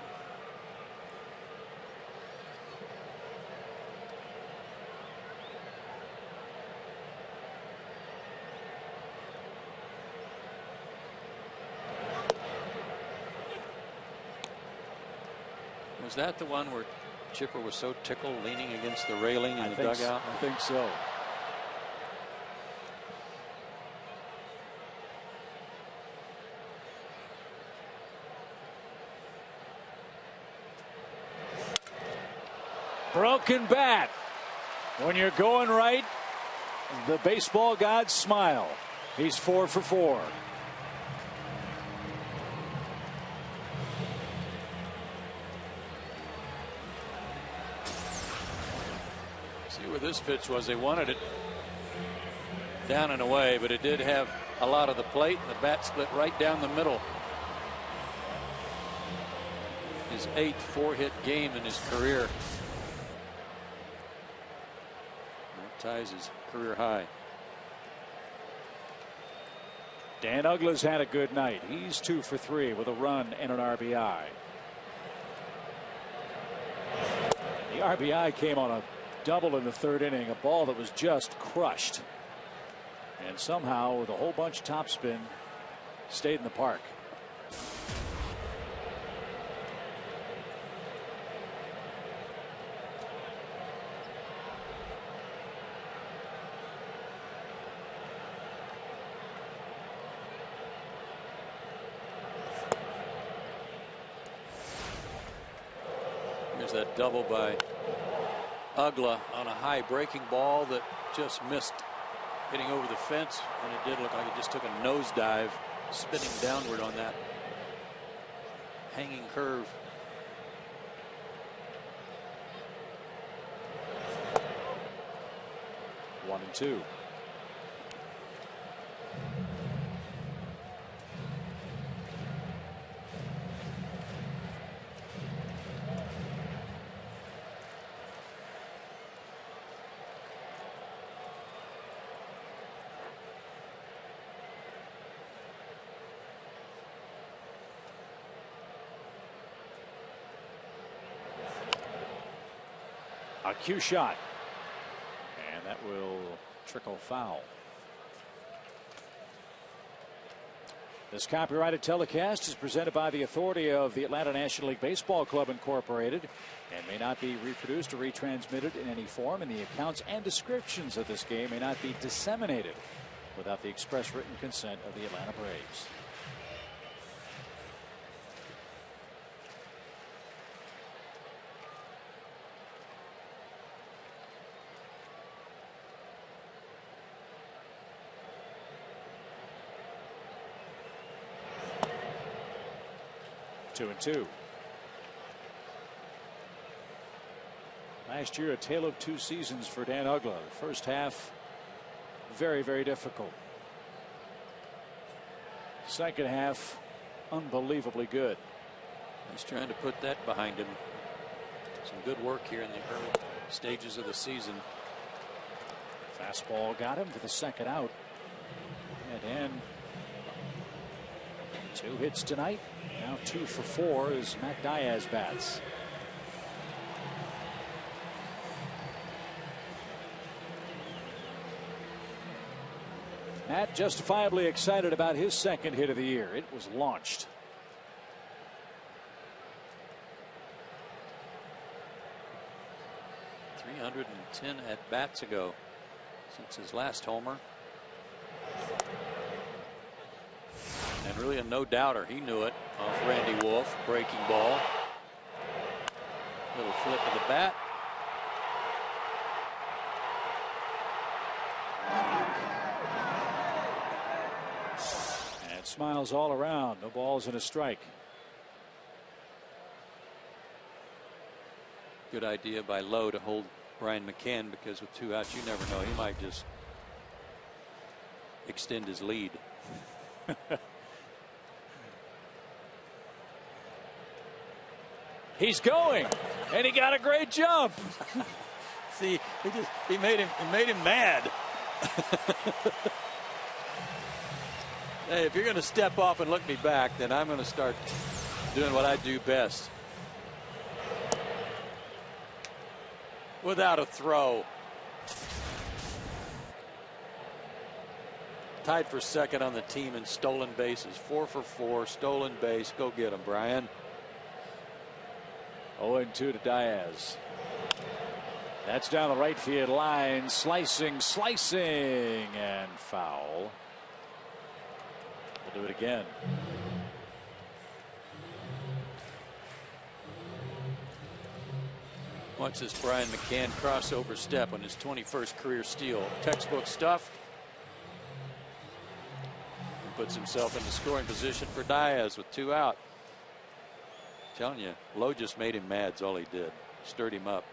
Was that the one where Chipper was so tickled leaning against the railing in the dugout? I think so. Broken bat. When you're going right, the baseball gods smile. He's 4 for 4. See where this pitch was. They wanted it down and away, but it did have a lot of the plate. The bat split right down the middle. His 8th 4-hit game in his career. That ties his career high. Dan Uggla's had a good night. He's 2 for 3 with a run and an RBI. The RBI came on a double in the 3rd inning, a ball that was just crushed. And somehow, with a whole bunch of topspin, stayed in the park. Here's that double by Uggla on a high breaking ball that just missed hitting over the fence, and it did look like it just took a nosedive, spinning downward on that hanging curve. One and two. A cue shot, and that will trickle foul. This copyrighted telecast is presented by the authority of the Atlanta National League Baseball Club Incorporated and may not be reproduced or retransmitted in any form, and the accounts and descriptions of this game may not be disseminated without the express written consent of the Atlanta Braves. 2-2. Last year, a tale of two seasons for Dan Uggla. The first half, very, very difficult. Second half, unbelievably good. He's trying to put that behind him. Some good work here in the early stages of the season. Fastball got him for the second out. And 2 hits tonight. Now 2 for 4 as Matt Diaz bats. Matt justifiably excited about his second hit of the year. It was launched. .310 at bats ago since his last homer. And really a no doubter. He knew it off Randy Wolf. Breaking ball. Little flip of the bat. And smiles all around. No balls and a strike. Good idea by Lowe to hold Brian McCann, because with 2 outs, you never know. He might just extend his lead. He's going, and he got a great jump. See, he made him mad. Hey, if you're going to step off and look me back, then I'm going to start doing what I do best. Without a throw. Tied for second on the team in stolen bases. 4 for 4, stolen base. Go get him, Brian. 0-2 to Diaz. That's down the right field line. Slicing, and foul. We'll do it again. Watch this Brian McCann crossover step on his 21st career steal. Textbook stuff. He puts himself in the scoring position for Diaz with 2 out. I'm telling you, Lowe just made him mad. That's all he did. Stirred him up.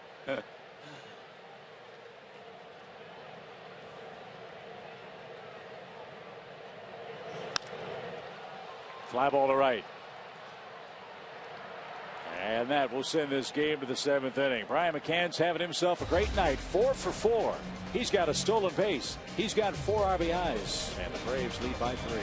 Fly ball to right. And that will send this game to the 7th inning. Brian McCann's having himself a great night. 4 for 4. He's got a stolen base. He's got 4 RBIs. And the Braves lead by 3.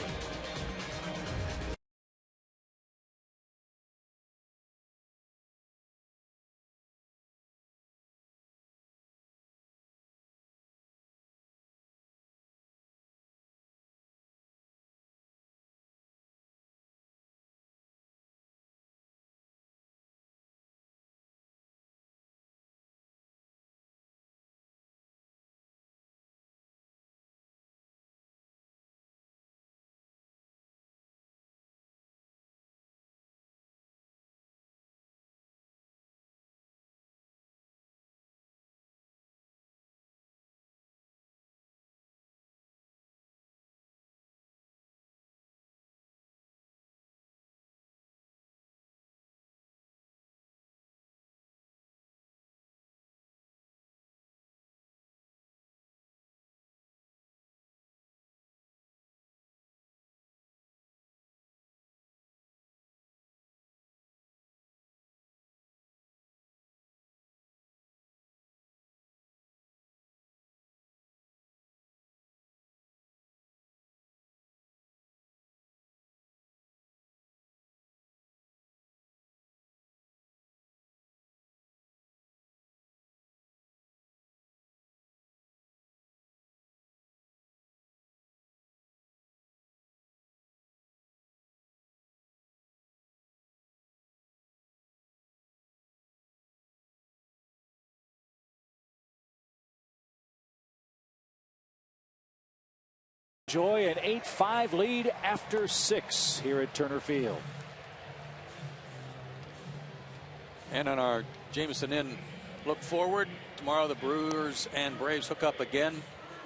Joy an 8-5 lead after 6 here at Turner Field. And on our Jameson Inn look forward, tomorrow the Brewers and Braves hook up again.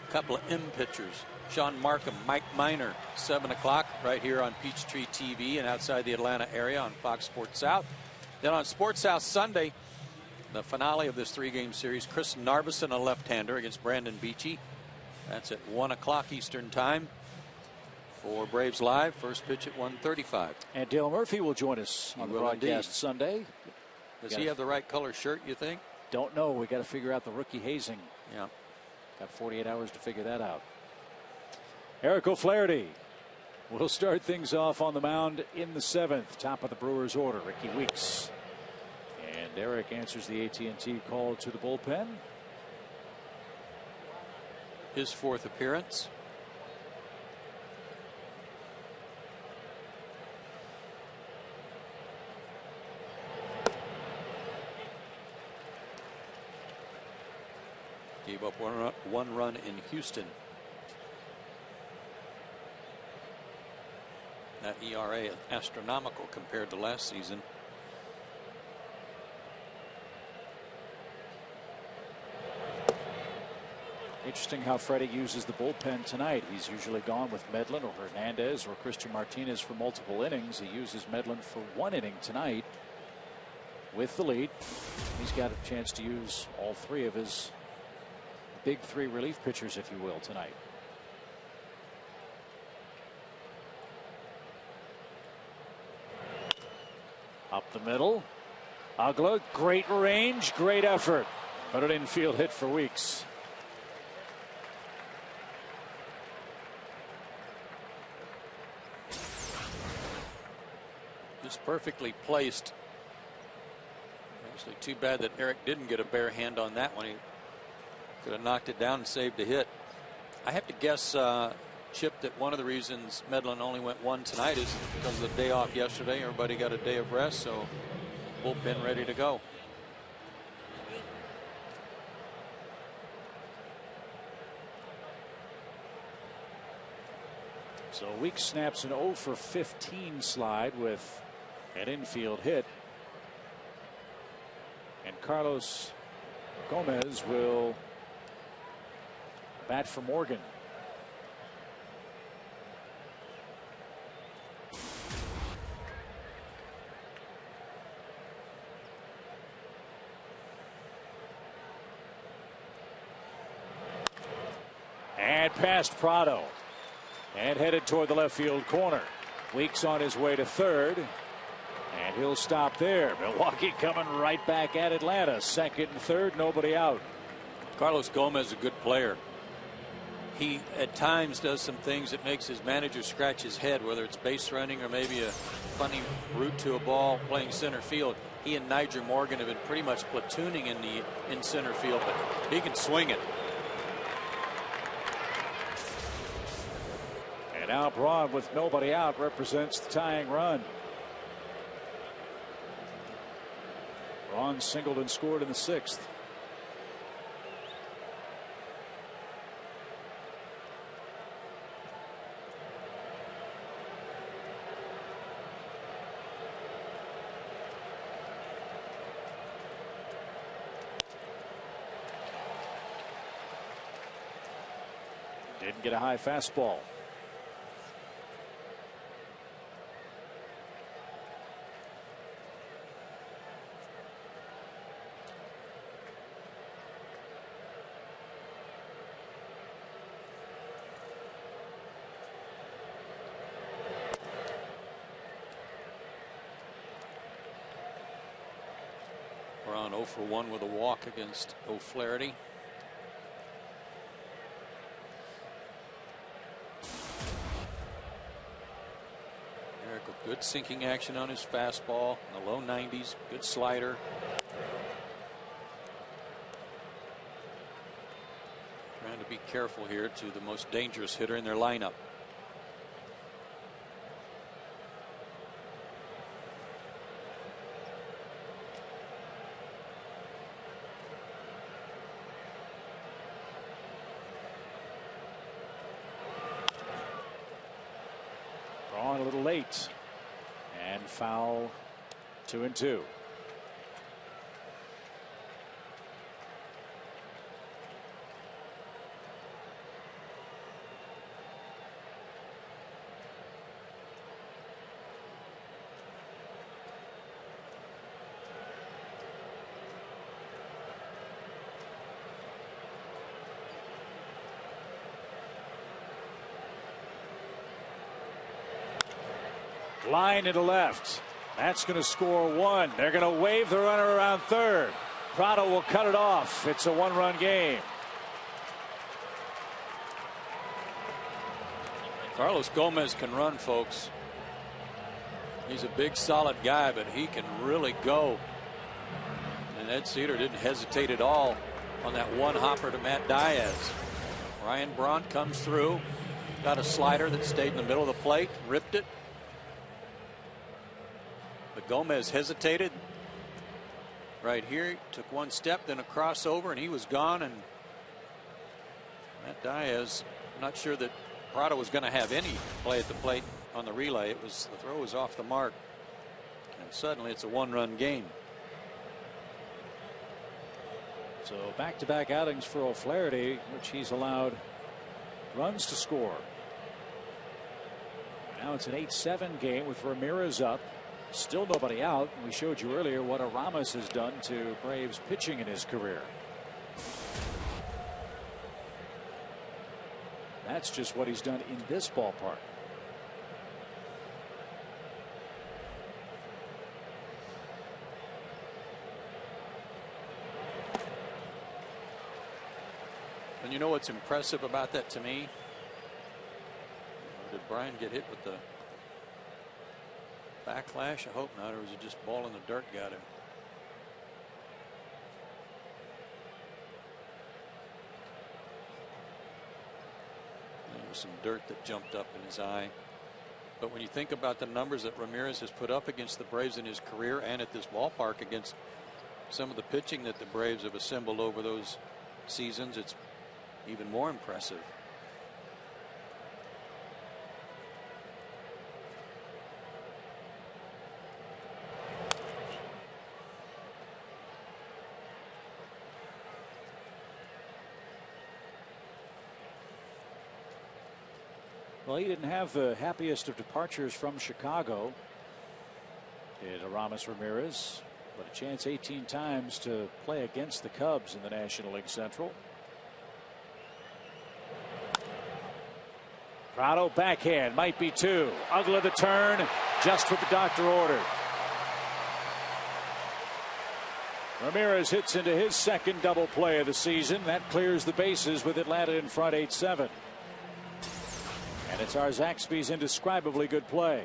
A couple of M pitchers Sean Markham, Mike Miner, 7 o'clock right here on Peachtree TV and outside the Atlanta area on Fox Sports South. Then on Sports South Sunday, the finale of this 3-game series, Chris Narveson, a left-hander, against Brandon Beachy. That's at 1 o'clock Eastern time for Braves Live. First pitch at 1:35. And Dale Murphy will join us on the broadcast Sunday. Does he have the right color shirt, you think? Don't know. We got to figure out the rookie hazing. Yeah. Got 48 hours to figure that out. Eric O'Flaherty will start things off on the mound in the 7th. Top of the Brewers order, Ricky Weeks. And Eric answers the AT&T call to the bullpen. His 4th appearance. Gave up one run in Houston. That ERA astronomical compared to last season. Interesting how Freddie uses the bullpen tonight. He's usually gone with Medlin or Hernandez or Christian Martinez for multiple innings. He uses Medlin for 1 inning tonight with the lead. He's got a chance to use all 3 of his big 3 relief pitchers, if you will, tonight. Up the middle. Ugla, great range, great effort. But an infield hit for Weeks. Just perfectly placed. Actually, too bad that Eric didn't get a bare hand on that one. He could have knocked it down and saved a hit. I have to guess, Chip, that one of the reasons Medlin only went 1 tonight is because of the day off yesterday. Everybody got a day of rest, so bullpen ready to go. So Weeks snaps an 0 for 15 slide with an infield hit. And Carlos Gomez will bat for Morgan. And past Prado. And headed toward the left field corner. Weeks on his way to 3rd. And he'll stop there. Milwaukee coming right back at Atlanta. 2nd and 3rd, nobody out. Carlos Gomez is a good player. He at times does some things that makes his manager scratch his head, whether it's base running or maybe a funny route to a ball playing center field. He and Niger Morgan have been pretty much platooning in center field, but he can swing it. And now Braun, with nobody out, represents the tying run. Braun singled and scored in the 6th. Didn't get a high fastball. Braun 0 for 1 with a walk against O'Flaherty. Eric with good sinking action on his fastball in the low 90s. Good slider. Trying to be careful here to the most dangerous hitter in their lineup. A little late and foul. 2-2. Line into left. That's going to score one. They're going to wave the runner around third. Prado will cut it off. It's a one-run game. Carlos Gomez can run, folks. He's a big, solid guy, but he can really go. And Ed Cedar didn't hesitate at all on that one hopper to Matt Diaz. Ryan Braun comes through, got a slider that stayed in the middle of the plate, ripped it. But Gomez hesitated right here, took one step, then a crossover, and he was gone. And Matt Diaz, not sure that Prado was going to have any play at the plate on the relay. The throw was off the mark, and suddenly it's a one-run game. So back-to-back outings for O'Flaherty, which he's allowed runs to score. Now it's an 8-7 game with Ramirez up. Still nobody out. We showed you earlier what Aramis has done to Braves pitching in his career. That's just what he's done in this ballpark. And you know what's impressive about that to me? Did Brian get hit with the backlash? I hope not. Or was it just ball in the dirt got him? There was some dirt that jumped up in his eye. But when you think about the numbers that Ramirez has put up against the Braves in his career and at this ballpark against some of the pitching that the Braves have assembled over those seasons, it's even more impressive. Well, he didn't have the happiest of departures from Chicago. Did Aramis Ramirez, but a chance 18 times to play against the Cubs in the National League Central. Prado backhand, might be two. Ugly the turn, just what the doctor ordered. Ramirez hits into his second double play of the season. That clears the bases with Atlanta in front 8-7. And it's Zaxby's indescribably good play.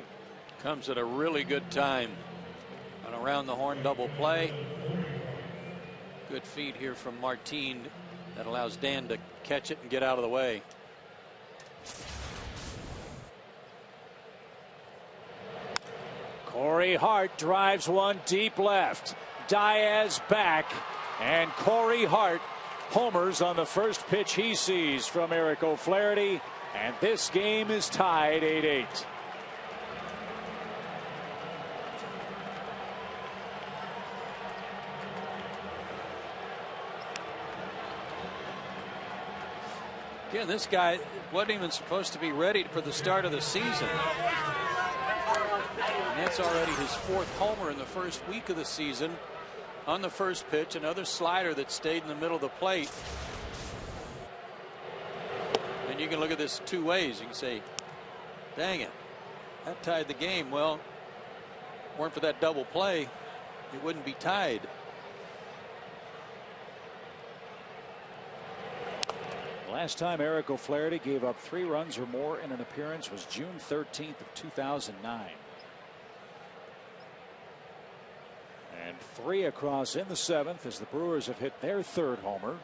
Comes at a really good time. An around the horn double play. Good feed here from Martin that allows Dan to catch it and get out of the way. Corey Hart drives one deep left. Diaz back, and Corey Hart homers on the first pitch he sees from Eric O'Flaherty, and this game is tied 8-8. Again, this guy wasn't even supposed to be ready for the start of the season. And that's already his fourth homer in the first week of the season. On the first pitch, another slider that stayed in the middle of the plate. And you can look at this two ways. You can say, dang it, that tied the game. Well, weren't for that double play, it wouldn't be tied. Last time Eric O'Flaherty gave up 3 runs or more in an appearance was June 13th of 2009. And 3 across in the 7th as the Brewers have hit their 3rd homer.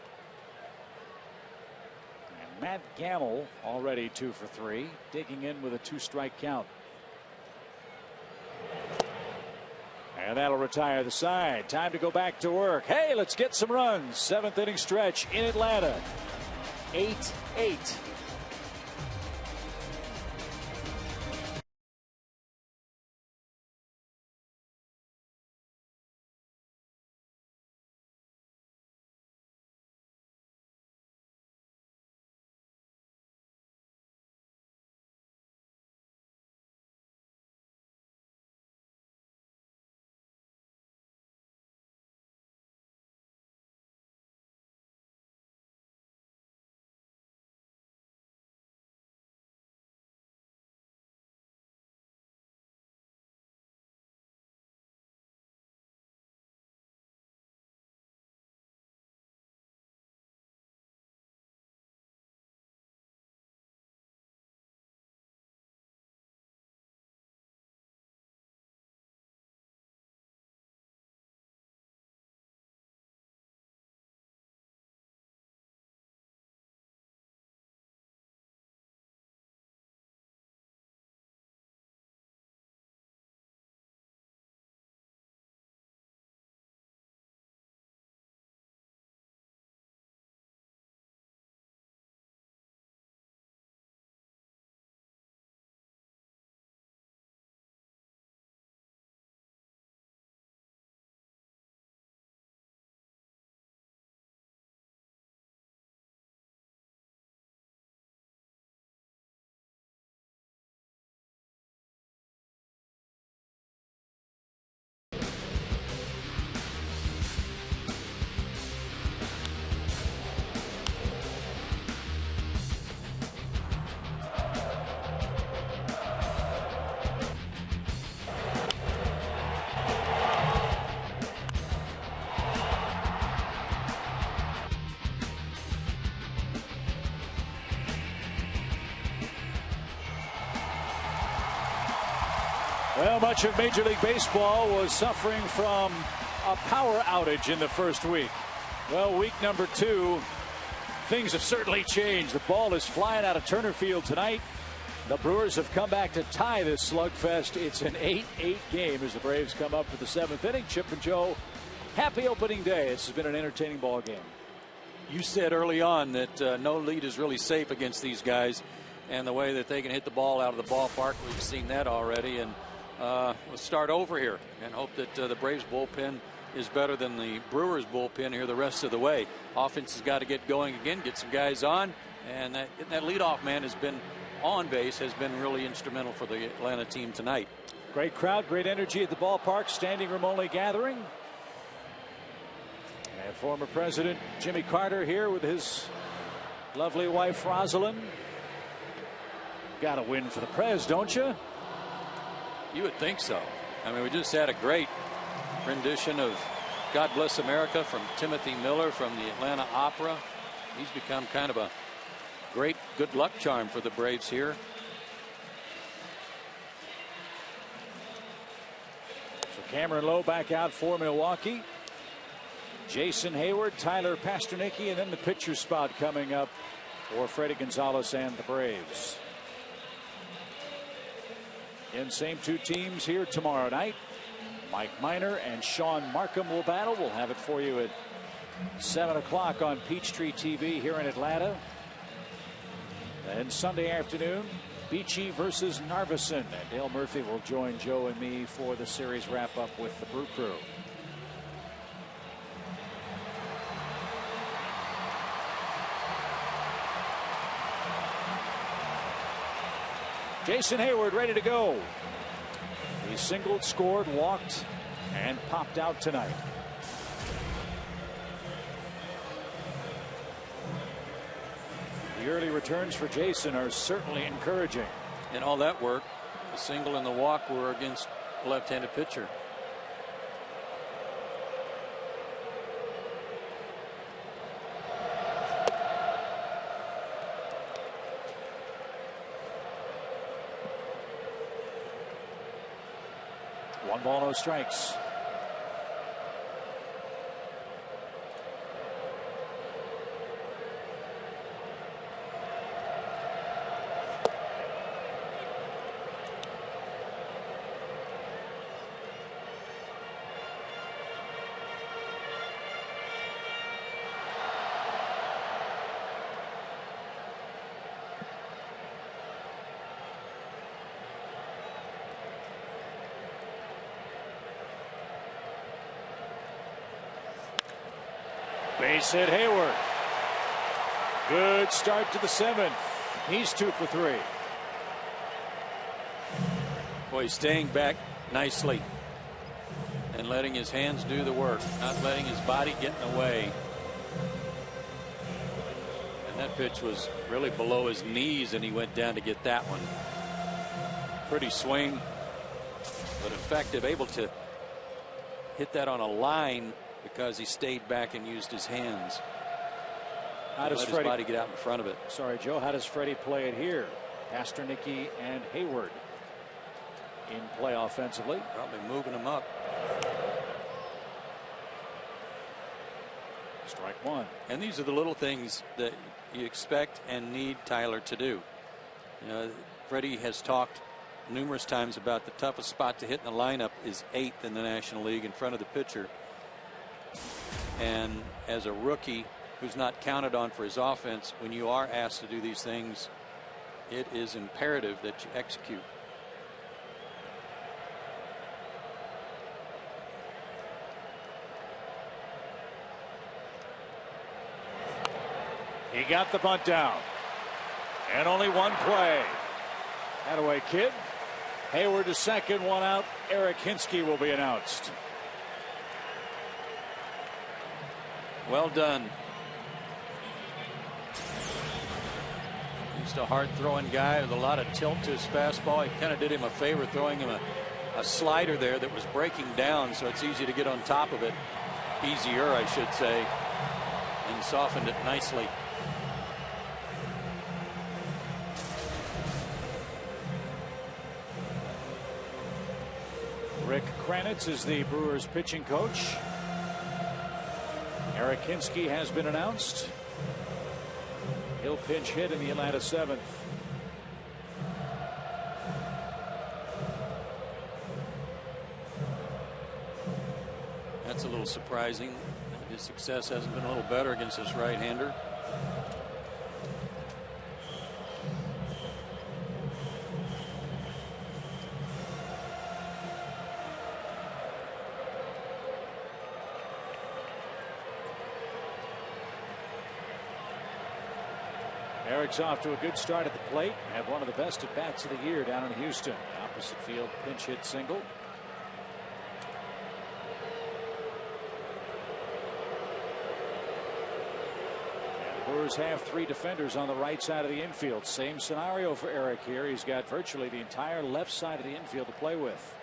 And Matt Gamble already 2 for 3, digging in with a 2-strike count. And that'll retire the side. Time to go back to work. Hey, let's get some runs. 7th inning stretch in Atlanta. 8-8. Well, much of Major League Baseball was suffering from a power outage in the first week. Well, week number 2, things have certainly changed. The ball is flying out of Turner Field tonight. The Brewers have come back to tie this slugfest. It's an 8-8 game as the Braves come up for the 7th inning. Chip and Joe, happy opening day. This has been an entertaining ball game. You said early on that no lead is really safe against these guys, and the way that they can hit the ball out of the ballpark, we've seen that already. And we'll start over here and hope that the Braves bullpen is better than the Brewers bullpen here the rest of the way. Offense has got to get going again, get some guys on, and that leadoff man has been on base, has been really instrumental for the Atlanta team tonight. Great crowd, great energy at the ballpark, standing room only gathering. And former President Jimmy Carter here with his lovely wife Rosalind. Got to win for the Prez, don't you? You would think so. I mean, we just had a great rendition of God Bless America from Timothy Miller from the Atlanta Opera. He's become kind of a great good luck charm for the Braves here. So Cameron Lowe back out for Milwaukee. Jason Hayward, Tyler Pasternicki, and then the pitcher spot coming up for Freddie Gonzalez and the Braves. And same 2 teams here tomorrow night. Mike Minor and Sean Markham will battle. We'll have it for you at 7 o'clock on Peachtree TV here in Atlanta. And Sunday afternoon, Beachy versus Narveson. And Dale Murphy will join Joe and me for the series wrap-up with the Brew Crew. Jason Hayward ready to go. He singled, scored, walked, and popped out tonight. The early returns for Jason are certainly encouraging. And all that work, the single and the walk, were against a left-handed pitcher. One ball, no strikes. Base hit Hayward. Good start to the 7th. He's 2 for 3. Boy, he's staying back nicely and letting his hands do the work, not letting his body get in the way. And that pitch was really below his knees, and he went down to get that one. Pretty swing, but effective, able to hit that on a line because he stayed back and used his hands. How does let Freddie, his body get out in front of it? Sorry, Joe. How does Freddie play it here? Pasternicki and Hayward in play offensively. Probably moving him up. Strike 1. And these are the little things that you expect and need Tyler to do. You know, Freddie has talked numerous times about the toughest spot to hit in the lineup is 8th in the National League in front of the pitcher. And as a rookie who's not counted on for his offense, when you are asked to do these things, it is imperative that you execute. He got the bunt down. And only one play. Attaway kid. Hayward to second, 1 out. Eric Hinsky will be announced. Well done. Just a hard throwing guy with a lot of tilt to his fastball. He kind of did him a favor throwing him a slider there that was breaking down, so it's easy to get on top of it. Easier, I should say, and softened it nicely. Rick Kranitz is the Brewers pitching coach. Eric Hinske has been announced. He'll pinch hit in the Atlanta 7th. That's a little surprising. His success hasn't been a little better against this right-hander. Eric's off to a good start at the plate. Had one of the best at bats of the year down in Houston. Opposite field pinch hit single. Brewers have 3 defenders on the right side of the infield. Same scenario for Eric here. He's got virtually the entire left side of the infield to play with.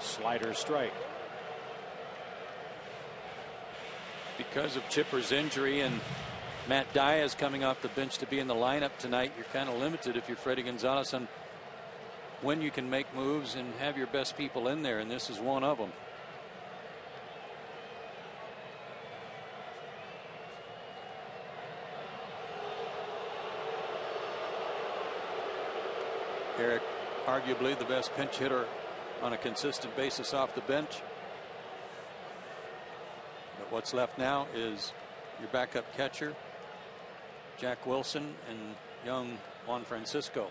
Slider strike. Because of Chipper's injury and Matt Diaz coming off the bench to be in the lineup tonight, you're kind of limited if you're Freddie Gonzalez on when you can make moves and have your best people in there, and this is one of them. Eric, arguably the best pinch hitter on a consistent basis off the bench. But what's left now is your backup catcher, Jack Wilson, and young Juan Francisco.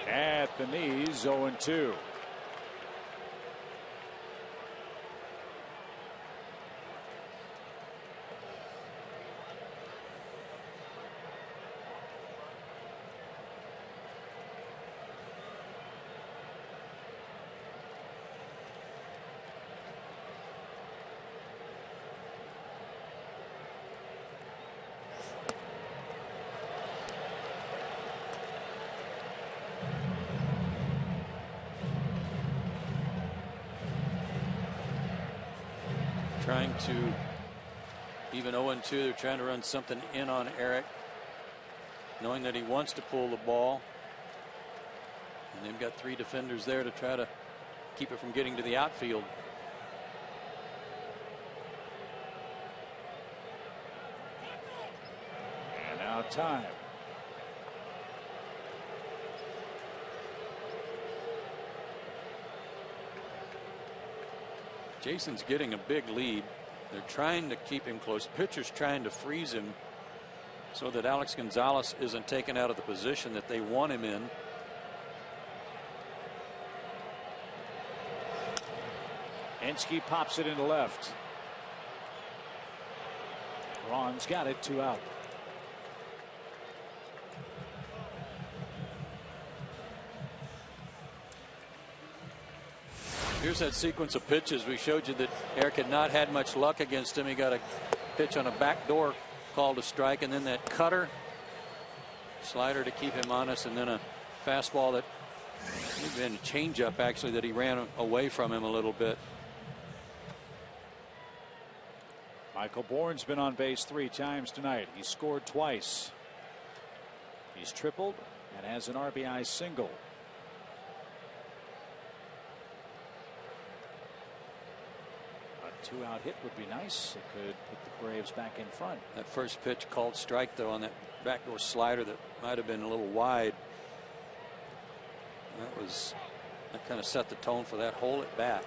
At the knees, 0-2. Trying to even 0-2. They're trying to run something in on Eric, knowing that he wants to pull the ball, and they've got 3 defenders there to try to keep it from getting to the outfield. And now time. Jason's getting a big lead. They're trying to keep him close. Pitcher's trying to freeze him so that Alex Gonzalez isn't taken out of the position that they want him in. Hinske pops it into left. Braun's got it, 2 out. Here's that sequence of pitches. We showed you that Eric had not had much luck against him. He got a pitch on a backdoor called a strike, and then that cutter, slider to keep him honest, and then a fastball that even a changeup actually that he ran away from him a little bit. Michael Bourne's been on base 3 times tonight. He scored twice. He's tripled and has an RBI single. A 2-out hit would be nice. It could put the Braves back in front. That first pitch called strike, though, on that backdoor slider that might have been a little wide. That kind of set the tone for that hole at bat.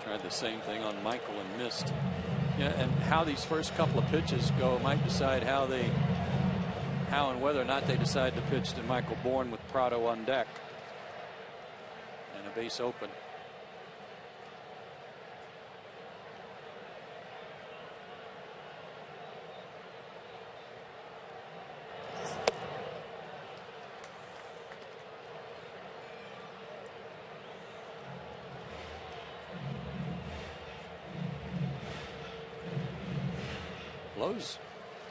Tried the same thing on Michael and missed. Yeah, and how these first couple of pitches go might decide how and whether or not they decide to pitch to Michael Bourne with Prado on deck and a base open. Lowe's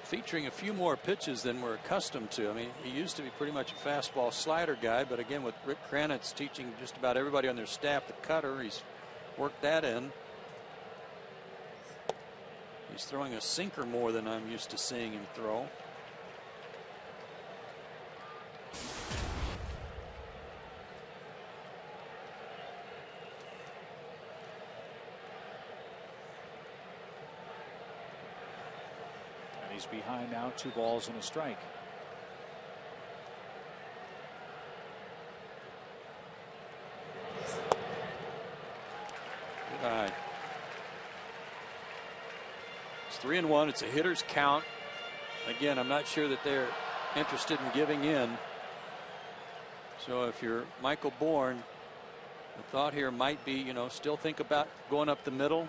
featuring a few more pitches than we're accustomed to. I mean, he used to be pretty much a fastball slider guy, but again, with Rick Kranitz teaching just about everybody on their staff the cutter, he's worked that in. He's throwing a sinker more than I'm used to seeing him throw. He's behind now, 2 balls and a strike. Good eye. It's 3-1. It's a hitter's count. Again, I'm not sure that they're interested in giving in. So if you're Michael Bourne, the thought here might be, still think about going up the middle,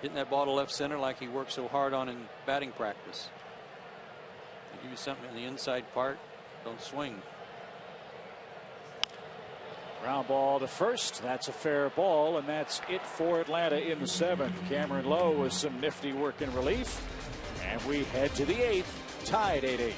hitting that ball to left center like he worked so hard on in batting practice. They give you something in the inside part, don't swing. Ground ball to first. That's a fair ball, and that's it for Atlanta in the 7th. Cameron Lowe with some nifty work in relief. And we head to the 8th, tied 8-8.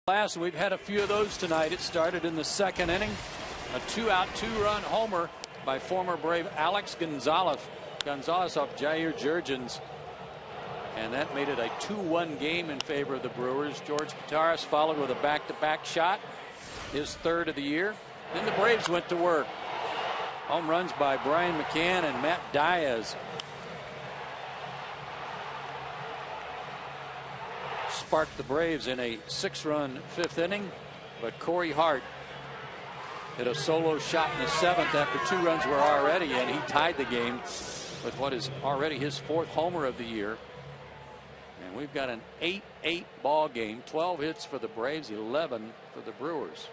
Last, we've had a few of those tonight. It started in the 2nd inning. A 2-out, 2-run homer by former Brave Alex Gonzalez. Gonzalez off Jair Jurgens. And that made it a 2-1 game in favor of the Brewers. George Kataris followed with a back-to-back shot, his 3rd of the year. Then the Braves went to work. Home runs by Brian McCann and Matt Diaz. Sparked the Braves in a 6-run 5th inning, but Corey Hart hit a solo shot in the 7th after 2 runs were already in. He tied the game with what is already his 4th homer of the year. And we've got an 8-8 ball game. 12 hits for the Braves, 11 for the Brewers.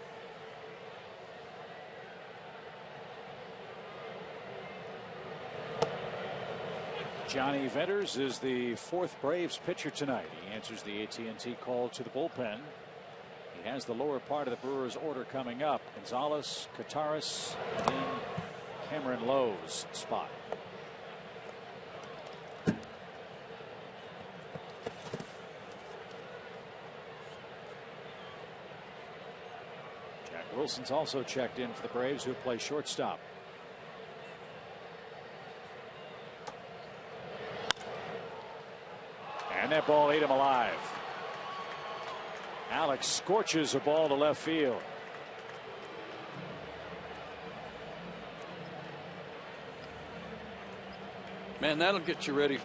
Johnny Venters is the 4th Braves pitcher tonight. He answers the AT&T call to the bullpen. He has the lower part of the Brewers order coming up. Gonzalez, Kataris, and then Cameron Lowe's spot. Jack Wilson's also checked in for the Braves, who play shortstop. And that ball ate him alive. Alex scorches a ball to left field. Man, that'll get you ready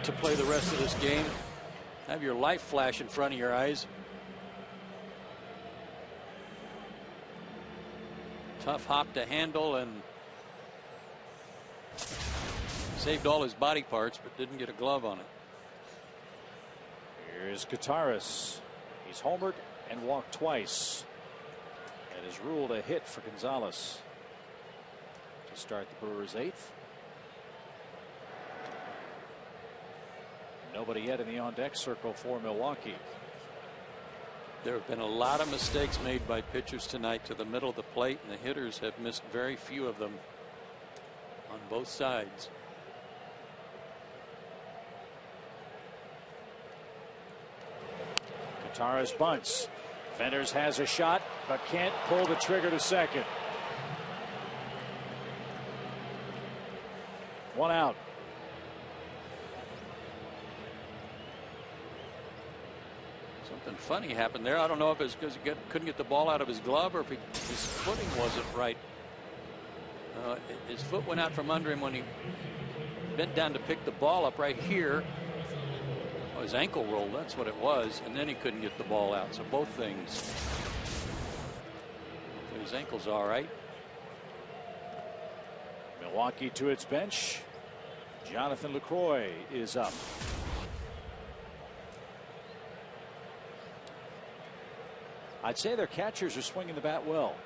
to play the rest of this game. Have your life flash in front of your eyes. Tough hop to handle, and saved all his body parts but didn't get a glove on it. Here's Kataris. He's homered and walked twice. It is ruled a hit for Gonzalez to start the Brewers' 8th. Nobody yet in the on-deck circle for Milwaukee. There have been a lot of mistakes made by pitchers tonight to the middle of the plate, and the hitters have missed very few of them on both sides. Katara's bunts. Venters has a shot, but can't pull the trigger to second. One out. Something funny happened there. I don't know if it's because he couldn't get the ball out of his glove or if his footing wasn't right. His foot went out from under him when he bent down to pick the ball up right here. Oh, his ankle rolled, that's what it was, and then he couldn't get the ball out. So both things. His ankle's all right. Milwaukee to its bench. Jonathan LaCroix is up. I'd say their catchers are swinging the bat well.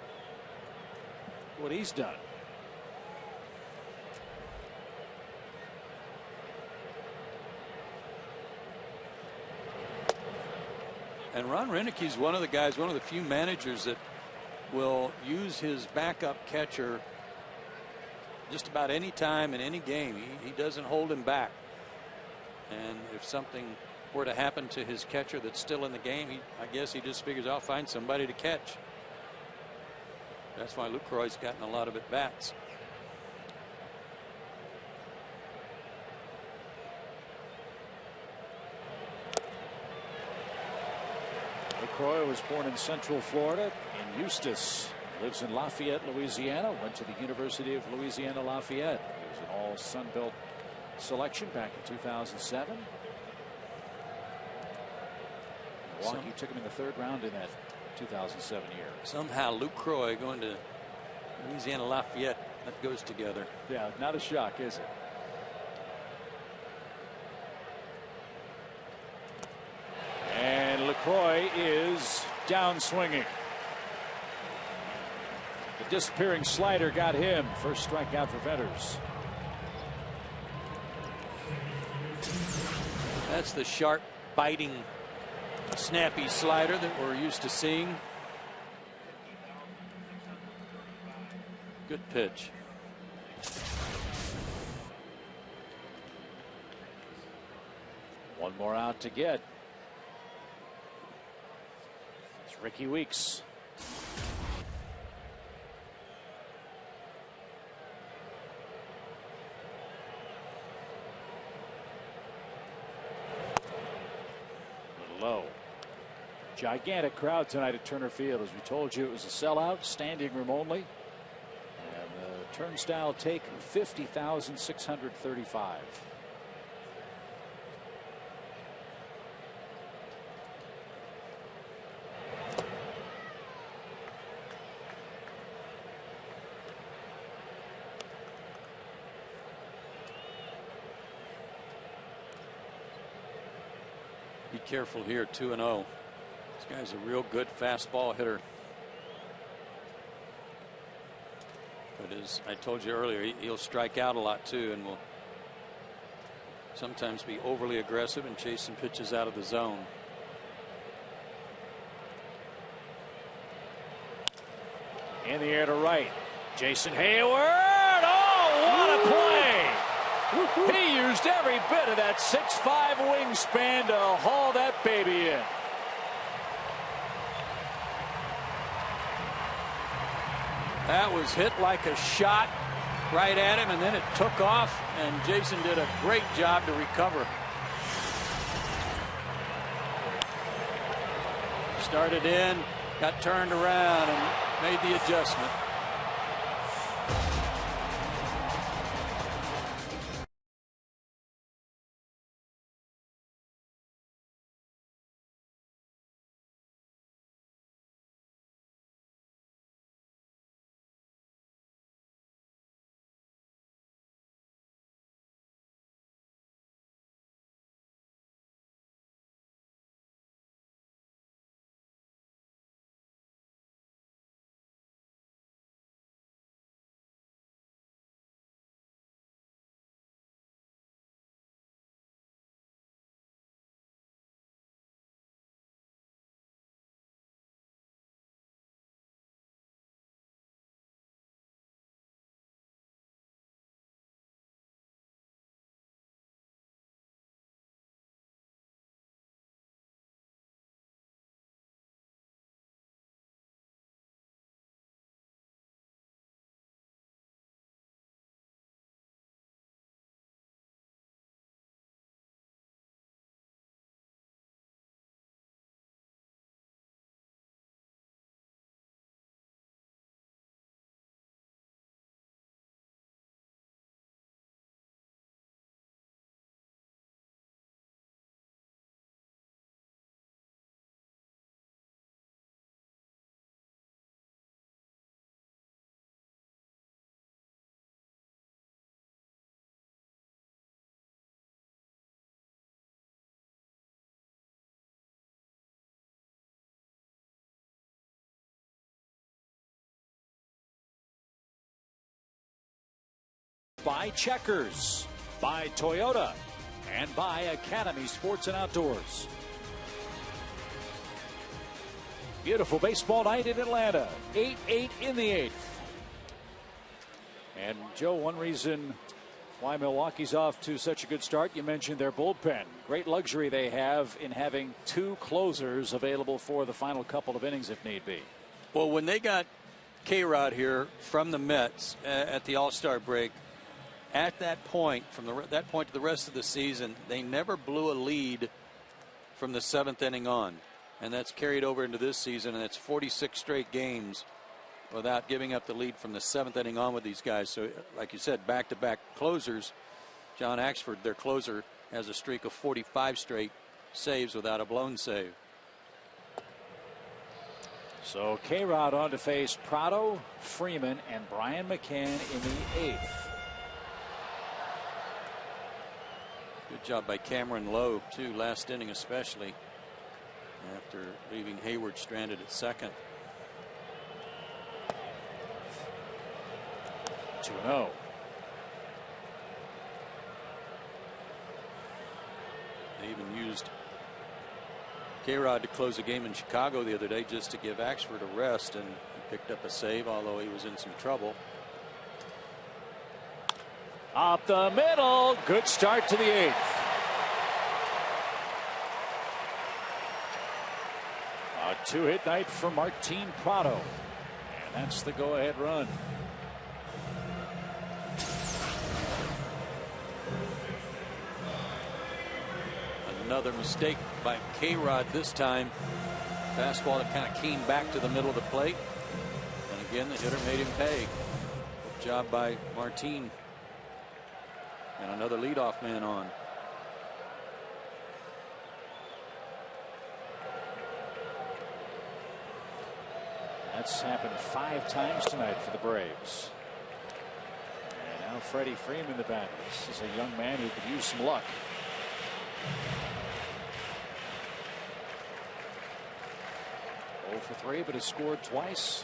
What he's done. And Ron Renick's one of the guys, one of the few managers that will use his backup catcher just about any time in any game. He doesn't hold him back. And if something were to happen to his catcher that's still in the game, I guess he just figures I'll find somebody to catch. That's why Lucroy's gotten a lot of at bats. LaCroix was born in Central Florida in Eustis. Lives in Lafayette, Louisiana. Went to the University of Louisiana Lafayette. He was an all Sun Belt selection back in 2007. Milwaukee took him in the 3rd round in that 2007 year. Somehow Lucroix going to Louisiana Lafayette, that goes together. Yeah, not a shock, is it? And LaCroix is down swinging. The disappearing slider got him. First strikeout for Venters. That's the sharp, biting, snappy slider that we're used to seeing. Good pitch. One more out to get. It's Ricky Weeks. Low. Gigantic crowd tonight at Turner Field. As we told you, it was a sellout, standing room only. And the turnstile take 50,635. Be careful here, 2-0. This guy's a real good fastball hitter. But as I told you earlier, he'll strike out a lot too, and will sometimes be overly aggressive and chase some pitches out of the zone. In the air to right. Jason Hayward. Oh, what a play! He used every bit of that 6'5" wingspan to haul that baby in. That was hit like a shot right at him, and then it took off, and Jason did a great job to recover. Started in, got turned around, and made the adjustment. by Checkers, by Toyota, and by Academy Sports and Outdoors. Beautiful baseball night in Atlanta. 8-8 in the 8th. And Joe, one reason why Milwaukee's off to such a good start, you mentioned their bullpen. Great luxury they have in having 2 closers available for the final couple of innings if need be. Well, when they got K-Rod here from the Mets at the All-Star break, at that point, from that point to the rest of the season, they never blew a lead from the 7th inning on. And that's carried over into this season, and it's 46 straight games without giving up the lead from the 7th inning on with these guys. So, like you said, back-to-back closers. John Axford, their closer, has a streak of 45 straight saves without a blown save. So K-Rod on to face Prado, Freeman, and Brian McCann in the 8th. Good job by Cameron Lowe, too, last inning especially, after leaving Hayward stranded at second. 2-0. They even used K-Rod to close a game in Chicago the other day just to give Axford a rest, and he picked up a save, although he was in some trouble. Up the middle. Good start to the 8th. A 2-hit night for Martin Prado. And that's the go-ahead run. Another mistake by K-Rod this time. Fastball that kind of came back to the middle of the plate. And again, the hitter made him pay. Good job by Martin. And another leadoff man on. That's happened 5 times tonight for the Braves. And now Freddie Freeman, the batter. This is a young man who could use some luck. For 3, but has scored twice.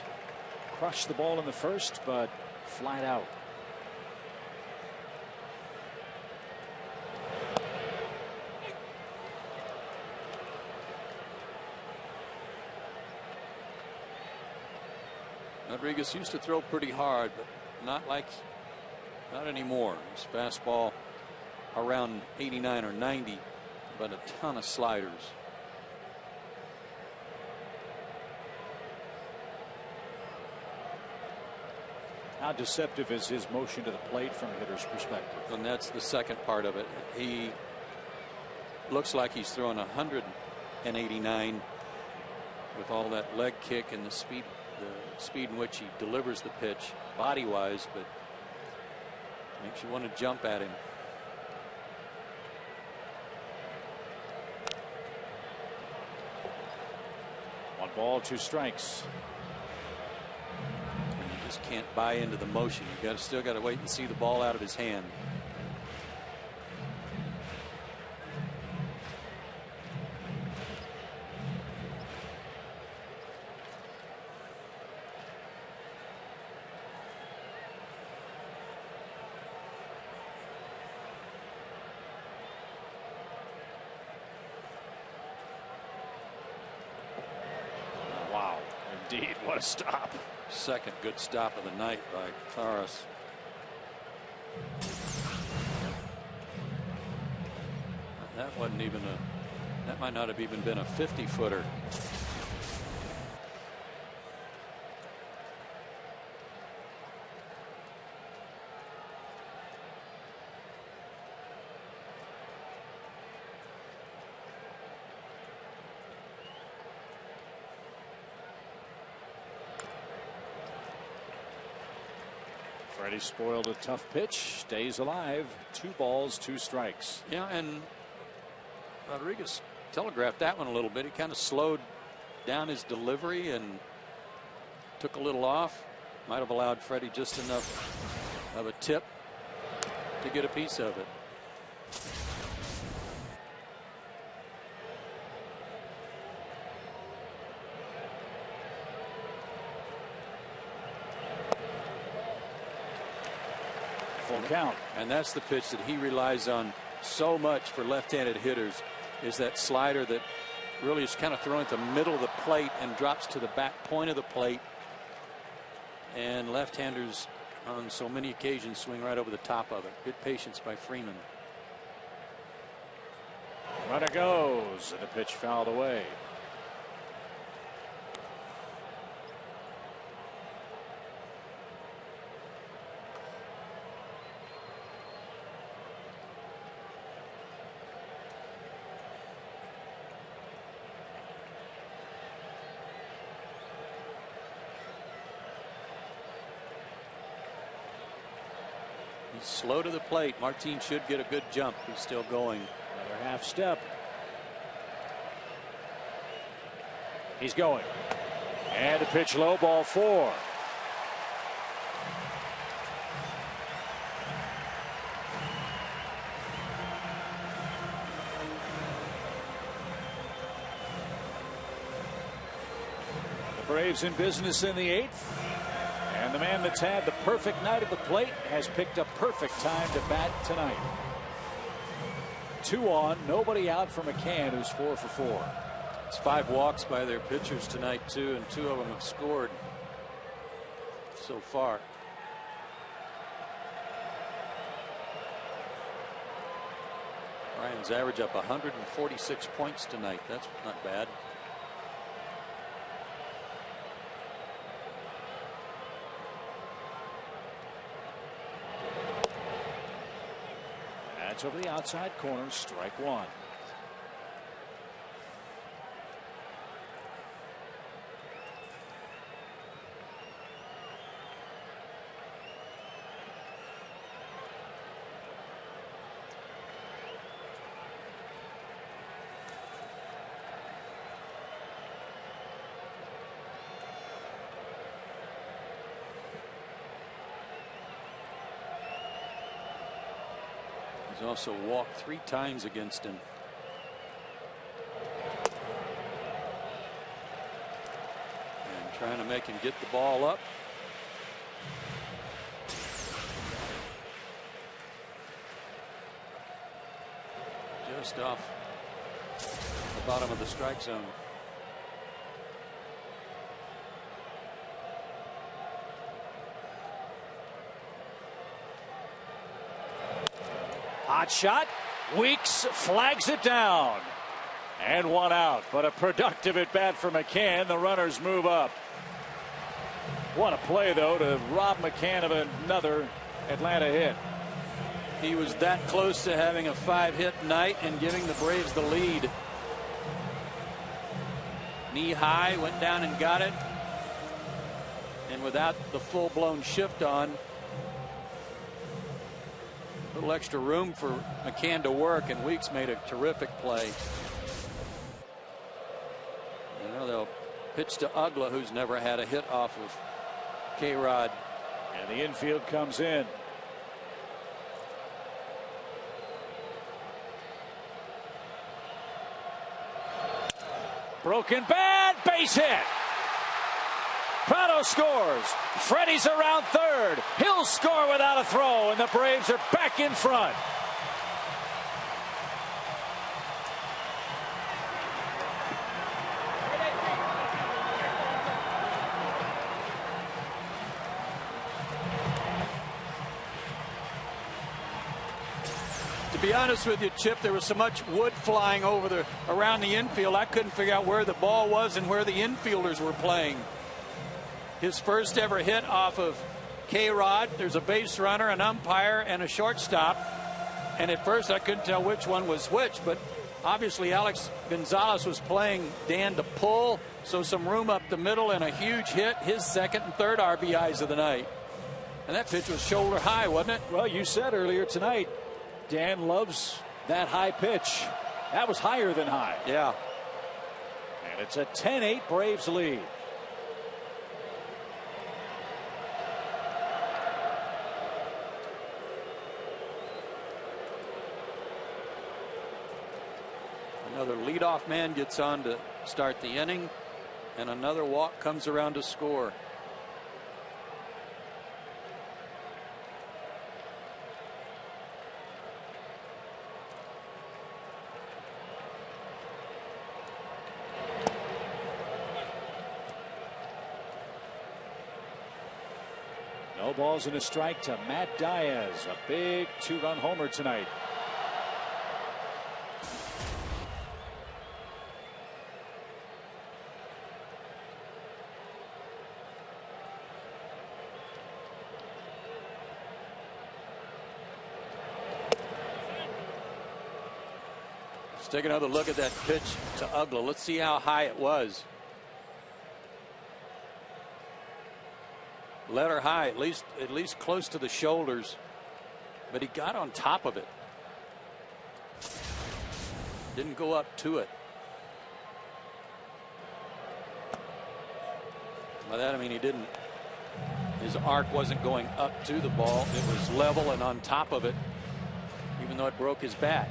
Crushed the ball in the first, but flat out. Rodriguez used to throw pretty hard, but not anymore. His fastball around 89 or 90, but a ton of sliders. How deceptive is his motion to the plate from a hitter's perspective? And that's the second part of it. He looks like he's throwing 189 with all that leg kick and the speed in which he delivers the pitch body wise, but makes you want to jump at him. One ball, 2 strikes. You just can't buy into the motion. You still got to wait and see the ball out of his hand. Wow, indeed, what a stop. Second good stop of the night by Taras. That wasn't even that might not have even been a 50-footer. Freddie spoiled a tough pitch, stays alive. 2 balls, 2 strikes. Yeah, and Rodriguez telegraphed that one a little bit. He kind of slowed down his delivery and took a little off. Might have allowed Freddie just enough of a tip to get a piece of it. Full count. And that's the pitch that he relies on so much for left-handed hitters, is that slider that really is kind of thrown at the middle of the plate and drops to the back point of the plate. And left-handers on so many occasions swing right over the top of it. Good patience by Freeman. Runner goes, and the pitch fouled away. He's slow to the plate. Martin should get a good jump. He's still going. Another half step. He's going. And a pitch low, ball 4. The Braves in business in the 8th. And the man that's had the perfect night at the plate has picked a perfect time to bat tonight. 2 on, nobody out for McCann, who's 4 for 4. It's 5 walks by their pitchers tonight, too, and 2 of them have scored so far. Ryan's average up 146 points tonight. That's not bad. That's over the outside corner, strike 1. He's also walked 3 times against him. And trying to make him get the ball up. Just off the bottom of the strike zone. Hot shot. Weeks flags it down. And 1 out. But a productive at bat for McCann. The runners move up. What a play, though, to rob McCann of another Atlanta hit. He was that close to having a 5-hit night and giving the Braves the lead. Knee high, went down and got it. And without the full-blown shift on, a little extra room for McCann to work, and Weeks made a terrific play. You know, they'll pitch to Ugla, who's never had a hit off of K-Rod. And the infield comes in. Broken bat, base hit. Prado scores. Freddie's around third. He'll score without a throw, and the Braves are back in front. To be honest with you, Chip, there was so much wood flying around the infield, I couldn't figure out where the ball was and where the infielders were playing. His first ever hit off of K-Rod. There's a base runner, an umpire, and a shortstop. And at first I couldn't tell which one was which, but obviously Alex Gonzalez was playing Dan to pull, so some room up the middle and a huge hit, his second and third RBIs of the night. And that pitch was shoulder high, wasn't it? Well, you said earlier tonight, Dan loves that high pitch. That was higher than high. Yeah. And it's a 10-8 Braves lead. Another leadoff man gets on to start the inning, and another walk comes around to score. No balls and a strike to Matt Diaz. A big 2-run homer tonight. Let's take another look at that pitch to Ugla. Let's see how high it was. Let her high, at least close to the shoulders, but he got on top of it. Didn't go up to it. By that I mean he didn't. His arc wasn't going up to the ball. It was level and on top of it, even though it broke his bat.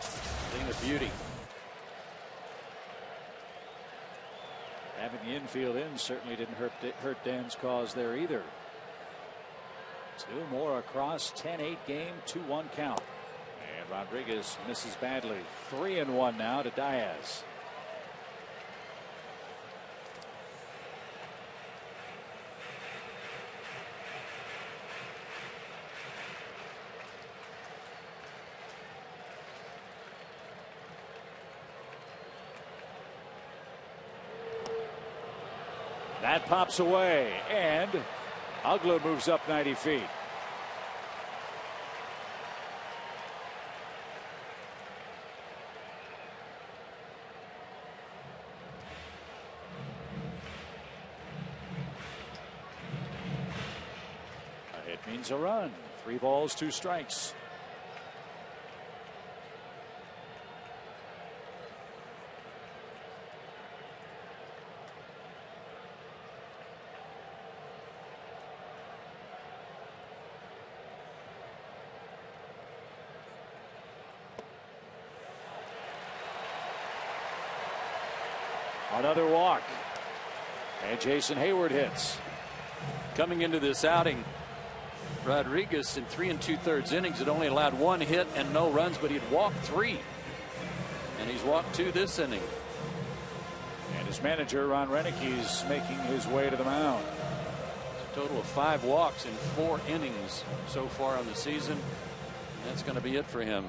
Thing of beauty. Having the infield in certainly didn't hurt Dan's cause there either. 2 more across, 10-8 game, 2-1 count. And Rodriguez misses badly. 3-1 now to Diaz. That pops away, and Ugla moves up 90 feet. A hit means a run. 3 balls, 2 strikes. Another walk. And Jason Hayward hits. Coming into this outing, Rodriguez in 3 2/3 innings had only allowed 1 hit and no runs, but he'd walked 3. And he's walked 2 this inning. And his manager, Ron Renick's making his way to the mound. It's a total of 5 walks in 4 innings so far on the season. That's going to be it for him.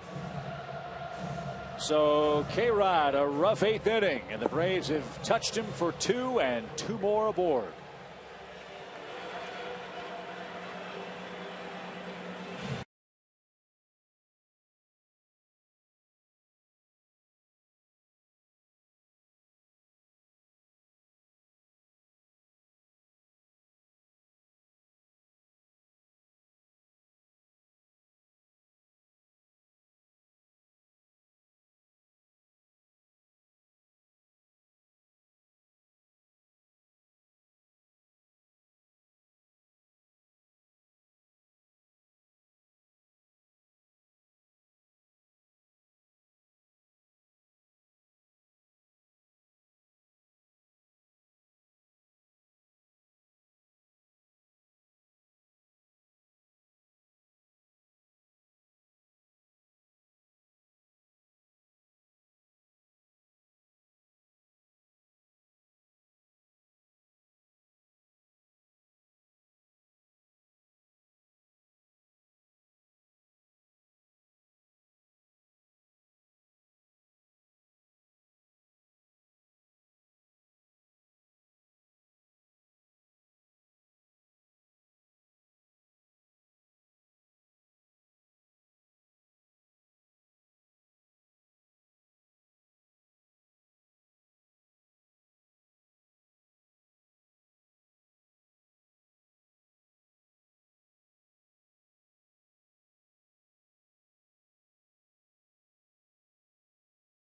So K-Rod, a rough 8th inning, and the Braves have touched him for 2 and 2 more aboard.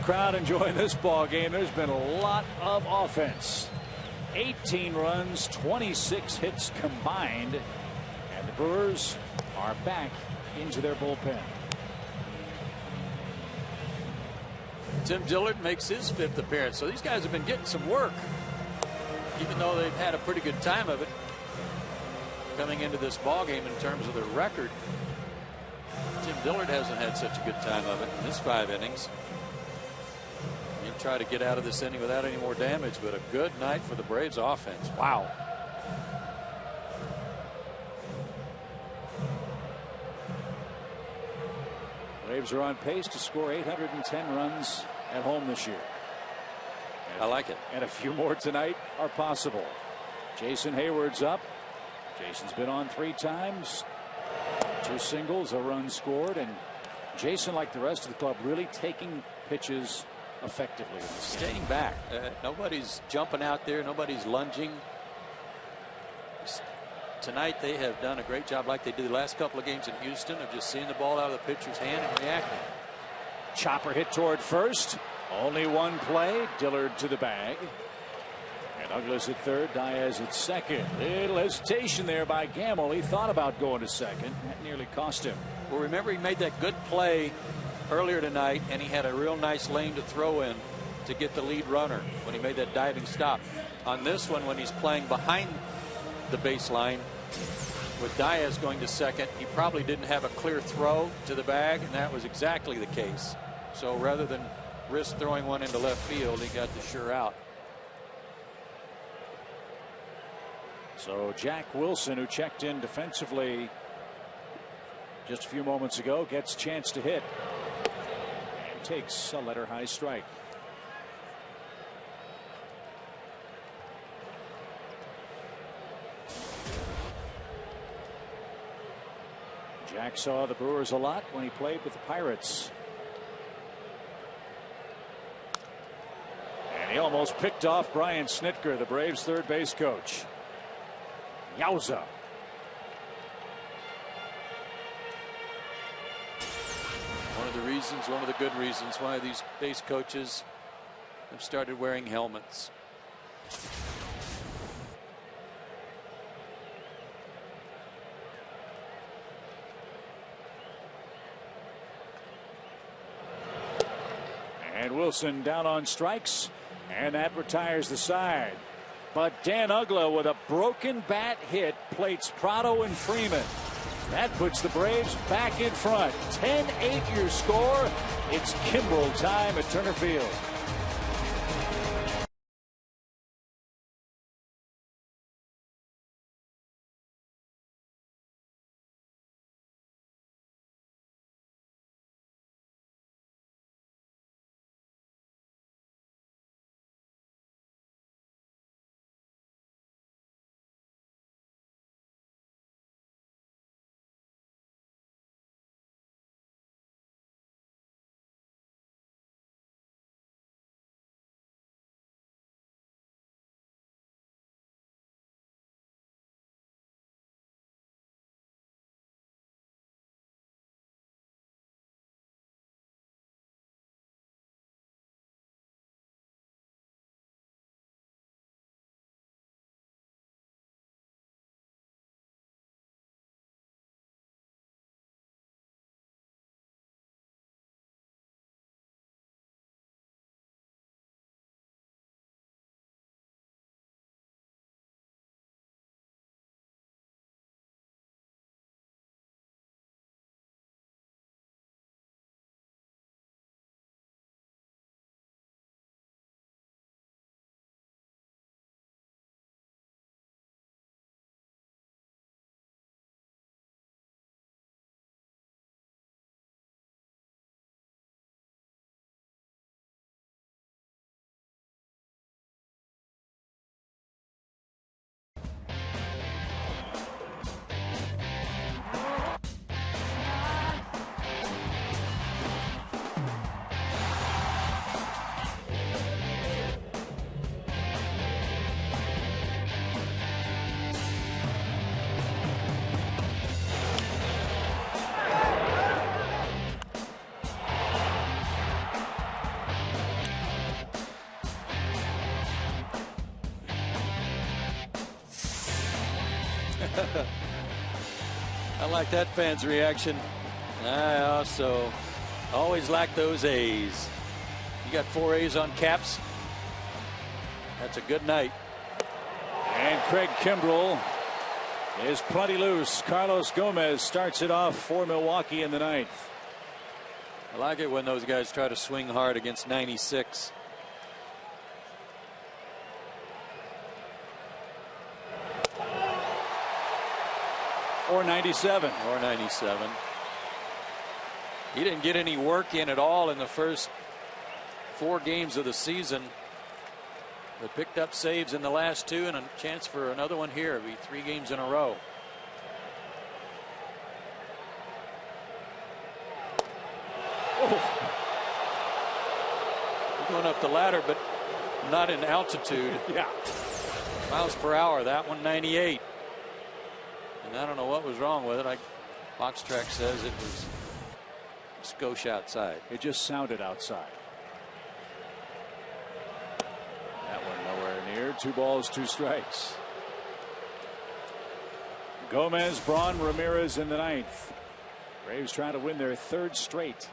Crowd enjoying this ball game. There's been a lot of offense. 18 runs, 26 hits combined, and the Brewers are back into their bullpen. Tim Dillard makes his 5th appearance, so these guys have been getting some work, even though they've had a pretty good time of it coming into this ball game in terms of their record. Tim Dillard hasn't had such a good time of it in his 5 innings. You try to get out of this inning without any more damage, but a good night for the Braves offense. Wow. Braves are on pace to score 810 runs at home this year. I like it. And a few more tonight are possible. Jason Hayward's up. Jason's been on 3 times. 2 singles, a run scored, and Jason, like the rest of the club, really taking pitches effectively in this game. Staying back. Nobody's jumping out there. Nobody's lunging. Tonight they have done a great job, like they did the last couple of games in Houston, of just seeing the ball out of the pitcher's hand and reacting. Chopper hit toward first. Only one play. Dillard to the bag. And Douglas at third. Diaz at second. Little hesitation there by Gamble. He thought about going to second. That nearly cost him. Well, remember, he made that good play earlier tonight, and he had a real nice lane to throw in to get the lead runner when he made that diving stop. On this one, when he's playing behind the baseline with Diaz going to second, he probably didn't have a clear throw to the bag, and that was exactly the case. So rather than risk throwing one into left field, he got the sure out. So Jack Wilson, who checked in defensively just a few moments ago, gets a chance to hit and takes a letter high strike. Jack saw the Brewers a lot when he played with the Pirates. And he almost picked off Brian Snitker, the Braves third base coach. Yowza. One of the good reasons why these base coaches have started wearing helmets. And Wilson down on strikes, and that retires the side. But Dan Uggla with a broken bat hit plates Prado and Freeman. That puts the Braves back in front. 10-8 your score. It's Kimbrel time at Turner Field. I like that fan's reaction. I also always like those A's. You got 4 A's on caps. That's a good night. And Craig Kimbrel is plenty loose. Carlos Gomez starts it off for Milwaukee in the ninth. I like it when those guys try to swing hard against 96. Or 97. Or 97. He didn't get any work in at all in the first 4 games of the season. But picked up saves in the last 2 and a chance for another one here. It'll be 3 games in a row. Oh. Going up the ladder, but not in altitude. Yeah. Miles per hour. That one 98. And I don't know what was wrong with it. Box track says it was a skosh outside. It just sounded outside. That one nowhere near. 2 balls, 2 strikes. Gomez, Braun, Ramirez in the 9th. Braves trying to win their 3rd straight.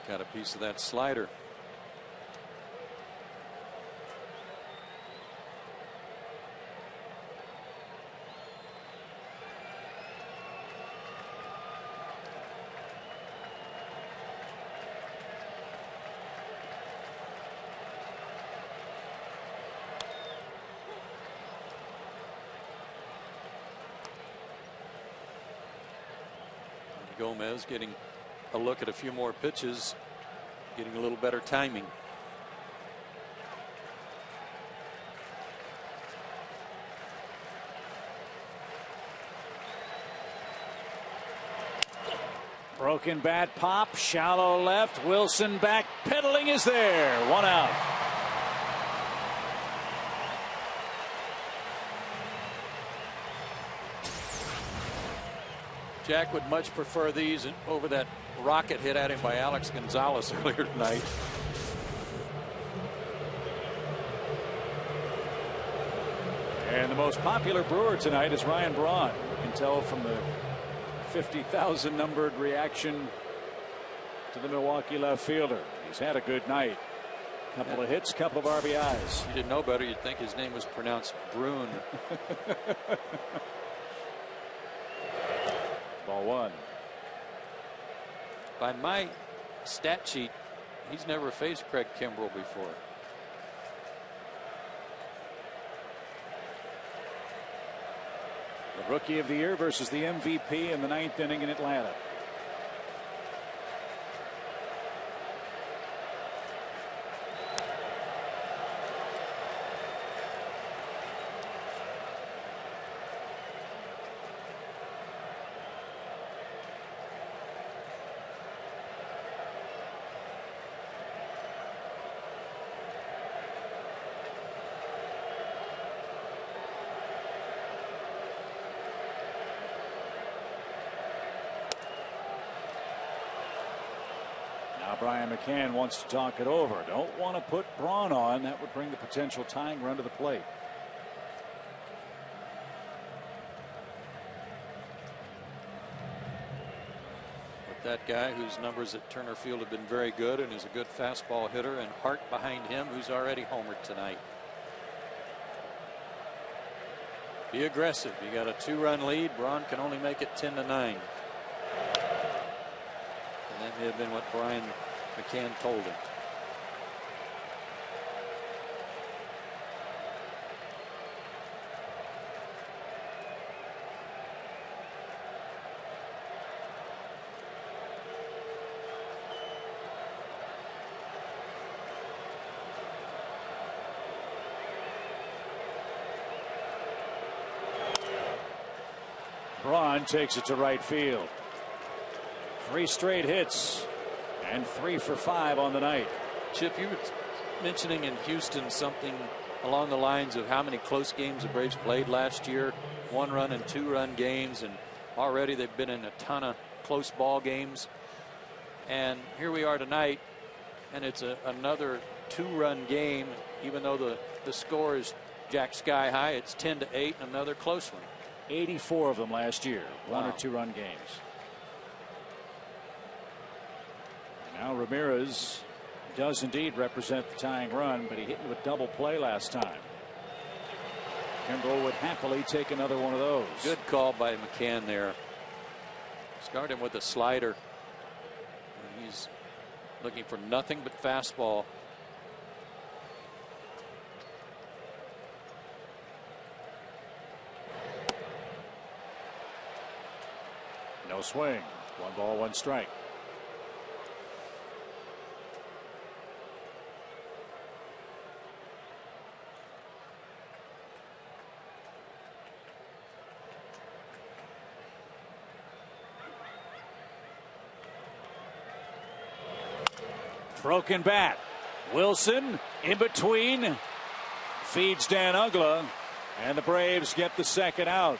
Got a piece of that slider. Gomez getting a look at a few more pitches, getting a little better timing. Broken bat pop, shallow left. Wilson back pedaling is there. 1 out. Jack would much prefer these over that rocket hit at him by Alex Gonzalez earlier tonight. And the most popular Brewer tonight is Ryan Braun. You can tell from the 50,000 numbered reaction to the Milwaukee left fielder. He's had a good night. Couple of hits, couple of RBIs. If you didn't know better, you'd think his name was pronounced Braun. Ball 1. By my stat sheet, he's never faced Craig Kimbrell before. The Rookie of the Year versus the MVP in the 9th inning in Atlanta. Brian McCann wants to talk it over. Don't want to put Braun on. That would bring the potential tying run to the plate. With that guy whose numbers at Turner Field have been very good and is a good fastball hitter, and Hart behind him, who's already homered tonight. Be aggressive. You got a 2-run lead. Braun can only make it 10-9. And that may have been what Brian McCann told him. Braun takes it to right field. 3 straight hits and 3 for 5 on the night. Chip, you were mentioning in Houston something along the lines of how many close games the Braves played last year. 1-run and 2-run games, and already they've been in a ton of close ball games. And here we are tonight, and it's another 2-run game. Even though the score is Jack sky high, it's 10-8, another close one. 84 of them last year, 1 or 2 run games. Now Ramirez does indeed represent the tying run, but he hit with double play last time. Kimbrel would happily take another one of those. Good call by McCann there. Started him with a slider. He's looking for nothing but fastball. No swing. 1 ball, 1 strike. Broken bat. Wilson in between. Feeds Dan Uggla. And the Braves get the second out.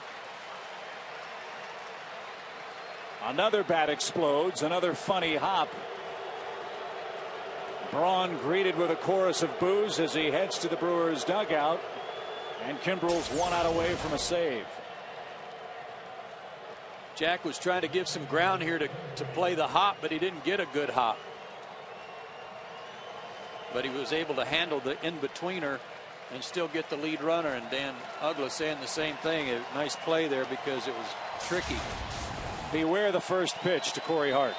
Another bat explodes. Another funny hop. Braun greeted with a chorus of boos as he heads to the Brewers dugout. And Kimbrel's 1 out away from a save. Jack was trying to give some ground here to play the hop, but he didn't get a good hop. But he was able to handle the in-betweener and still get the lead runner. And Dan Uggla saying the same thing. A nice play there because it was tricky. Beware the first pitch to Corey Hart.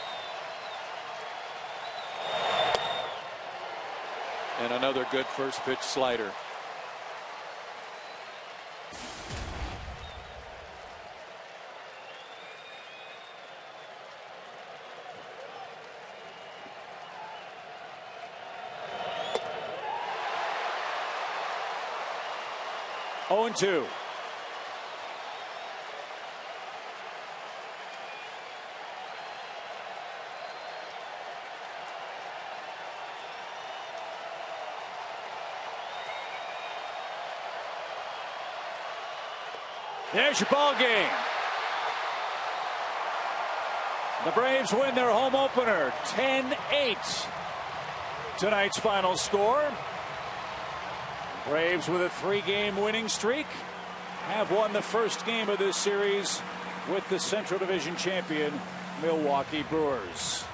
And another good first pitch slider. Oh, 2. There's your ball game. The Braves win their home opener 10-8. Tonight's final score. Braves with a 3-game winning streak have won the first game of this series with the Central Division champion Milwaukee Brewers.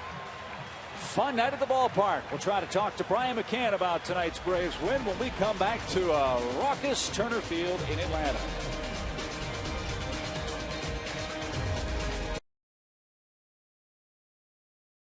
Fun night at the ballpark. We'll try to talk to Brian McCann about tonight's Braves win when we come back to a raucous Turner Field in Atlanta.